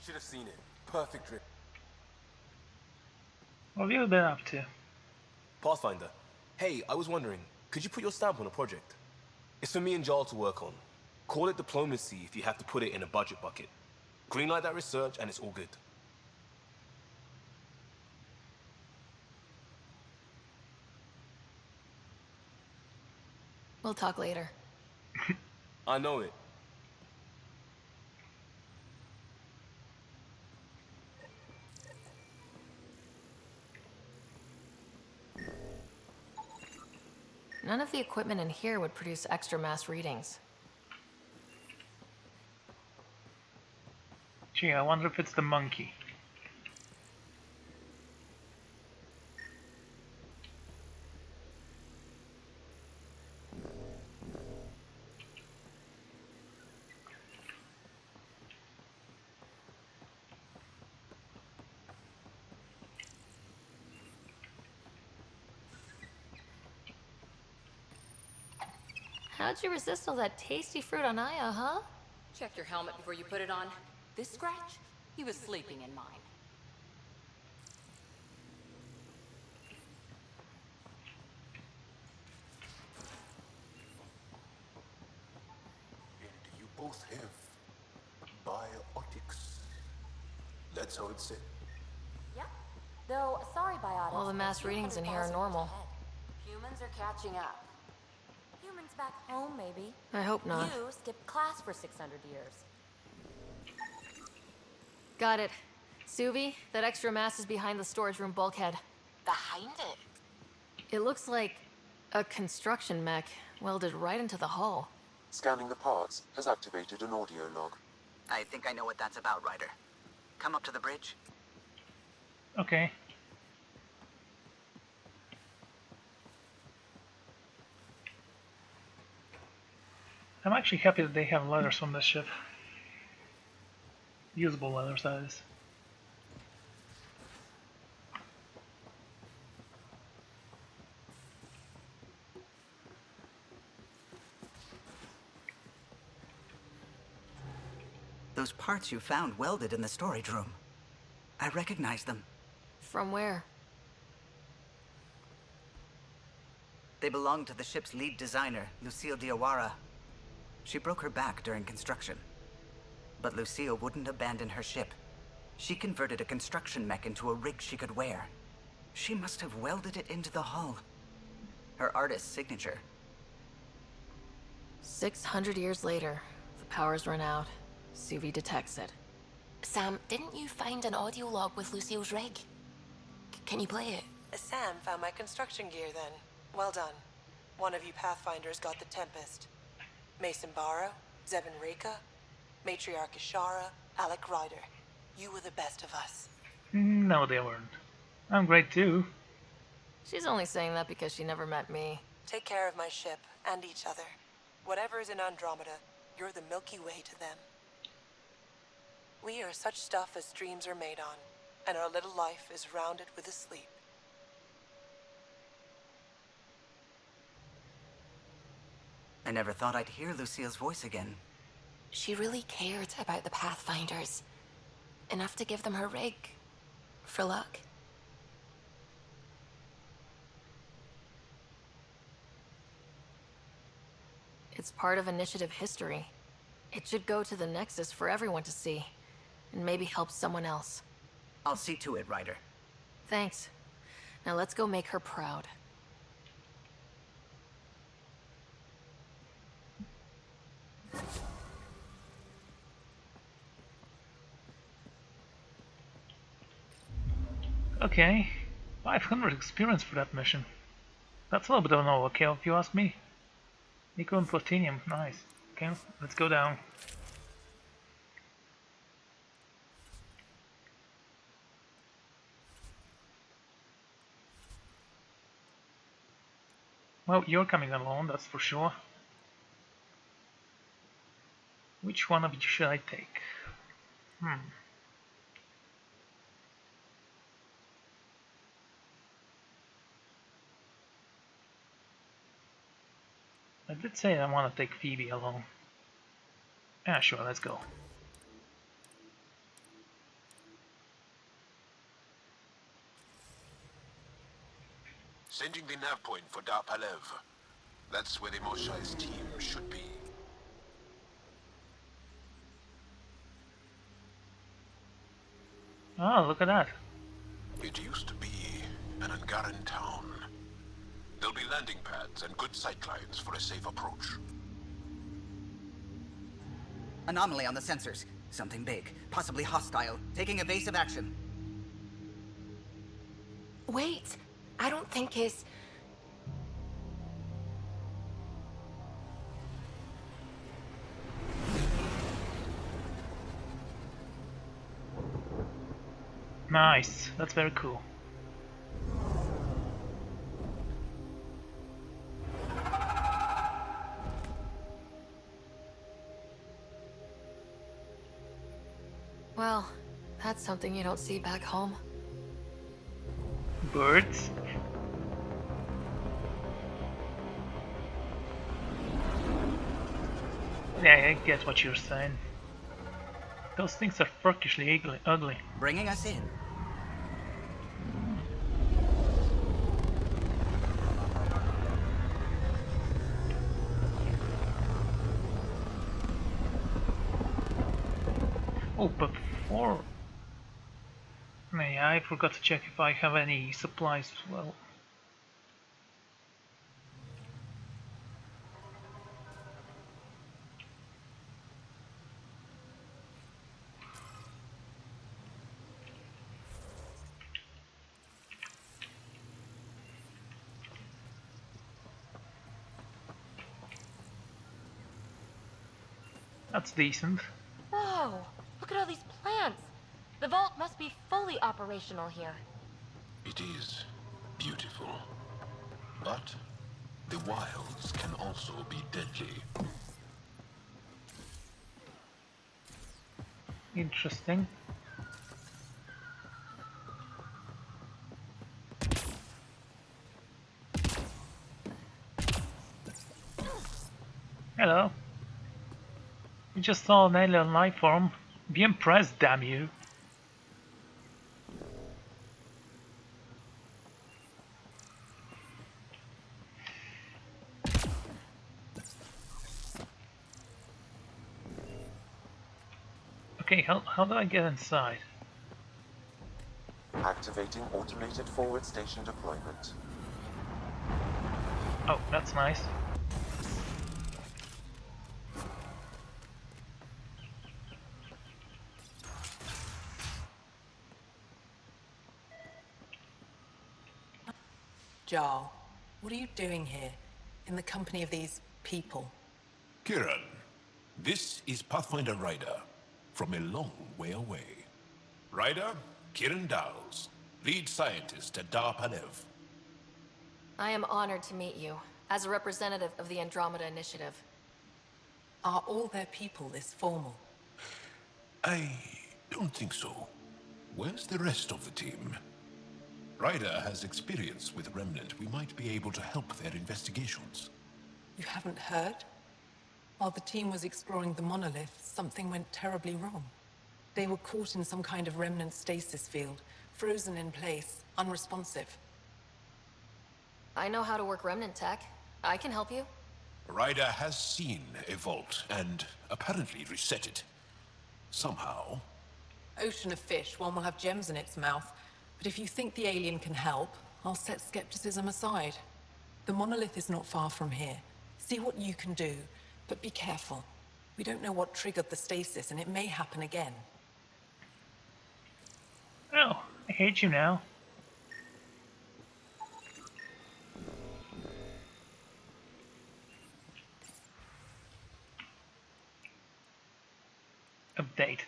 Should have seen it. Perfect trip. What have you been up to? Pathfinder. Hey, I was wondering, could you put your stamp on a project? It's for me and Jarl to work on. Call it diplomacy if you have to put it in a budget bucket. Greenlight that research and it's all good. We'll talk later. I know it. None of the equipment in here would produce extra mass readings. Gee, I wonder if it's the monkey. How'd you resist all that tasty fruit on Aya, huh? Check your helmet before you put it on. This scratch? He was sleeping in mine. And you both have biotics. That's how it's said. Yep. Though, sorry, Biotics. All the mass readings in here are normal. Humans are catching up. Humans back home, maybe. I hope not. You skipped class for 600 years. Got it. Suvi, that extra mass is behind the storage room bulkhead. Behind it? It looks like a construction mech welded right into the hull. Scanning the parts has activated an audio log. I think I know what that's about, Ryder. Come up to the bridge. Okay. I'm actually happy that they have letters on this ship. Usable letters, that is. Those parts you found welded in the storage room. I recognize them. From where? They belong to the ship's lead designer, Lucille Diawara. She broke her back during construction. But Lucille wouldn't abandon her ship. She converted a construction mech into a rig she could wear. She must have welded it into the hull. Her artist's signature. 600 years later, the power's run out. Suvi detects it. Sam, didn't you find an audio log with Lucille's rig? Can you play it? Sam found my construction gear then. Well done. One of you Pathfinders got the Tempest. Mason Barrow, Zevin Reka, Matriarch Ishara, Alec Ryder. You were the best of us. No, they weren't. I'm great too. She's only saying that because she never met me. Take care of my ship and each other. Whatever is in Andromeda, you're the Milky Way to them. We are such stuff as dreams are made on, and our little life is rounded with a sleep. I never thought I'd hear Lucille's voice again. She really cared about the Pathfinders. Enough to give them her rig. For luck. It's part of Initiative history. It should go to the Nexus for everyone to see. And maybe help someone else. I'll see to it, Ryder. Thanks. Now let's go make her proud. Okay. 500 experience for that mission. That's a little bit of an overkill if you ask me. Nico and Platinum, nice. Okay, let's go down. Well, you're coming along, that's for sure. Which one of you should I take? I did say I want to take Phoebe along. Yeah, sure, let's go. Sending the nav point for Dar Palev. That's where the Moshai's team should be. Oh, look at that. It used to be an Angaran town. There'll be landing pads and good sightlines for a safe approach. Anomaly on the sensors. Something big, possibly hostile, taking evasive action. Wait, I don't think his... Nice, that's very cool. Well, that's something you don't see back home. Birds? Yeah, I get what you're saying. Those things are freakishly ugly. Bringing us in. Oh, but before... Yeah, I forgot to check if I have any supplies as well. That's decent. Whoa! Look at all these plants! The vault must be fully operational here. It is beautiful. But the wilds can also be deadly. Interesting. Hello. You just saw an alien life form. Be impressed, damn you. Okay, how do I get inside? Activating automated forward station deployment. Oh, that's nice. Jarl, what are you doing here? In the company of these people? Kiran, this is Pathfinder Ryder, from a long way away. Ryder, Kiran Dowles, lead scientist at Dar Panev. I am honored to meet you, as a representative of the Andromeda Initiative. Are all their people this formal? I don't think so. Where's the rest of the team? Ryder has experience with Remnant. We might be able to help their investigations. You haven't heard? While the team was exploring the monolith, something went terribly wrong. They were caught in some kind of remnant stasis field, frozen in place, unresponsive. I know how to work remnant tech. I can help you. Ryder has seen a vault and apparently reset it. Somehow. Ocean of fish, one will have gems in its mouth. But if you think the alien can help, I'll set skepticism aside. The monolith is not far from here. See what you can do, but be careful. We don't know what triggered the stasis, and it may happen again. Oh, I hate you now. Update.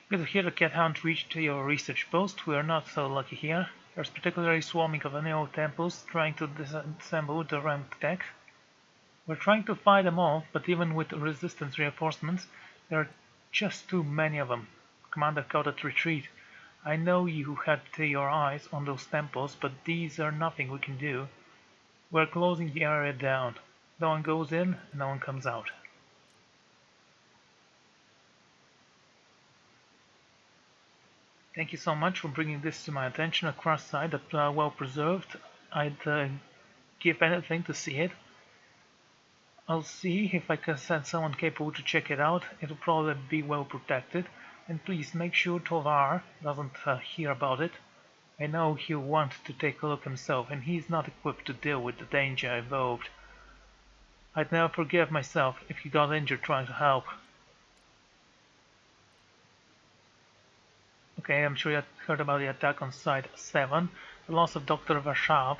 Good to hear the cat hunt reached your research post. We are not so lucky here. There's particularly swarming of neo temples trying to disassemble the ramped tech. We're trying to fight them off, but even with resistance reinforcements, there are just too many of them. Commander called it retreat. I know you had your eyes on those temples, but these are nothing we can do. We're closing the area down. No one goes in, and no one comes out. Thank you so much for bringing this to my attention. A cross site that's well preserved. I'd give anything to see it. I'll see if I can send someone capable to check it out. It'll probably be well protected. And please make sure Tovar doesn't hear about it. I know he'll want to take a look himself, and he's not equipped to deal with the danger involved. I'd never forgive myself if he got injured trying to help. Okay, I'm sure you heard about the attack on Site 7. The loss of Dr. Varshav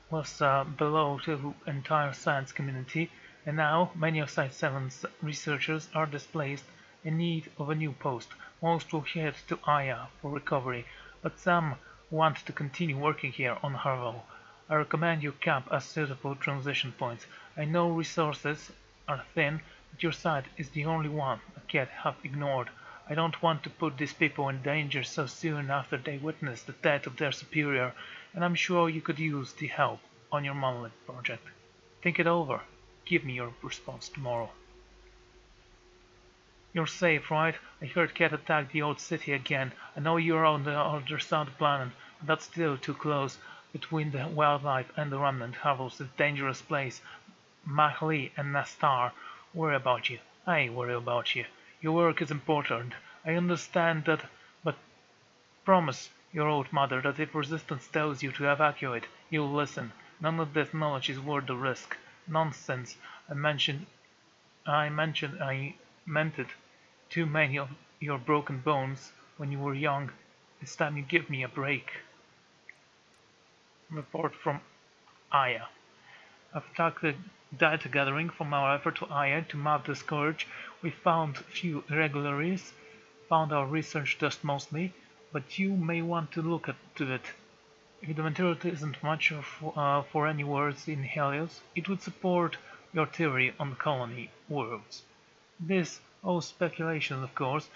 was below the entire science community, and now many of Site 7's researchers are displaced in need of a new post. Most will head to Aya for recovery, but some want to continue working here on Harvel. I recommend you camp as suitable transition points. I know resources are thin, but your site is the only one I can't have ignored. I don't want to put these people in danger so soon after they witness the death of their superior, and I'm sure you could use the help on your monolith project. Think it over. Give me your response tomorrow. You're safe, right? I heard Cat attacked the old city again. I know you're on the other side of the planet, but that's still too close. Between the wildlife and the remnant, Havel's a dangerous place. Mahli and Nastar worry about you. I worry about you. Your work is important. I understand that, but promise your old mother that if Resistance tells you to evacuate, you'll listen. None of this knowledge is worth the risk. Nonsense. I meant it. Too many of your broken bones when you were young. It's time you give me a break. Report from Aya. I've tracked the data gathering from our effort to Aya to map the scourge. We found few irregularities, found our research dust mostly, but you may want to look to it. If the material isn't much for any words in Helios, it would support your theory on the colony worlds. This, all speculation of course,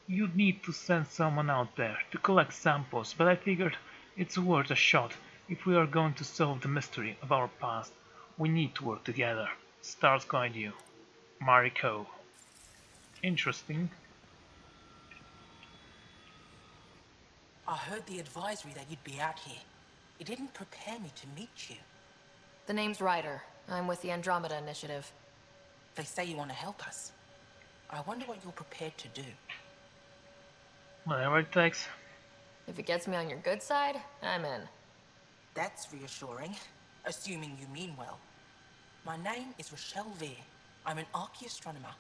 you'd need to send someone out there to collect samples, but I figured it's worth a shot. If we are going to solve the mystery of our past, we need to work together. Stars guide you. Mariko. Interesting. I heard the advisory that you'd be out here. It didn't prepare me to meet you. The name's Ryder. I'm with the Andromeda Initiative. They say you want to help us. I wonder what you're prepared to do. Whatever it takes. If it gets me on your good side, I'm in. That's reassuring, assuming you mean well. My name is Rochelle Veer. I'm an archaeoastronomer.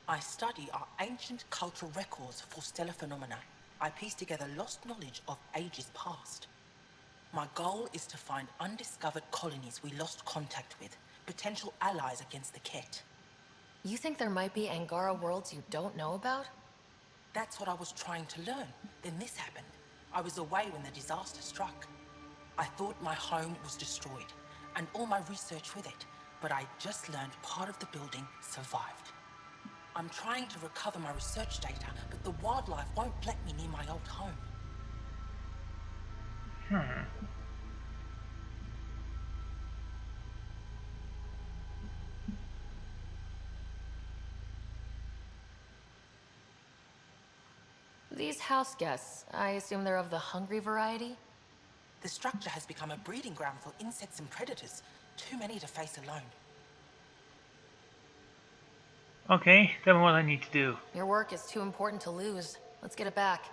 I study our ancient cultural records for stellar phenomena. I piece together lost knowledge of ages past. My goal is to find undiscovered colonies we lost contact with, potential allies against the Ket. You think there might be Angara worlds you don't know about? That's what I was trying to learn. Then this happened. I was away when the disaster struck. I thought my home was destroyed, and all my research with it, but I just learned part of the building survived. I'm trying to recover my research data, but the wildlife won't let me near my old home. These house guests, I assume they're of the hungry variety? The structure has become a breeding ground for insects and predators. Too many to face alone. Okay, tell me what I need to do. Your work is too important to lose. Let's get it back.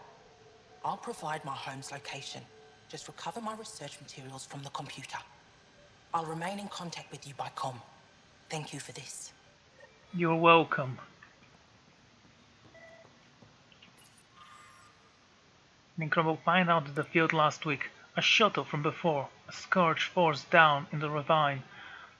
I'll provide my home's location. Just recover my research materials from the computer. I'll remain in contact with you by comm. Thank you for this. You're welcome. An incredible find out of the field last week. A shuttle from before. A scourge forced down in the ravine.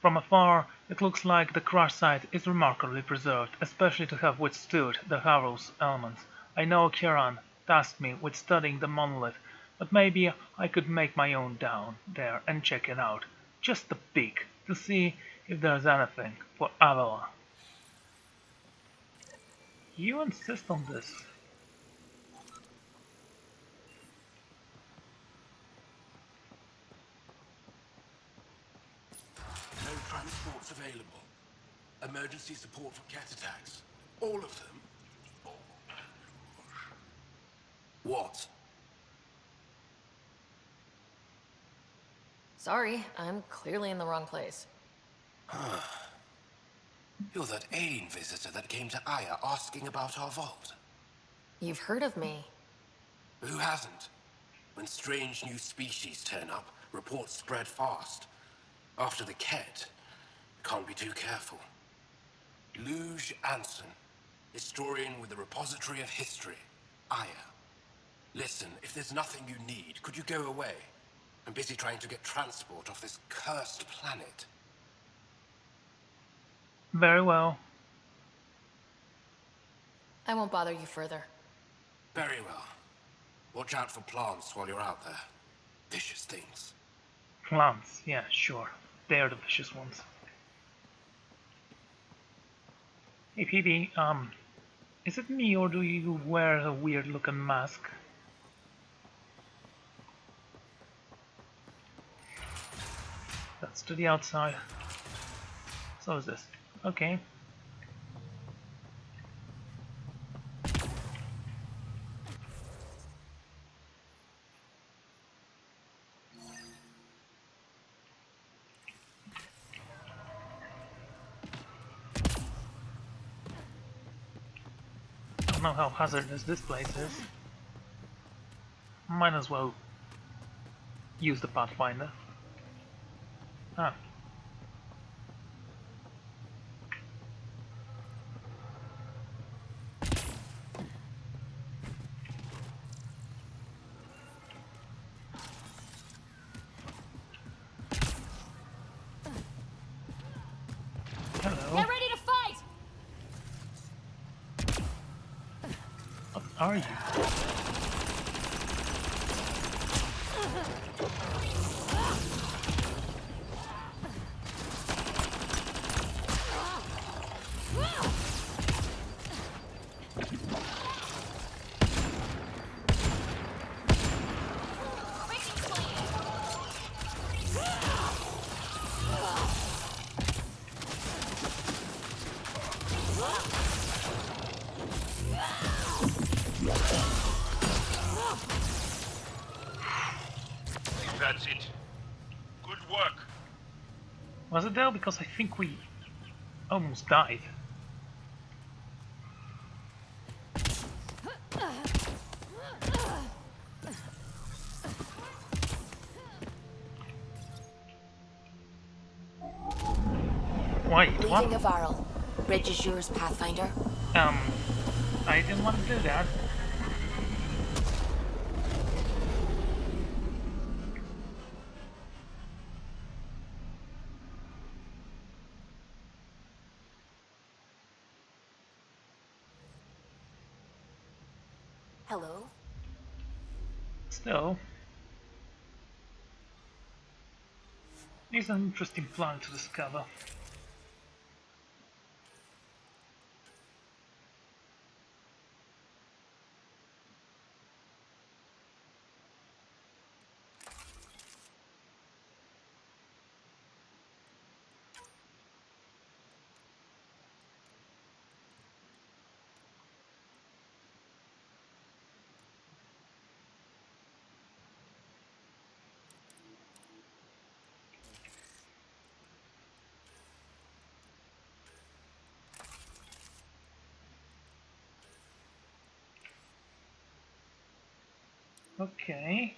From afar, it looks like the crash site is remarkably preserved, especially to have withstood the Harrow's elements. I know Kieran tasked me with studying the monolith, but maybe I could make my own down there and check it out. Just a peek, to see if there's anything for Avila. You insist on this. No transports available. Emergency support for cat attacks. All of them. What? Sorry, I'm clearly in the wrong place. You're that alien visitor that came to Aya asking about our vault. You've heard of me. Who hasn't? When strange new species turn up, reports spread fast. After the Ket, can't be too careful. Luge Anson, historian with the Repository of History, Aya. Listen, if there's nothing you need, could you go away? I'm busy trying to get transport off this cursed planet. Very well. I won't bother you further. Very well. Watch out for plants while you're out there. Vicious things. Plants, yeah, sure. They're the vicious ones. Hey Phoebe, is it me or do you wear a weird looking mask? That's to the outside. So is this. Okay. I don't know how hazardous this place is. Might as well use the Pathfinder. Ah. Hello. Get ready to fight! What are you? That's it. Good work. Was it there? Because I think we almost died. Wait, Leaving what? the Varl. Bridge is yours, Pathfinder. I didn't want to do that. Hello? Still, it's an interesting planet to discover. Okay.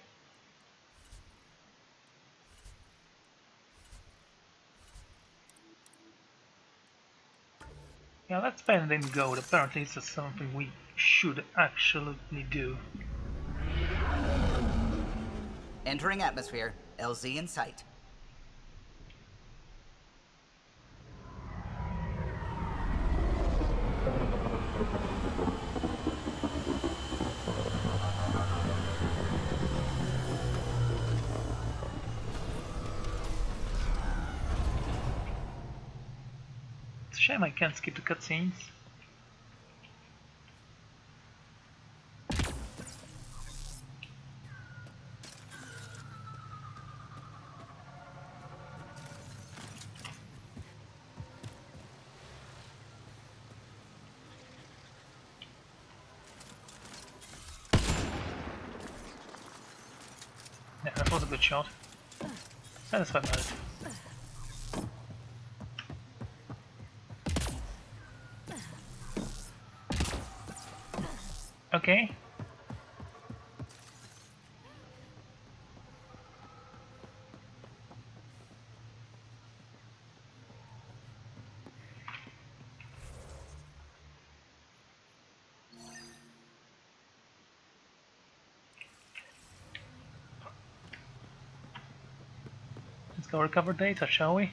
Yeah, let's spend and go. Apparently it's something we should actually do. Entering atmosphere. LZ in sight. It's a shame I can't skip the cutscenes. Yeah, that was a good shot. Satisfied by it. Okay. Let's go recover data, shall we?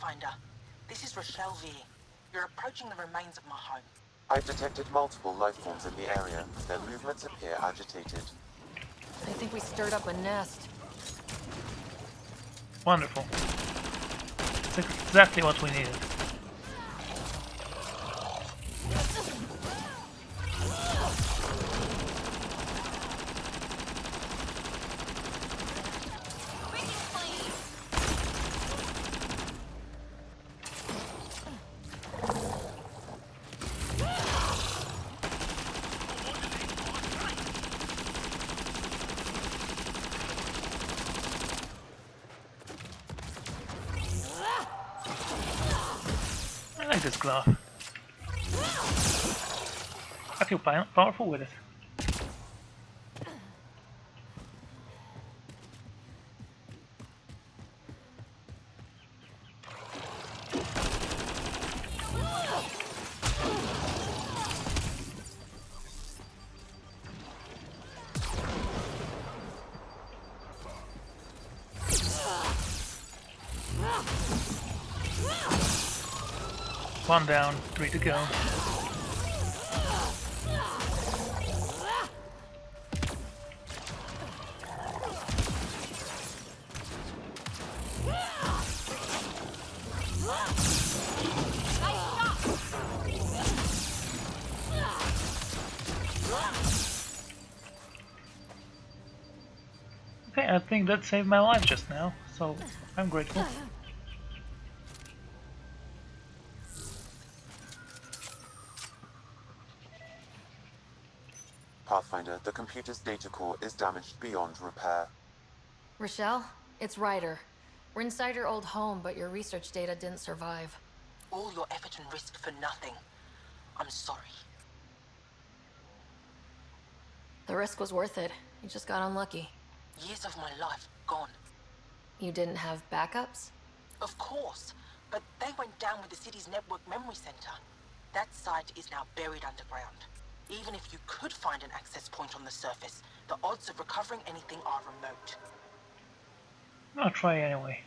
Pathfinder. This is Rochelle V. You're approaching the remains of my home. I've detected multiple life forms in the area. Their movements appear agitated. I think we stirred up a nest. Wonderful. It's exactly what we needed. I like this glove. I feel powerful with it. One down, 3 to go. Okay, I think that saved my life just now, so I'm grateful. Pathfinder, the computer's data core is damaged beyond repair. Rochelle, it's Ryder. We're inside your old home, but your research data didn't survive. All your effort and risk for nothing. I'm sorry. The risk was worth it. You just got unlucky. Years of my life gone. You didn't have backups? Of course, but they went down with the city's network memory center. That site is now buried underground. Even if you could find an access point on the surface, the odds of recovering anything are remote. I'll try anyway.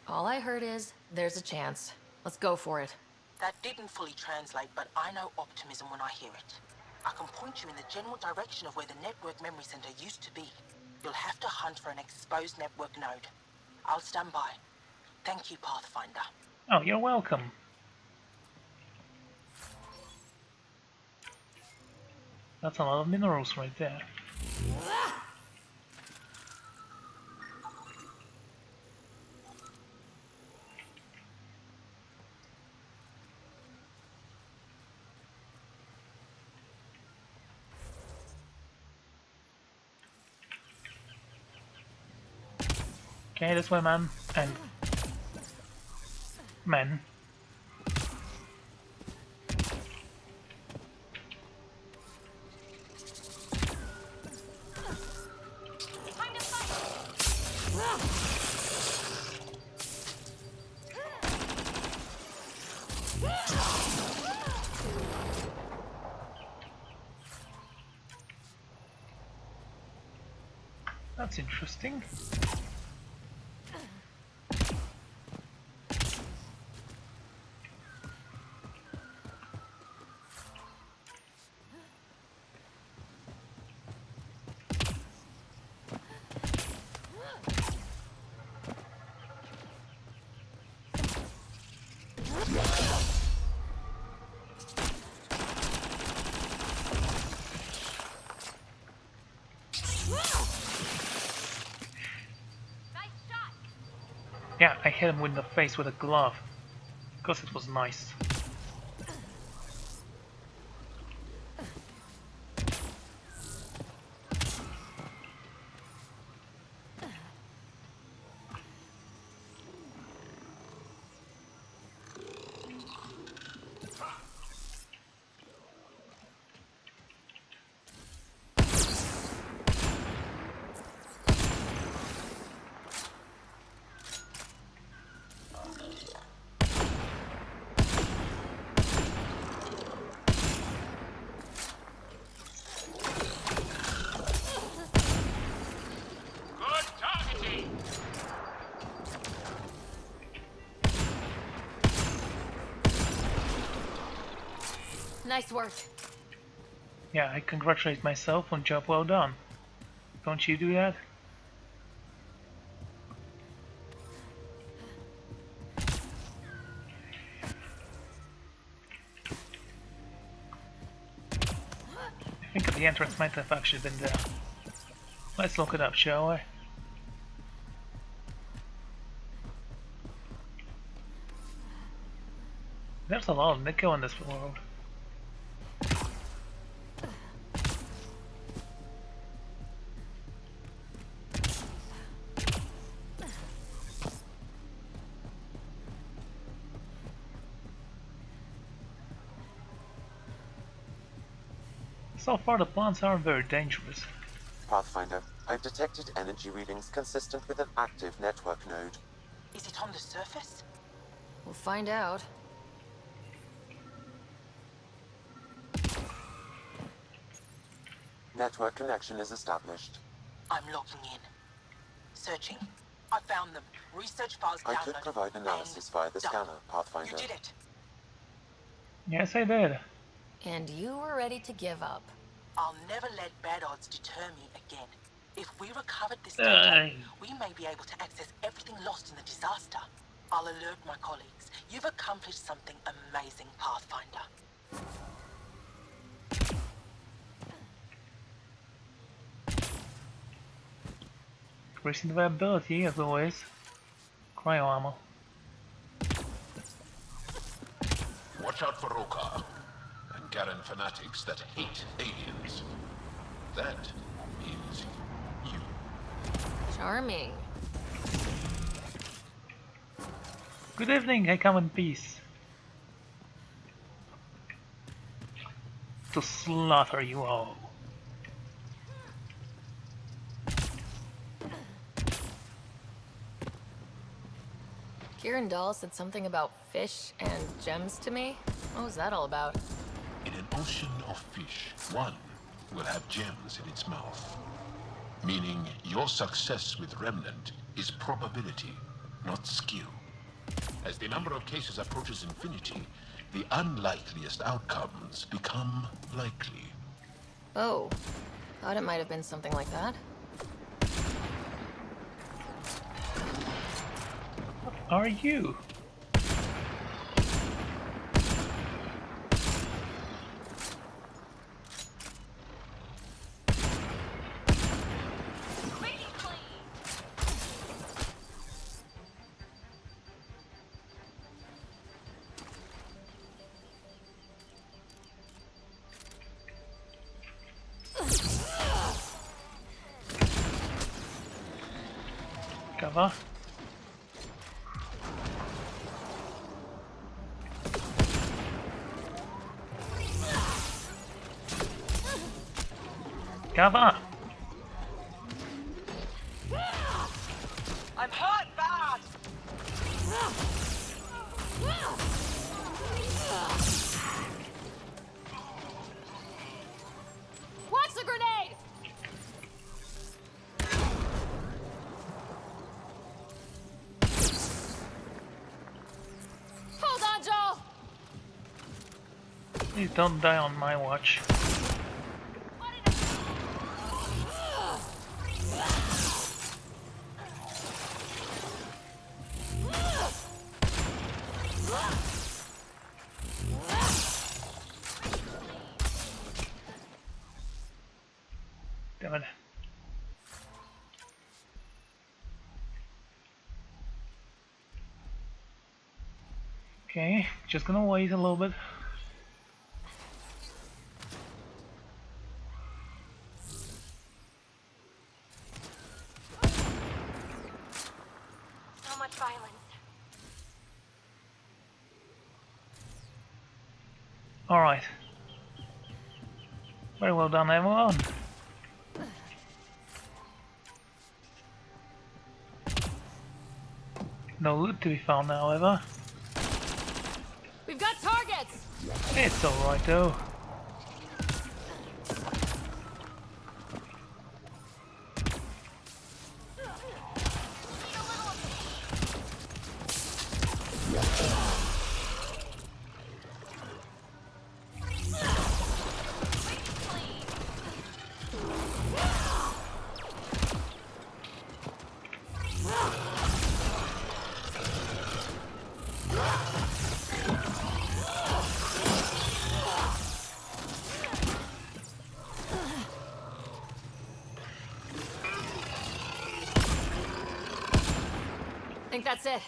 All I heard is, there's a chance. Let's go for it. That didn't fully translate, but I know optimism when I hear it. I can point you in the general direction of where the network memory center used to be. You'll have to hunt for an exposed network node. I'll stand by. Thank you, Pathfinder. Oh, you're welcome. That's a lot of minerals right there. Okay, this way, man. And men. That's interesting. Yeah, I hit him in the face with a glove, because it was nice. Nice work. Yeah, I congratulate myself on job well done. Don't you do that? I think the entrance might have actually been there. Let's look it up, shall we? There's a lot of nickel in this world. So far the plants aren't very dangerous. Pathfinder, I've detected energy readings consistent with an active network node. Is it on the surface? We'll find out. Network connection is established. I'm logging in. Searching. I found them. Research files I downloaded. could provide analysis via the done. scanner, Pathfinder. You did it. Yes, I did. And you were ready to give up. I'll never let bad odds deter me again. If we recovered this data, we may be able to access everything lost in the disaster. I'll alert my colleagues. You've accomplished something amazing, Pathfinder. Increasing the viability, as always. Cryo ammo. Watch out for Roka and Garen fanatics that hate aliens. That means you. Charming. Good evening, I come in peace. To slaughter you all. Kieran Dahl said something about fish and gems to me. What was that all about? In an ocean of fish, one will have gems in its mouth. Meaning your success with Remnant is probability, not skill. As the number of cases approaches infinity, the unlikeliest outcomes become likely. Oh, thought it might have been something like that. What are you? Cover. Cover. I'm hurt bad! Watch the grenade! Hold on, Joel! Please don't die on my watch. Damn it. Okay, just gonna wait a little bit. So much violence. Alright. Very well done, everyone. No loot to be found, however. We've got targets! It's alright though. think that's it.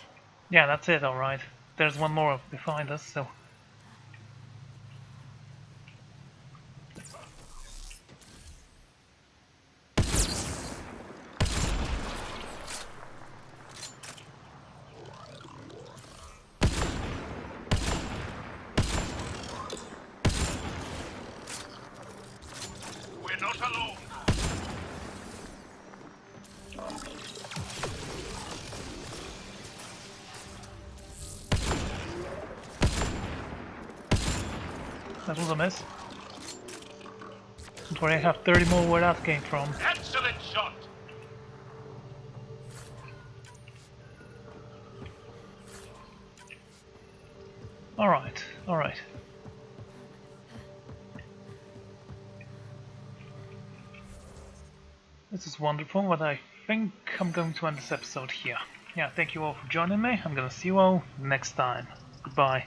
Yeah, that's it, alright. There's one more behind us, so... We're not alone. That was a miss. Don't worry, I have 30 more where that came from. Excellent shot. Alright, alright. This is wonderful, but I think I'm going to end this episode here. Yeah, thank you all for joining me. I'm gonna see you all next time. Goodbye.